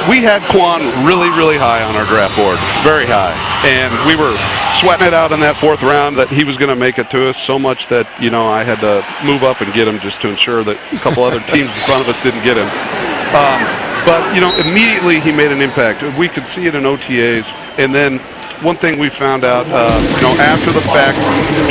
we had Quan really, really high on our draft board, very high, and we were sweating it out in that 4th round that he was going to make it to us so much that I had to move up and get him just to ensure that a couple other teams in front of us didn't get him. But immediately he made an impact. We could see it in OTAs, and then one thing we found out, after the fact,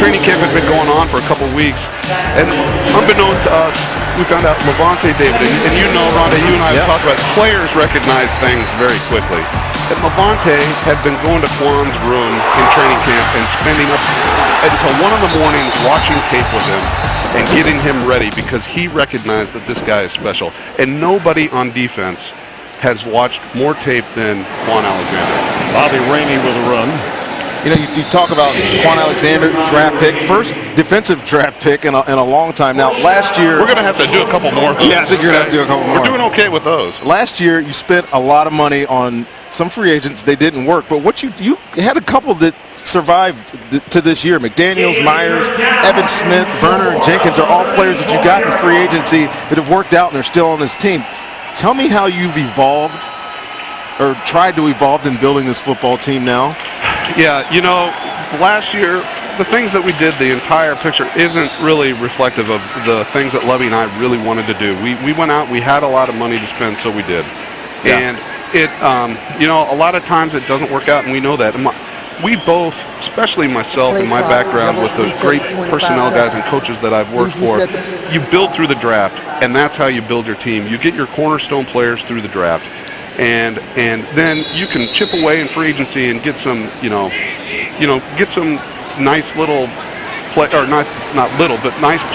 training camp had been going on for a couple weeks, and unbeknownst to us, we found out Levante David, and Rondé, you and I have talked about it, players recognize things very quickly. And Levante had been going to Quan's room in training camp and spending up until 1 in the morning watching tape with him and getting him ready because he recognized that this guy is special. And nobody on defense has watched more tape than Quan Alexander. Bobby Ramey with a run. You talk about Quan Alexander, draft pick, first defensive draft pick in a long time. Now, last year... We're going to have to do a couple more of those. Yeah, I think you're going to have to do a couple more. We're doing okay with those. Last year, you spent a lot of money on some free agents. They didn't work. But you had a couple that survived to this year. McDaniels, Myers, Evan Smith, Werner, and Jenkins are all players that you got in free agency that have worked out and they're still on this team. Tell me how you've evolved or tried to evolve in building this football team now. Yeah, last year, the things that we did, the entire picture isn't really reflective of the things that Lovey and I really wanted to do. We went out, we had a lot of money to spend, so we did. Yeah. And it, a lot of times it doesn't work out, and we know that. We both, especially myself and my background with the great personnel guys and coaches that I've worked for, you build through the draft, and that's how you build your team. You get your cornerstone players through the draft, and then you can chip away in free agency and get some, get some nice little nice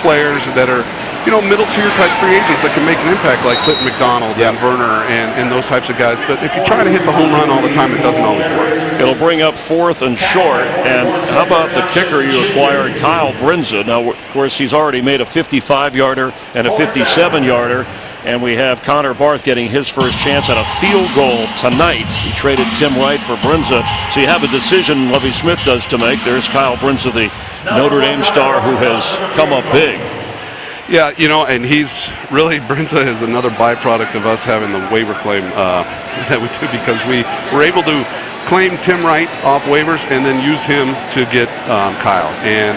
players that are, middle tier type free agents that can make an impact, like Clinton McDonald and Werner and those types of guys. But if you try to hit the home run all the time, it doesn't always work. It'll bring up 4th and short. And how about the kicker you acquired, Kyle Brinza? Now, of course, he's already made a 55-yarder and a 57-yarder. And we have Connor Barth getting his first chance at a field goal tonight. He traded Tim Wright for Brinza. So you have a decision Lovey Smith does to make. There's Kyle Brinza, the Notre Dame star who has come up big. Yeah, and he's really, Brinza is another byproduct of us having the waiver claim that we do, because we were able to claim Tim Wright off waivers and then use him to get Kyle. And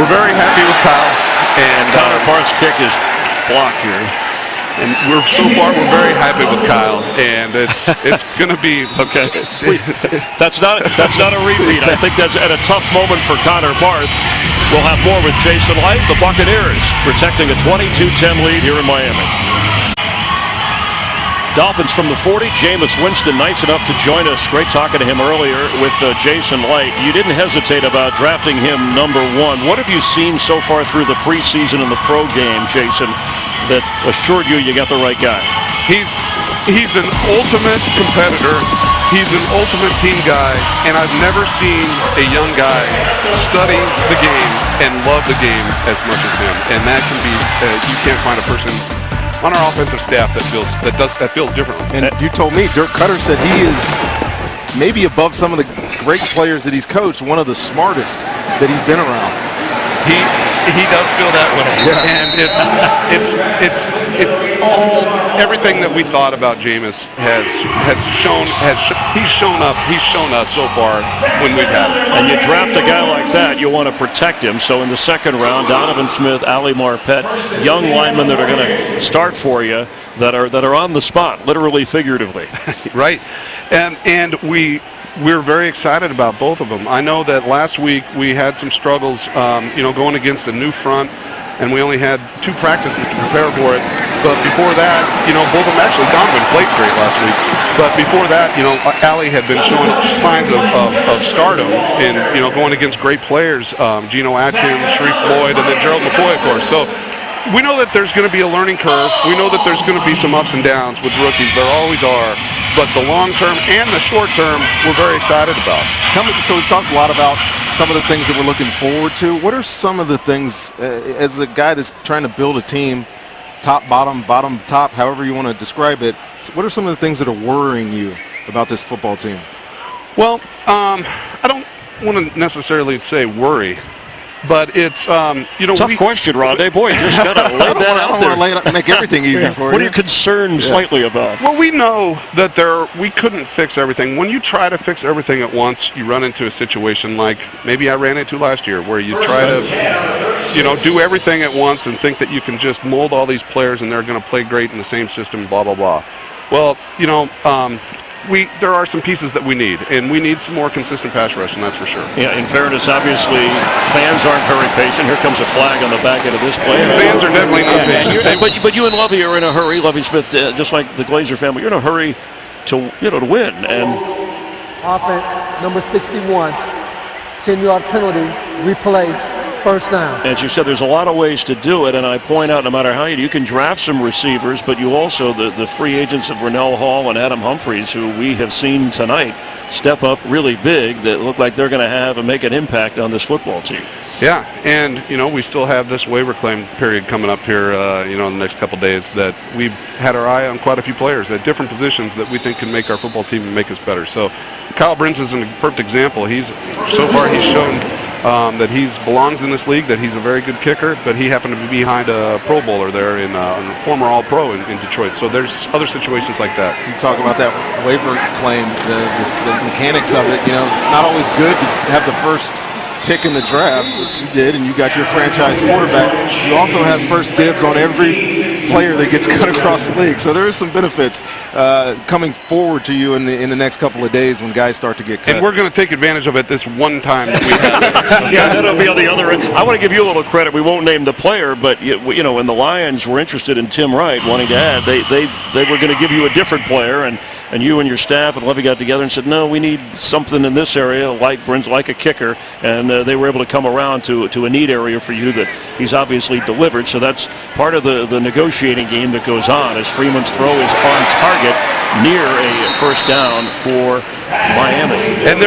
we're very happy with Kyle. And Connor Barth's kick is blocked here. And we're very happy with Kyle, and it's going to be okay. That's not a repeat. I think that's at a tough moment for Connor Barth. We'll have more with Jason Light. The Buccaneers protecting a 22-10 lead here in Miami. Dolphins from the 40. Jameis Winston, nice enough to join us. Great talking to him earlier with Jason Light. You didn't hesitate about drafting him number 1. What have you seen so far through the preseason and the pro game, Jason, that assured you got the right guy? He's an ultimate competitor. He's an ultimate team guy, and I've never seen a young guy study the game and love the game as much as him. And that can be you can't find a person on our offensive staff that feels differently. And you told me Dirk Cutter said he is maybe above some of the great players that he's coached, one of the smartest that he's been around. He does feel that way, and it's all everything that we thought about Jameis he's shown us so far when we've had him. And you draft a guy like that, you want to protect him. So in the second round, Donovan Smith, Ali Marpet, young linemen that are going to start for you that are on the spot, literally, figuratively. Right, and we're very excited about both of them. I know that last week we had some struggles, going against a new front, and we only had 2 practices to prepare for it. But before that, both of them actually, Donovan played great last week. But before that, Ali had been showing signs of stardom in, going against great players, Geno Atkins, Sharif Floyd, and then Gerald McCoy, of course. So we know that there's going to be a learning curve. We know that there's going to be some ups and downs with rookies. There always are. But the long term and the short term, we're very excited about. So we've talked a lot about some of the things that we're looking forward to. What are some of the things, as a guy that's trying to build a team, top, bottom, top, however you want to describe it, what are some of the things that are worrying you about this football team? Well, I don't want to necessarily say worry. But it's, tough question, Rondé. Boy, you just got to lay that out there. I don't want to lay it up and make everything easy for you. What are you concerned slightly about? Well, we know that we couldn't fix everything. When you try to fix everything at once, you run into a situation like maybe I ran into last year, where you try to, do everything at once and think that you can just mold all these players and they're going to play great in the same system, blah, blah, blah. Well, there are some pieces that we need, and we need some more consistent pass rush, and that's for sure. Yeah, in fairness, obviously, fans aren't very patient. Here comes a flag on the back end of this play. Fans are definitely not patient. But you and Lovey are in a hurry. Lovey Smith, just like the Glazer family, you're in a hurry to win. And Offense, number 61, 10-yard penalty, replay, first down. As you said, there's a lot of ways to do it, and I point out no matter how you can draft some receivers, but you also, the free agents of Rennell Hall and Adam Humphries, who we have seen tonight step up really big, that look like they're going to have and make an impact on this football team. Yeah, and, we still have this waiver claim period coming up here, in the next couple of days, that we've had our eye on quite a few players at different positions that we think can make our football team and make us better. So Kyle Brins is a perfect example. He's shown that he belongs in this league, that he's a very good kicker, but he happened to be behind a Pro Bowler there in a former All-Pro in Detroit. So there's other situations like that. You talk about that waiver claim, the mechanics of it. It's not always good to have the first pick in the draft. You did, and you got your franchise quarterback. You also have first dibs on every player that gets cut across the league. So there are some benefits coming forward to you in the next couple of days when guys start to get cut. And we're going to take advantage of it this one time that we have. Yeah, that'll be on the other end. I want to give you a little credit. We won't name the player, but when the Lions were interested in Tim Wright, wanting to add, they were going to give you a different player, and you and your staff and Levy got together and said, no, we need something in this area like Brins, like a kicker, and they were able to come around to a need area for you that he's obviously delivered. So that's part of the negotiating game that goes on as Freeman's throw is on target near a first down for Miami. And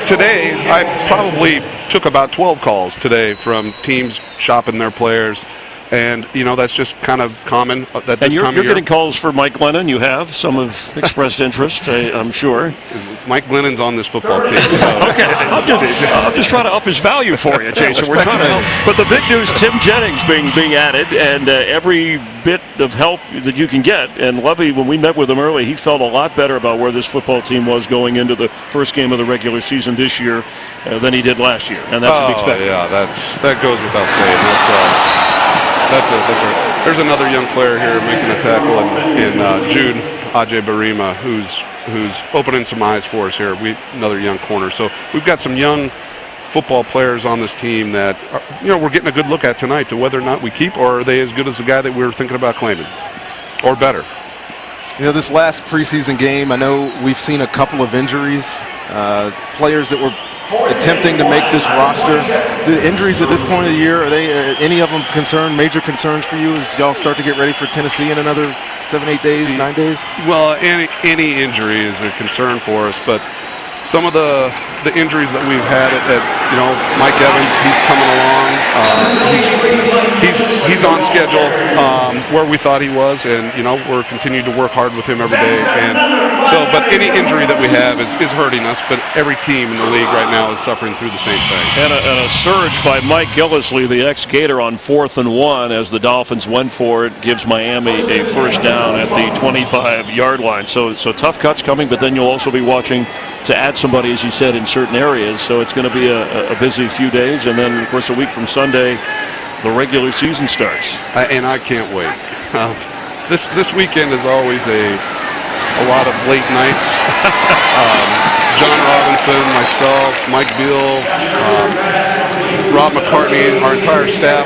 today, I probably took about 12 calls today from teams shopping their players. And, that's just kind of common at this time of year. And you're getting calls for Mike Glennon. You have. Some have expressed interest, I'm sure. Mike Glennon's on this football team. So. Okay. I'm just trying to up his value for you, Jason. We're trying to help. But the big news, Tim Jennings being added, and every bit of help that you can get. And Lovey, when we met with him early, he felt a lot better about where this football team was going into the first game of the regular season this year than he did last year. And that's to be expected. Yeah, that goes without saying. There's another young player here making a tackle in Jude Ajay-Barima, who's opening some eyes for us here. Another young corner. So we've got some young football players on this team that we're getting a good look at tonight to whether or not we keep, or are they as good as the guy that we were thinking about claiming, or better. This last preseason game, I know we've seen a couple of injuries, players that were attempting to make this roster. The injuries at this point of the year, are any of them major concerns for you as y'all start to get ready for Tennessee in another 7, 8 days, 9 days? Well, any injury is a concern for us, but some of the injuries that we've had at Mike Evans, he's coming along. He's on schedule where we thought he was, and we're continuing to work hard with him every day. And so, but any injury that we have is hurting us. But every team in the league right now is suffering through the same thing. And a surge by Mike Gillislee, the ex-Gator, on 4th and 1 as the Dolphins went for it, gives Miami a first down at the 25-yard line. So tough cuts coming, but then you'll also be watching to add somebody, as you said, in certain areas. So it's going to be a busy few days, and then, of course, a week from Sunday, the regular season starts. And I can't wait. This weekend is always a lot of late nights. John Robinson, myself, Mike Beal, Rob McCartney, our entire staff.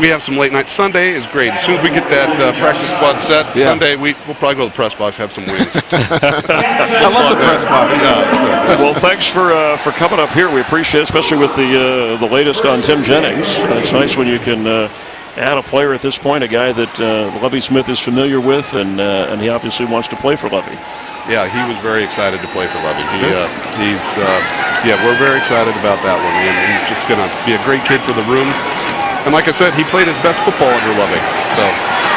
We have some late nights. Sunday is great. As soon as we get that practice squad set, Sunday we'll probably go to the press box, have some wings. I love the press box. Well, thanks for coming up here. We appreciate it, especially with the latest on Tim Jennings. It's nice when you can add a player at this point, a guy that Lovie Smith is familiar with, and he obviously wants to play for Lovie. Yeah, he was very excited to play for Lovie. We're very excited about that one. And he's just going to be a great kid for the room. And like I said, he played his best football under Lovie. So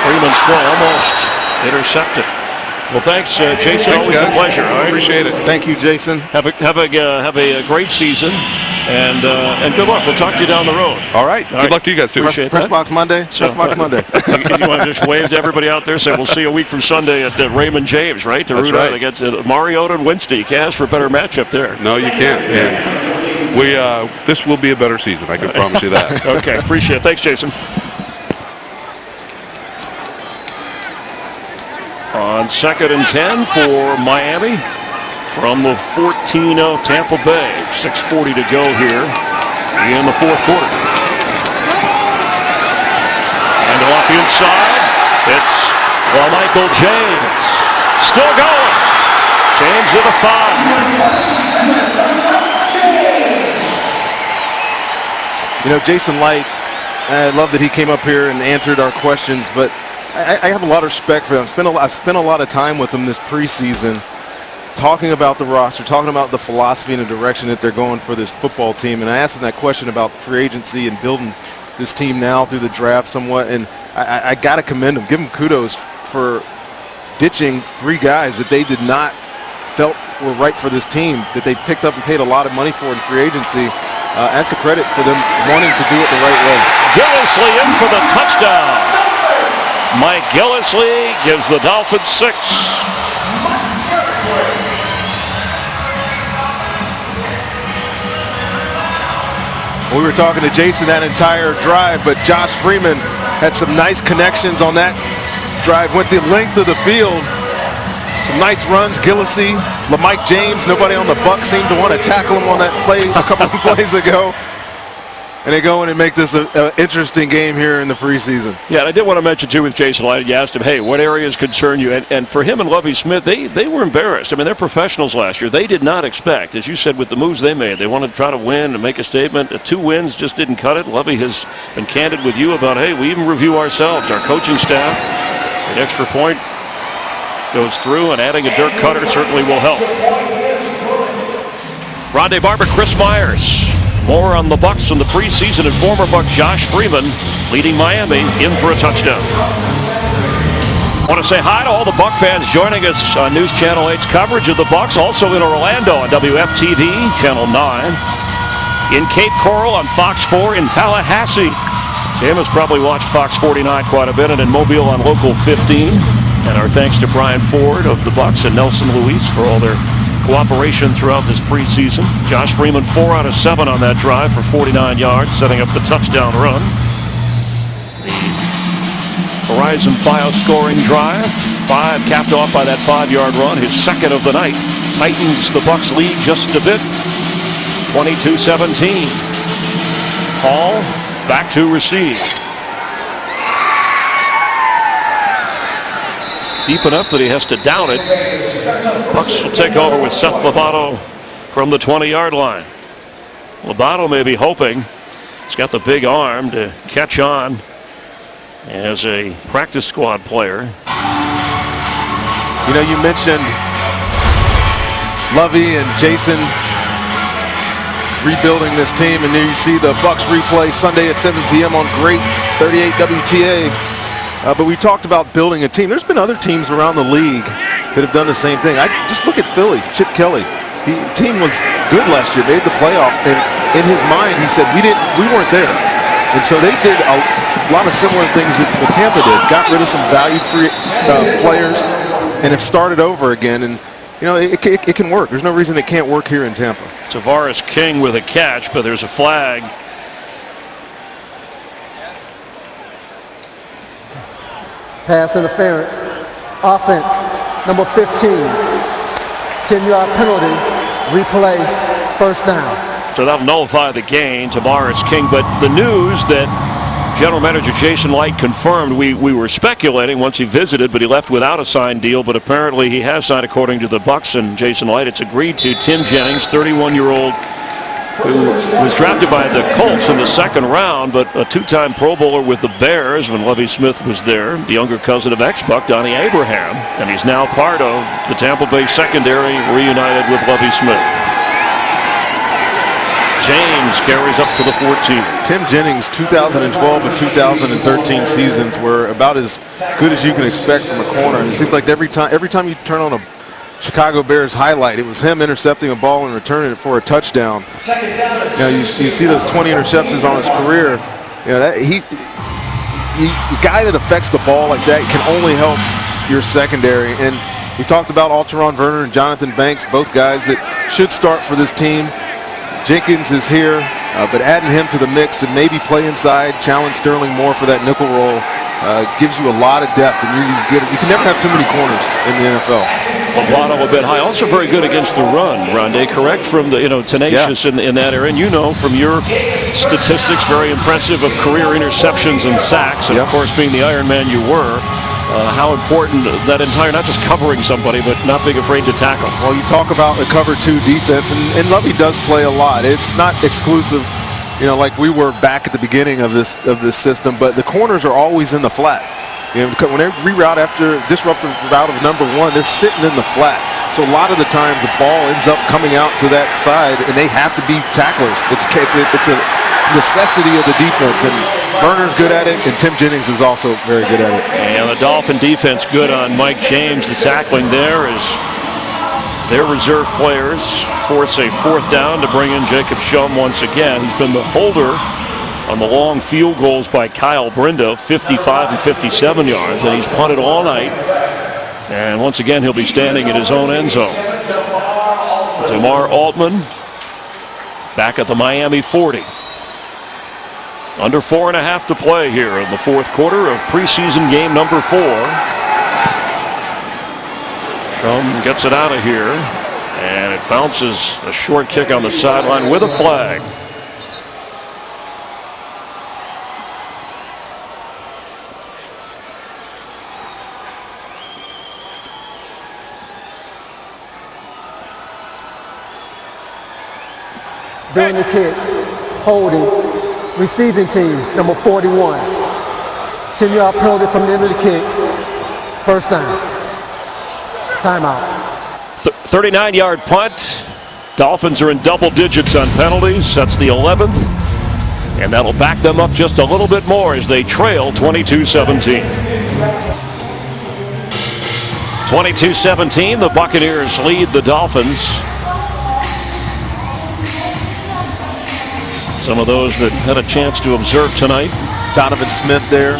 Freeman's throw almost intercepted. Well, thanks, Jason. Thanks, always guys. a pleasure. All right. Appreciate it. Thank you, Jason. Have a great season, and good luck. We'll talk to you down the road. All right. Good luck to you guys too. Appreciate Press that. box Monday. So, Press box Monday. You want to just wave to everybody out there? Say we'll see you a week from Sunday at Raymond James, right? To That's root out right. against Mariota and Winston. You can't ask for a better matchup there. No, you can't. And this will be a better season. I can promise you that. Okay, appreciate it. Thanks, Jason. On 2nd and 10 for Miami from the 14 of Tampa Bay. 6:40 to go here in the fourth quarter. And off the inside, it's Michael James. Still going. James to the 5. Jason Light, I love that he came up here and answered our questions, but I have a lot of respect for him. I've spent a lot of time with him this preseason talking about the roster, talking about the philosophy and the direction that they're going for this football team. And I asked him that question about free agency and building this team now through the draft somewhat. And I got to commend him, give him kudos for ditching 3 guys that they did not felt were right for this team, that they picked up and paid a lot of money for in free agency. That's a credit for them wanting to do it the right way. Gillislee in for the touchdown. Mike Gillislee gives the Dolphins 6. We were talking to Jason that entire drive, but Josh Freeman had some nice connections on that drive, went the length of the field. Some nice runs. Gillislee, Mike James, nobody on the Bucs seemed to want to tackle him on that play a couple of plays ago. And they go in and make this an interesting game here in the preseason. Yeah, and I did want to mention, too, with Jason Light, you asked him, hey, what areas concern you? And for him and Lovie Smith, they were embarrassed. I mean, they're professionals last year. They did not expect, as you said, with the moves they made, they wanted to try to win and make a statement. 2 wins just didn't cut it. Lovie has been candid with you about, hey, we even review ourselves, our coaching staff. An extra point goes through, and adding a Dirk Cutter certainly will help. Rondé Barber, Chris Myers. More on the Bucs in the preseason, and former Buck Josh Freeman leading Miami in for a touchdown. I want to say hi to all the Buck fans joining us on News Channel 8's coverage of the Bucs, also in Orlando on WFTV, Channel 9. In Cape Coral on Fox 4, in Tallahassee. Jim has probably watched Fox 49 quite a bit, and in Mobile on Local 15. And our thanks to Brian Ford of the Bucs and Nelson Luis for all their cooperation throughout this preseason. Josh Freeman 4 out of 7 on that drive for 49 yards, setting up the touchdown run. The Horizon 5 scoring drive, 5 capped off by that 5-yard run, his second of the night. Tightens the Bucs lead just a bit, 22-17. Hall back to receive. deep enough that he has to down it. Bucs will take over with Seth Lobato from the 20-yard line. Lobato may be hoping. He's got the big arm to catch on as a practice squad player. You know, you mentioned Lovey and Jason rebuilding this team, and there you see the Bucs replay Sunday at 7 p.m. on great 38 WTA. But we talked about building a team. There's been other teams around the league that have done the same thing. I just look at Philly, Chip Kelly. The team was good last year, made the playoffs, and in his mind he said we weren't there. And so they did a lot of similar things that Tampa did. Got rid of some value-free players and have started over again. And you know, it can work. There's no reason it can't work here in Tampa. Tavares King with a catch, but there's a flag. Pass interference. Offense, number 15. 10-yard penalty. Replay, first down. So that'll nullify the gain, Tavares King. But the news that General Manager Jason Light confirmed, we were speculating once he visited, but he left without a signed deal. But apparently he has signed, according to the Bucs and Jason Light. It's agreed to. Tim Jennings, 31-year-old, who was drafted by the Colts in the second round, but a two-time Pro Bowler with the Bears when Lovie Smith was there, the younger cousin of ex-Buck Donnie Abraham, and he's now part of the Tampa Bay secondary, reunited with Lovie Smith. James carries up to the 14. Tim Jennings' 2012 and 2013 seasons were about as good as you can expect from a corner. And it seems like every time you turn on a Chicago Bears highlight, it was him intercepting a ball and returning it for a touchdown. You know, you see those 20 interceptions on his career. You know, that a guy that affects the ball like that can only help your secondary. And we talked about Alteron Verner and Jonathan Banks, both guys that should start for this team. Jenkins is here, but adding him to the mix to maybe play inside, challenge Sterling more for that nickel role, gives you a lot of depth, and you can never have too many corners in the NFL. Lobato a bit high, also very good against the run. Rondé, correct, from the tenacious in that area, and from your statistics, very impressive of career interceptions and sacks, and of course being the Iron Man you were. How important that entire, not just covering somebody, but not being afraid to tackle. Well, you talk about the cover two defense, and Lovey does play a lot. It's not exclusive, like we were back at the beginning of this system, but the corners are always in the flat. When they reroute after disruptive route of number one, they're sitting in the flat. So a lot of the times the ball ends up coming out to that side, and they have to be tacklers. It's a necessity of the defense, and Verner's good at it, and Tim Jennings is also very good at it. And the Dolphin defense good on Mike James. The tackling there is their reserve players force a fourth down to bring in Jacob Shum once again. He's been the holder on the long field goals by Kyle Brindo, 55 and 57 yards, and he's punted all night. And once again, he'll be standing in his own end zone. Damar Altman back at the Miami 40. Under 4.5 to play here in the fourth quarter of preseason game number 4. Shum gets it out of here, and it bounces a short kick on the sideline with a flag. During the kick, holding. Receiving team, number 41. 10-yard penalty from the end of the kick. First down. Timeout. 39-yard punt. Dolphins are in double digits on penalties. That's the 11th. And that'll back them up just a little bit more as they trail 22-17. 22-17, the Buccaneers lead the Dolphins. Some of those that had a chance to observe tonight. Donovan Smith there.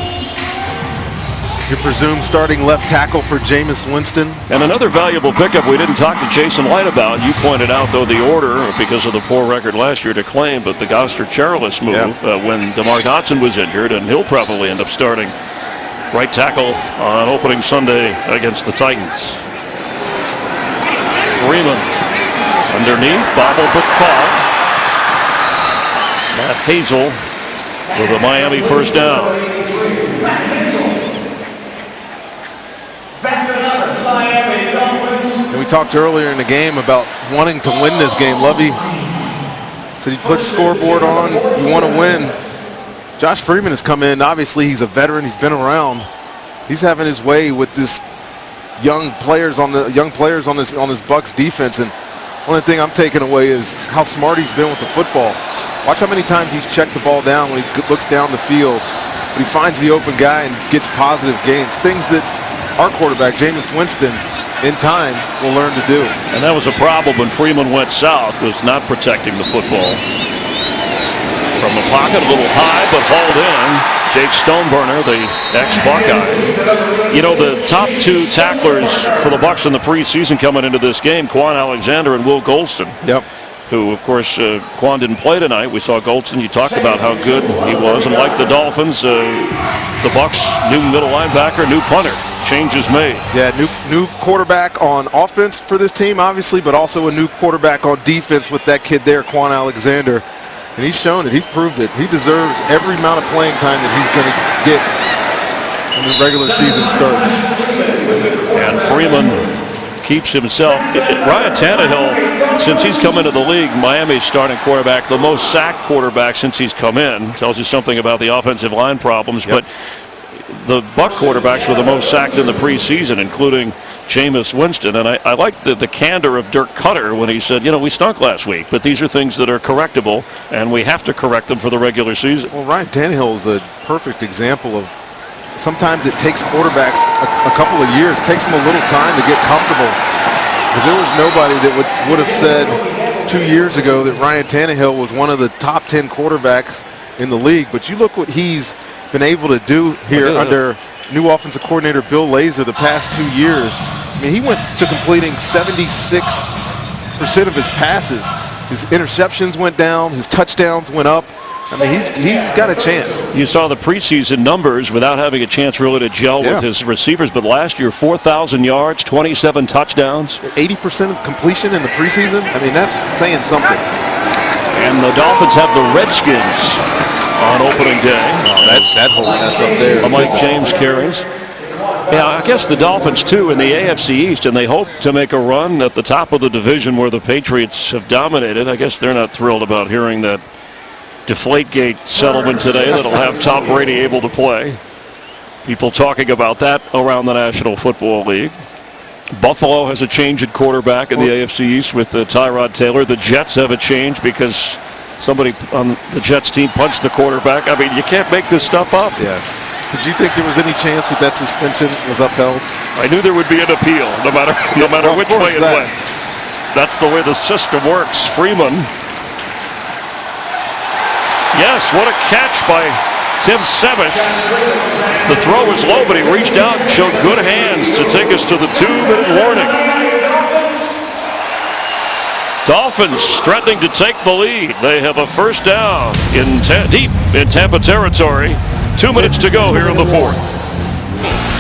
Your presumed starting left tackle for Jameis Winston. And another valuable pickup we didn't talk to Jason Light about. You pointed out, though, the order, because of the poor record last year, to claim, but the Goster-Charles move when DeMar Dotson was injured, and he'll probably end up starting right tackle on opening Sunday against the Titans. Freeman underneath, bobbled but caught. Matt Hazel with a Miami first down. And we talked earlier in the game about wanting to win this game. Lovey said you put the scoreboard on, you want to win. Josh Freeman has come in. Obviously, he's a veteran. He's been around. He's having his way with this young players on this Bucs defense. And one thing I'm taking away is how smart he's been with the football. Watch how many times he's checked the ball down when he looks down the field. But he finds the open guy and gets positive gains. Things that our quarterback, Jameis Winston, in time will learn to do. And that was a problem when Freeman went south, was not protecting the football. From the pocket, a little high, but hauled in. Jake Stoneburner, the ex-Buckeye. You know, the top two tacklers for the Bucs in the preseason coming into this game, Quan Alexander and Will Golston. Yep. Who, of course, Quan didn't play tonight. We saw Golston. You talked about how good he was. And like the Dolphins, the Bucs, new middle linebacker, new punter. Changes made. Yeah, new quarterback on offense for this team, obviously, but also a new quarterback on defense with that kid there, Quan Alexander. And he's shown it. He's proved it. He deserves every amount of playing time that he's going to get when the regular season starts. And Freeman keeps himself. Ryan Tannehill, since he's come into the league, Miami's starting quarterback, the most sacked quarterback since he's come in. Tells you something about the offensive line problems. Yep. But the Buck quarterbacks were the most sacked in the preseason, including Jameis Winston. And I like the candor of Dirk Cutter when he said, you know, we stunk last week, but these are things that are correctable, and we have to correct them for the regular season. Well, Ryan Tannehill is a perfect example of sometimes it takes quarterbacks a couple of years, takes them a little time to get comfortable. Because there was nobody that would have said 2 years ago that Ryan Tannehill was one of the top 10 quarterbacks in the league. But you look what he's been able to do here under new offensive coordinator Bill Lazor the past 2 years. I mean, he went to completing 76% of his passes. His interceptions went down, his touchdowns went up. I mean, he's got a chance. You saw the preseason numbers without having a chance really to gel with his receivers, but last year 4,000 yards, 27 touchdowns. 80% of completion in the preseason? I mean, that's saying something. And the Dolphins have the Redskins on opening day. Oh, that whole mess up there. Mike James carries. Yeah, I guess the Dolphins, too, in the AFC East, and they hope to make a run at the top of the division where the Patriots have dominated. I guess they're not thrilled about hearing that Deflategate settlement today that'll have Tom Brady able to play. People talking about that around the National Football League. Buffalo has a change at quarterback in the AFC East with Tyrod Taylor. The Jets have a change because somebody on the Jets team punched the quarterback. I mean, you can't make this stuff up. Yes. Did you think there was any chance that suspension was upheld? I knew there would be an appeal, no matter which way it went. That's the way the system works. Freeman. Yes, what a catch by Tim Sevish. The throw was low, but he reached out and showed good hands to take us to the 2-minute warning. Dolphins threatening to take the lead. They have a first down deep in Tampa territory. 2 minutes to go here in the fourth.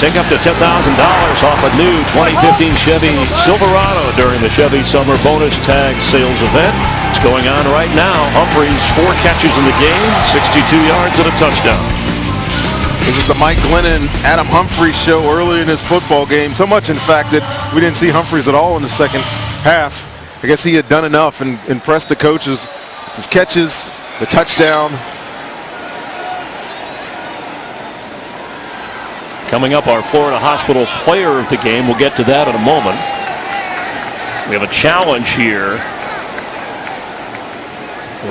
Take up to $10,000 off a new 2015 Chevy Silverado during the Chevy Summer Bonus Tag Sales event. It's going on right now. Humphreys 4 catches in the game, 62 yards and a touchdown. This is the Mike Glennon, Adam Humphreys show early in his football game. So much, in fact, that we didn't see Humphreys at all in the second half. I guess he had done enough and impressed the coaches with his catches, the touchdown. Coming up, our Florida Hospital Player of the Game. We'll get to that in a moment. We have a challenge here.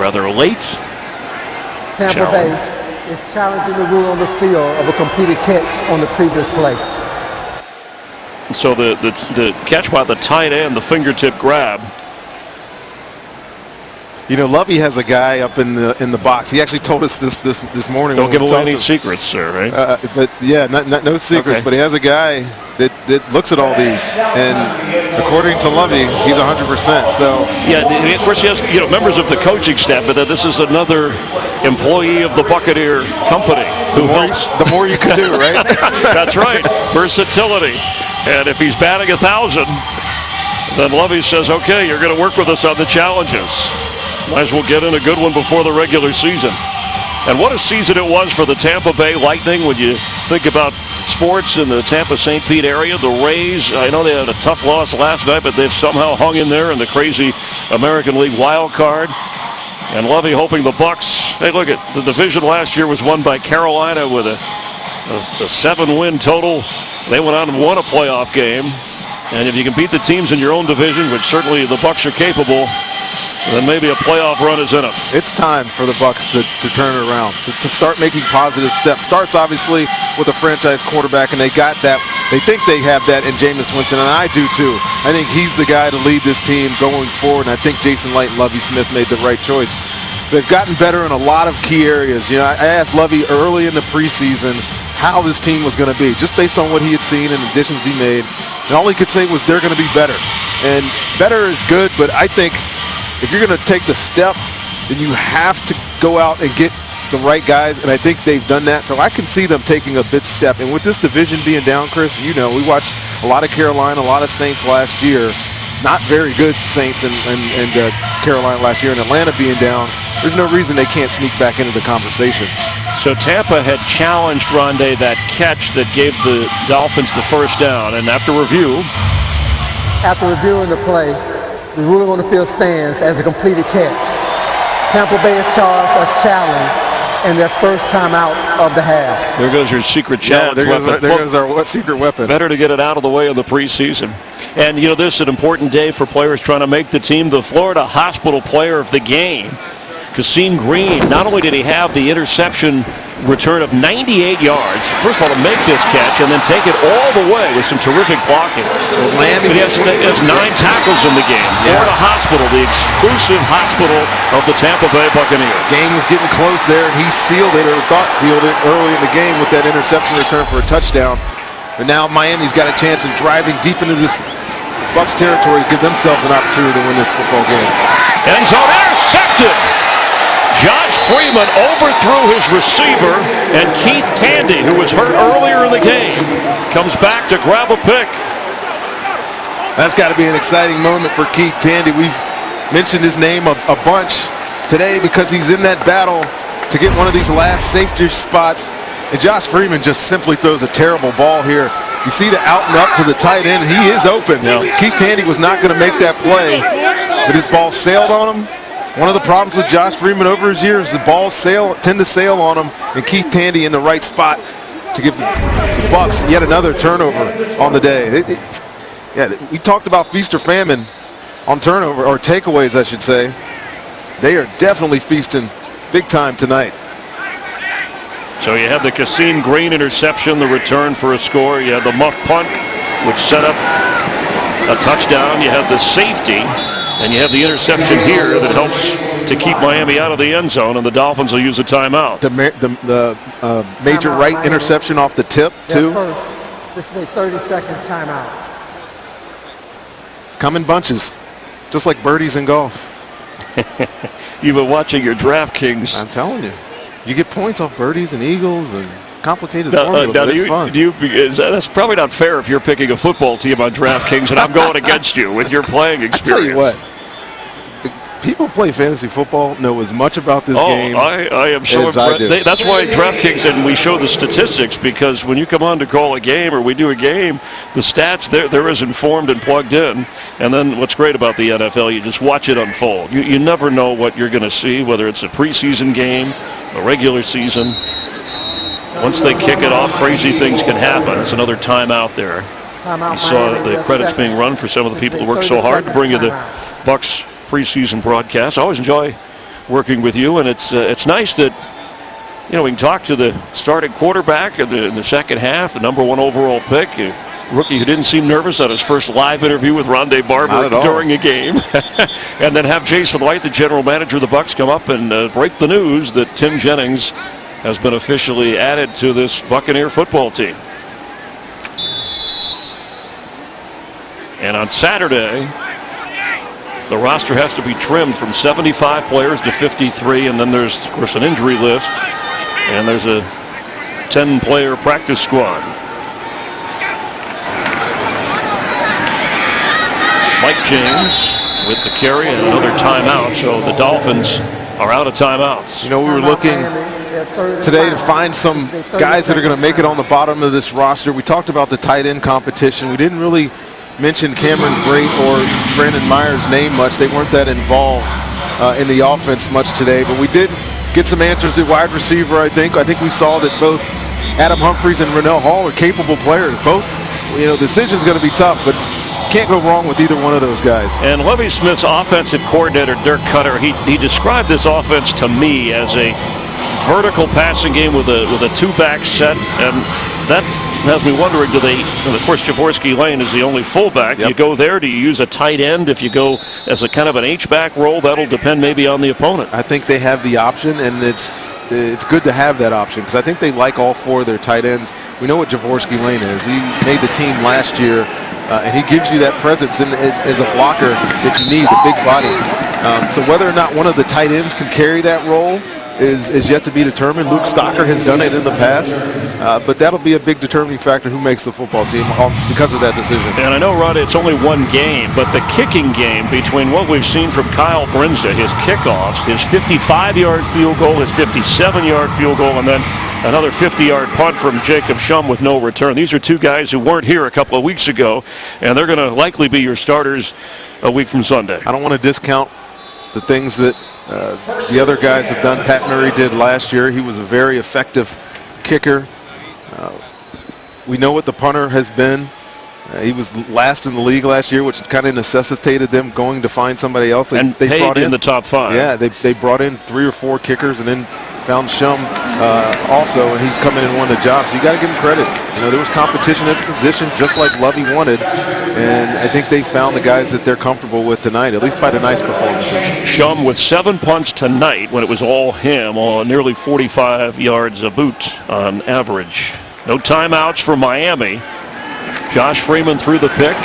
Rather late. Tampa Bay is challenging the rule on the field of a completed catch on the previous play. So the catch by the tight end, the fingertip grab. You know, Lovey has a guy up in the box. He actually told us this morning. Don't give away any secrets, sir, right? But yeah, no secrets. Okay. But he has a guy that looks at all these, and according to Lovey, he's 100%. So yeah, of course he has members of the coaching staff, but this is another employee of the Buccaneer company who helps. The more you can do, right? That's right. Versatility, and if he's batting 1,000, then Lovey says, "Okay, you're going to work with us on the challenges." Might as well get in a good one before the regular season. And what a season it was for the Tampa Bay Lightning when you think about sports in the Tampa St. Pete area. The Rays, I know they had a tough loss last night, but they've somehow hung in there in the crazy American League wild card. And Lovey hoping the Bucs. Hey, look at the division last year was won by Carolina with a 7-win total. They went on and won a playoff game. And if you can beat the teams in your own division, which certainly the Bucs are capable, then maybe a playoff run is in them. It's time for the Bucs to turn it around, to start making positive steps. Starts obviously with a franchise quarterback, and they got that. They think they have that in Jameis Winston, and I do too. I think he's the guy to lead this team going forward, and I think Jason Light and Lovie Smith made the right choice. They've gotten better in a lot of key areas. You know, I asked Lovie early in the preseason how this team was going to be, just based on what he had seen and additions he made. And all he could say was they're going to be better. And better is good, but I think if you're going to take the step, then you have to go out and get the right guys, and I think they've done that. So I can see them taking a big step. And with this division being down, Chris, you know, we watched a lot of Carolina, a lot of Saints last year. Not very good Saints and Carolina last year, and Atlanta being down. There's no reason they can't sneak back into the conversation. So Tampa had challenged Rondé that catch that gave the Dolphins the first down, and after reviewing the play, the ruling on the field stands as a completed catch. Tampa Bay is charged a challenge in their first time out of the half. There goes your secret challenge weapon. There goes our secret weapon. Better to get it out of the way in the preseason. And, you know, this is an important day for players trying to make the team. The Florida Hospital Player of the Game, Cassine Green, not only did he have the interception return of 98 yards, first of all, to make this catch and then take it all the way with some terrific blocking. But he has 9 tackles in the game. Florida Hospital, the exclusive hospital of the Tampa Bay Buccaneers. Game was getting close there, and he sealed it, or thought sealed it, early in the game with that interception return for a touchdown. But now Miami's got a chance of driving deep into this Bucs territory to give themselves an opportunity to win this football game. End zone intercepted. Josh Freeman overthrew his receiver, and Keith Tandy, who was hurt earlier in the game, comes back to grab a pick. That's got to be an exciting moment for Keith Tandy. We've mentioned his name a bunch today because he's in that battle to get one of these last safety spots. And Josh Freeman just simply throws a terrible ball here. You see the out and up to the tight end. He is open. Yeah. Keith Tandy was not going to make that play, but his ball sailed on him. One of the problems with Josh Freeman over his years, the balls tend to sail on him, and Keith Tandy in the right spot to give the Bucs yet another turnover on the day. We talked about feast or famine on turnover, or takeaways, I should say. They are definitely feasting big time tonight. So you have the Cassine Green interception, the return for a score. You have the muff punt, which set up a touchdown. You have the safety, and you have the interception here that helps to keep Miami out of the end zone, and the Dolphins will use a timeout. The major Timeout, right Miami. interception off the tip, too. First, this is a 30-second timeout. Come in bunches, just like birdies in golf. You've been watching your DraftKings. I'm telling you. You get points off birdies and eagles and complicated formula, but it's fun. That's probably not fair if you're picking a football team on DraftKings and I'm going against you with your playing experience. I tell you what, the people who play fantasy football know as much about this game I am so as I do. That's why DraftKings, and we show the statistics, because when you come on to call a game or we do a game, the stats, they're as informed and plugged in. And then what's great about the NFL, you just watch it unfold. You never know what you're going to see, whether it's a preseason game, a regular season. Once they kick it off, crazy things can happen. It's another timeout there. You saw the credits being run for some of the people who work so hard to bring you the Bucs preseason broadcast. I always enjoy working with you, and it's nice that we can talk to the starting quarterback in the second half, the #1 overall pick, a rookie who didn't seem nervous on his first live interview with Rondé Barber during a game, and then have Jason Light, the general manager of the Bucs, come up and break the news that Tim Jennings has been officially added to this Buccaneer football team. And on Saturday, the roster has to be trimmed from 75 players to 53, and then there's, of course, an injury list, and there's a 10-player practice squad. Mike James with the carry and another timeout, so the Dolphins are out of timeouts. We were looking today to find some guys that are going to make it on the bottom of this roster. We talked about the tight end competition. We didn't really mention Cameron Brate or Brandon Myers' name much. They weren't that involved in the offense much today, but we did get some answers at wide receiver, I think. I think we saw that both Adam Humphries and Rennell Hall are capable players. Both, decision's going to be tough, but can't go wrong with either one of those guys. And Lovie Smith's offensive coordinator, Dirk Cutter, he described this offense to me as a vertical passing game with a two-back set, and that has me wondering, of course, Jaworski Lane is the only fullback. Yep. You go there, do you use a tight end? If you go as a kind of an H-back role, that'll depend maybe on the opponent. I think they have the option, and it's good to have that option because I think they like all four of their tight ends. We know what Jaworski Lane is. He made the team last year, and he gives you that presence as a blocker that you need, the big body. So whether or not one of the tight ends can carry that role is yet to be determined. Luke Stocker has done it in the past, but that'll be a big determining factor who makes the football team because of that decision. And I know, Rod, it's only one game, but the kicking game between what we've seen from Kyle Brinza, his kickoffs, his 55-yard field goal, his 57-yard field goal, and then another 50-yard punt from Jacob Shum with no return. These are two guys who weren't here a couple of weeks ago, and they're going to likely be your starters a week from Sunday. I don't want to discount the things that the other guys have done. Pat Murray did last year. He was a very effective kicker. We know what the punter has been. He was last in the league last year, which kind of necessitated them going to find somebody else. And they brought in the top five. Yeah, they brought in 3 or 4 kickers and then found Shum also, and he's coming and won the job. So you got to give him credit. There was competition at the position, just like Lovie wanted, and I think they found the guys that they're comfortable with tonight, at least by tonight's performances. Shum with 7 punts tonight when it was all him, nearly 45 yards a boot on average. No timeouts for Miami. Josh Freeman threw the pick,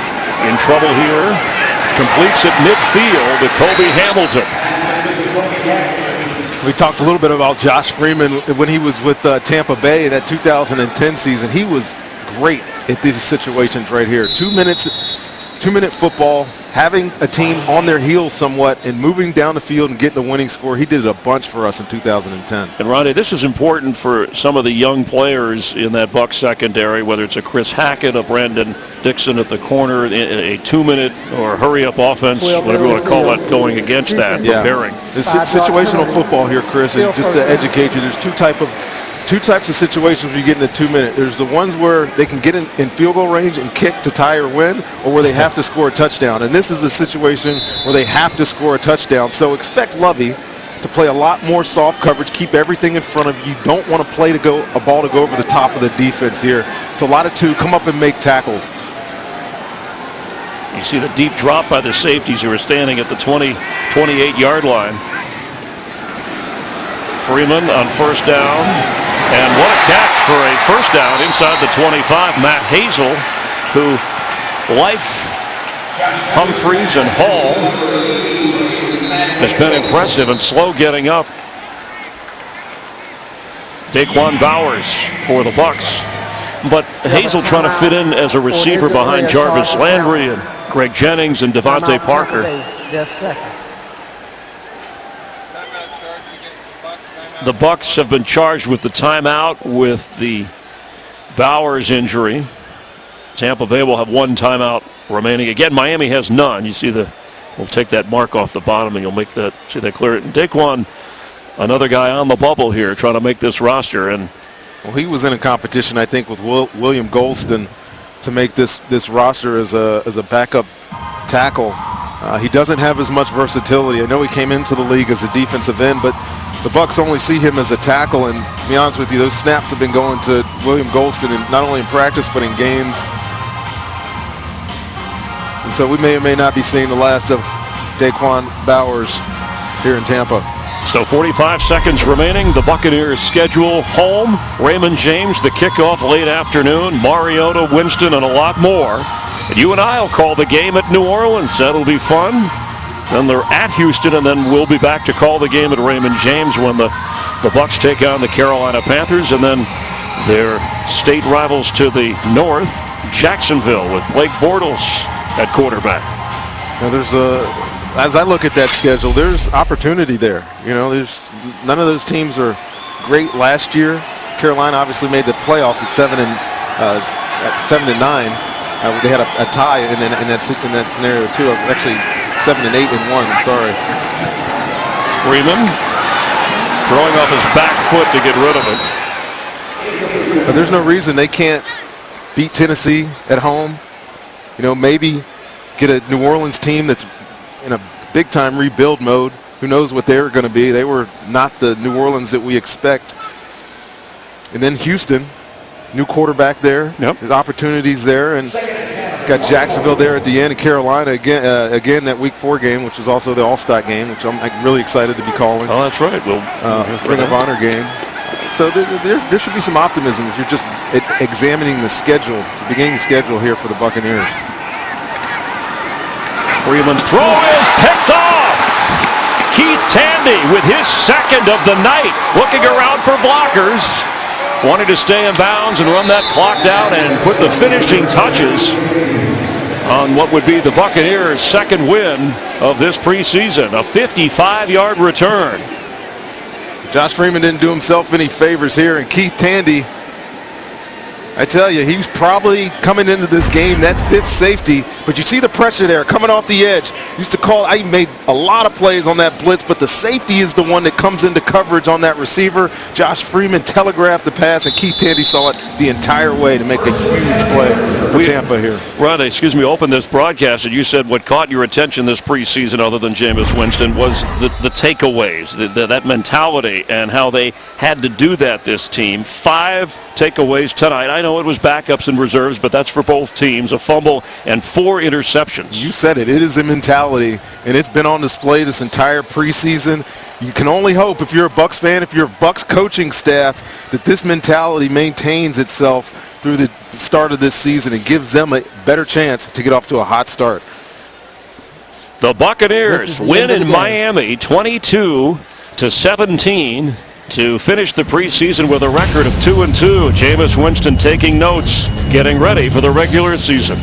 in trouble here. Completes it midfield to Kobe Hamilton. We talked a little bit about Josh Freeman when he was with Tampa Bay in that 2010 season. He was great at these situations right here. 2-minute football, having a team on their heels somewhat and moving down the field and getting a winning score. He did it a bunch for us in 2010. And Ronnie, this is important for some of the young players in that Bucs secondary, whether it's a Chris Hackett, a Brandon Dixon at the corner, a 2-minute or hurry-up offense, whatever you want to call it, going against that, preparing. It's situational football here, Chris, and just to educate you, there's two types of situations when you get in the 2-minute. There's the ones where they can get in field goal range and kick to tie or win, or where they have to score a touchdown. And this is a situation where they have to score a touchdown. So expect Lovie to play a lot more soft coverage, keep everything in front of you. You don't want to play a ball to go over the top of the defense here. So a lot of 2, come up and make tackles. You see the deep drop by the safeties who are standing at the 28-yard line. Freeman on first down. And what a catch for a first down inside the 25. Matt Hazel, who, like Humphries and Hall, has been impressive and slow getting up. Daquan Bowers for the Bucs. But Hazel trying to fit in as a receiver behind Jarvis Landry and Greg Jennings and Devontae Parker. The Bucs have been charged with the timeout with the Bowers injury. Tampa Bay will have 1 timeout remaining. Again, Miami has none. You see we'll take that mark off the bottom and you'll make that, see that clear. And Daquan, another guy on the bubble here trying to make this roster. And well, he was in a competition, I think, with William Golston to make this roster as a backup tackle. He doesn't have as much versatility. I know he came into the league as a defensive end, but the Bucs only see him as a tackle, and to be honest with you, those snaps have been going to William Golston, and not only in practice but in games. And so we may or may not be seeing the last of Daquan Bowers here in Tampa. So 45 seconds remaining. The Buccaneers schedule home. Raymond James, the kickoff late afternoon. Mariota, Winston, and a lot more. And you and I will call the game at New Orleans. That'll be fun. Then they're at Houston, and then we'll be back to call the game at Raymond James when the Bucs take on the Carolina Panthers, and then their state rivals to the north, Jacksonville, with Blake Bortles at quarterback. Now as I look at that schedule, there's opportunity there. There's none of those teams are great last year. Carolina obviously made the playoffs at 7-9. They had a tie in that scenario too. Actually, 7-8 in one. I'm sorry. Freeman throwing off his back foot to get rid of it. But there's no reason they can't beat Tennessee at home. You know, maybe get a New Orleans team that's in a big-time rebuild mode. Who knows what they're going to be? They were not the New Orleans that we expect. And then Houston, new quarterback there. Yep. There's opportunities there, and got Jacksonville there at the end, and Carolina again that Week 4 game, which was also the All-Star game, which I'm really excited to be calling. Oh, that's right. We'll Ring of Honor game. So there should be some optimism if you're just examining the schedule, the beginning schedule here for the Buccaneers. Freeman's throw is picked off. Keith Tandy with his second of the night, looking around for blockers, wanting to stay in bounds and run that clock down and put the finishing touches on what would be the Buccaneers' second win of this preseason, a 55-yard return. Josh Freeman didn't do himself any favors here, and Keith Tandy, I tell you, he was probably coming into this game that fifth safety, but you see the pressure there coming off the edge. I made a lot of plays on that blitz, but the safety is the one that comes into coverage on that receiver. Josh Freeman telegraphed the pass, and Keith Tandy saw it the entire way to make a huge play for Tampa here. Ron, opened this broadcast, and you said what caught your attention this preseason, other than Jameis Winston, was the takeaways, that mentality, and how they had to do that, this team. 5 takeaways tonight. I know it was backups and reserves, but that's for both teams. A fumble and 4 interceptions. You said it. It is a mentality, and it's been on display this entire preseason. You can only hope, if you're a Bucs fan, if you're a Bucs coaching staff, that this mentality maintains itself through the start of this season and gives them a better chance to get off to a hot start. The Buccaneers win in Miami 22-17 to finish the preseason with a record of 2-2. Jameis Winston taking notes, getting ready for the regular season.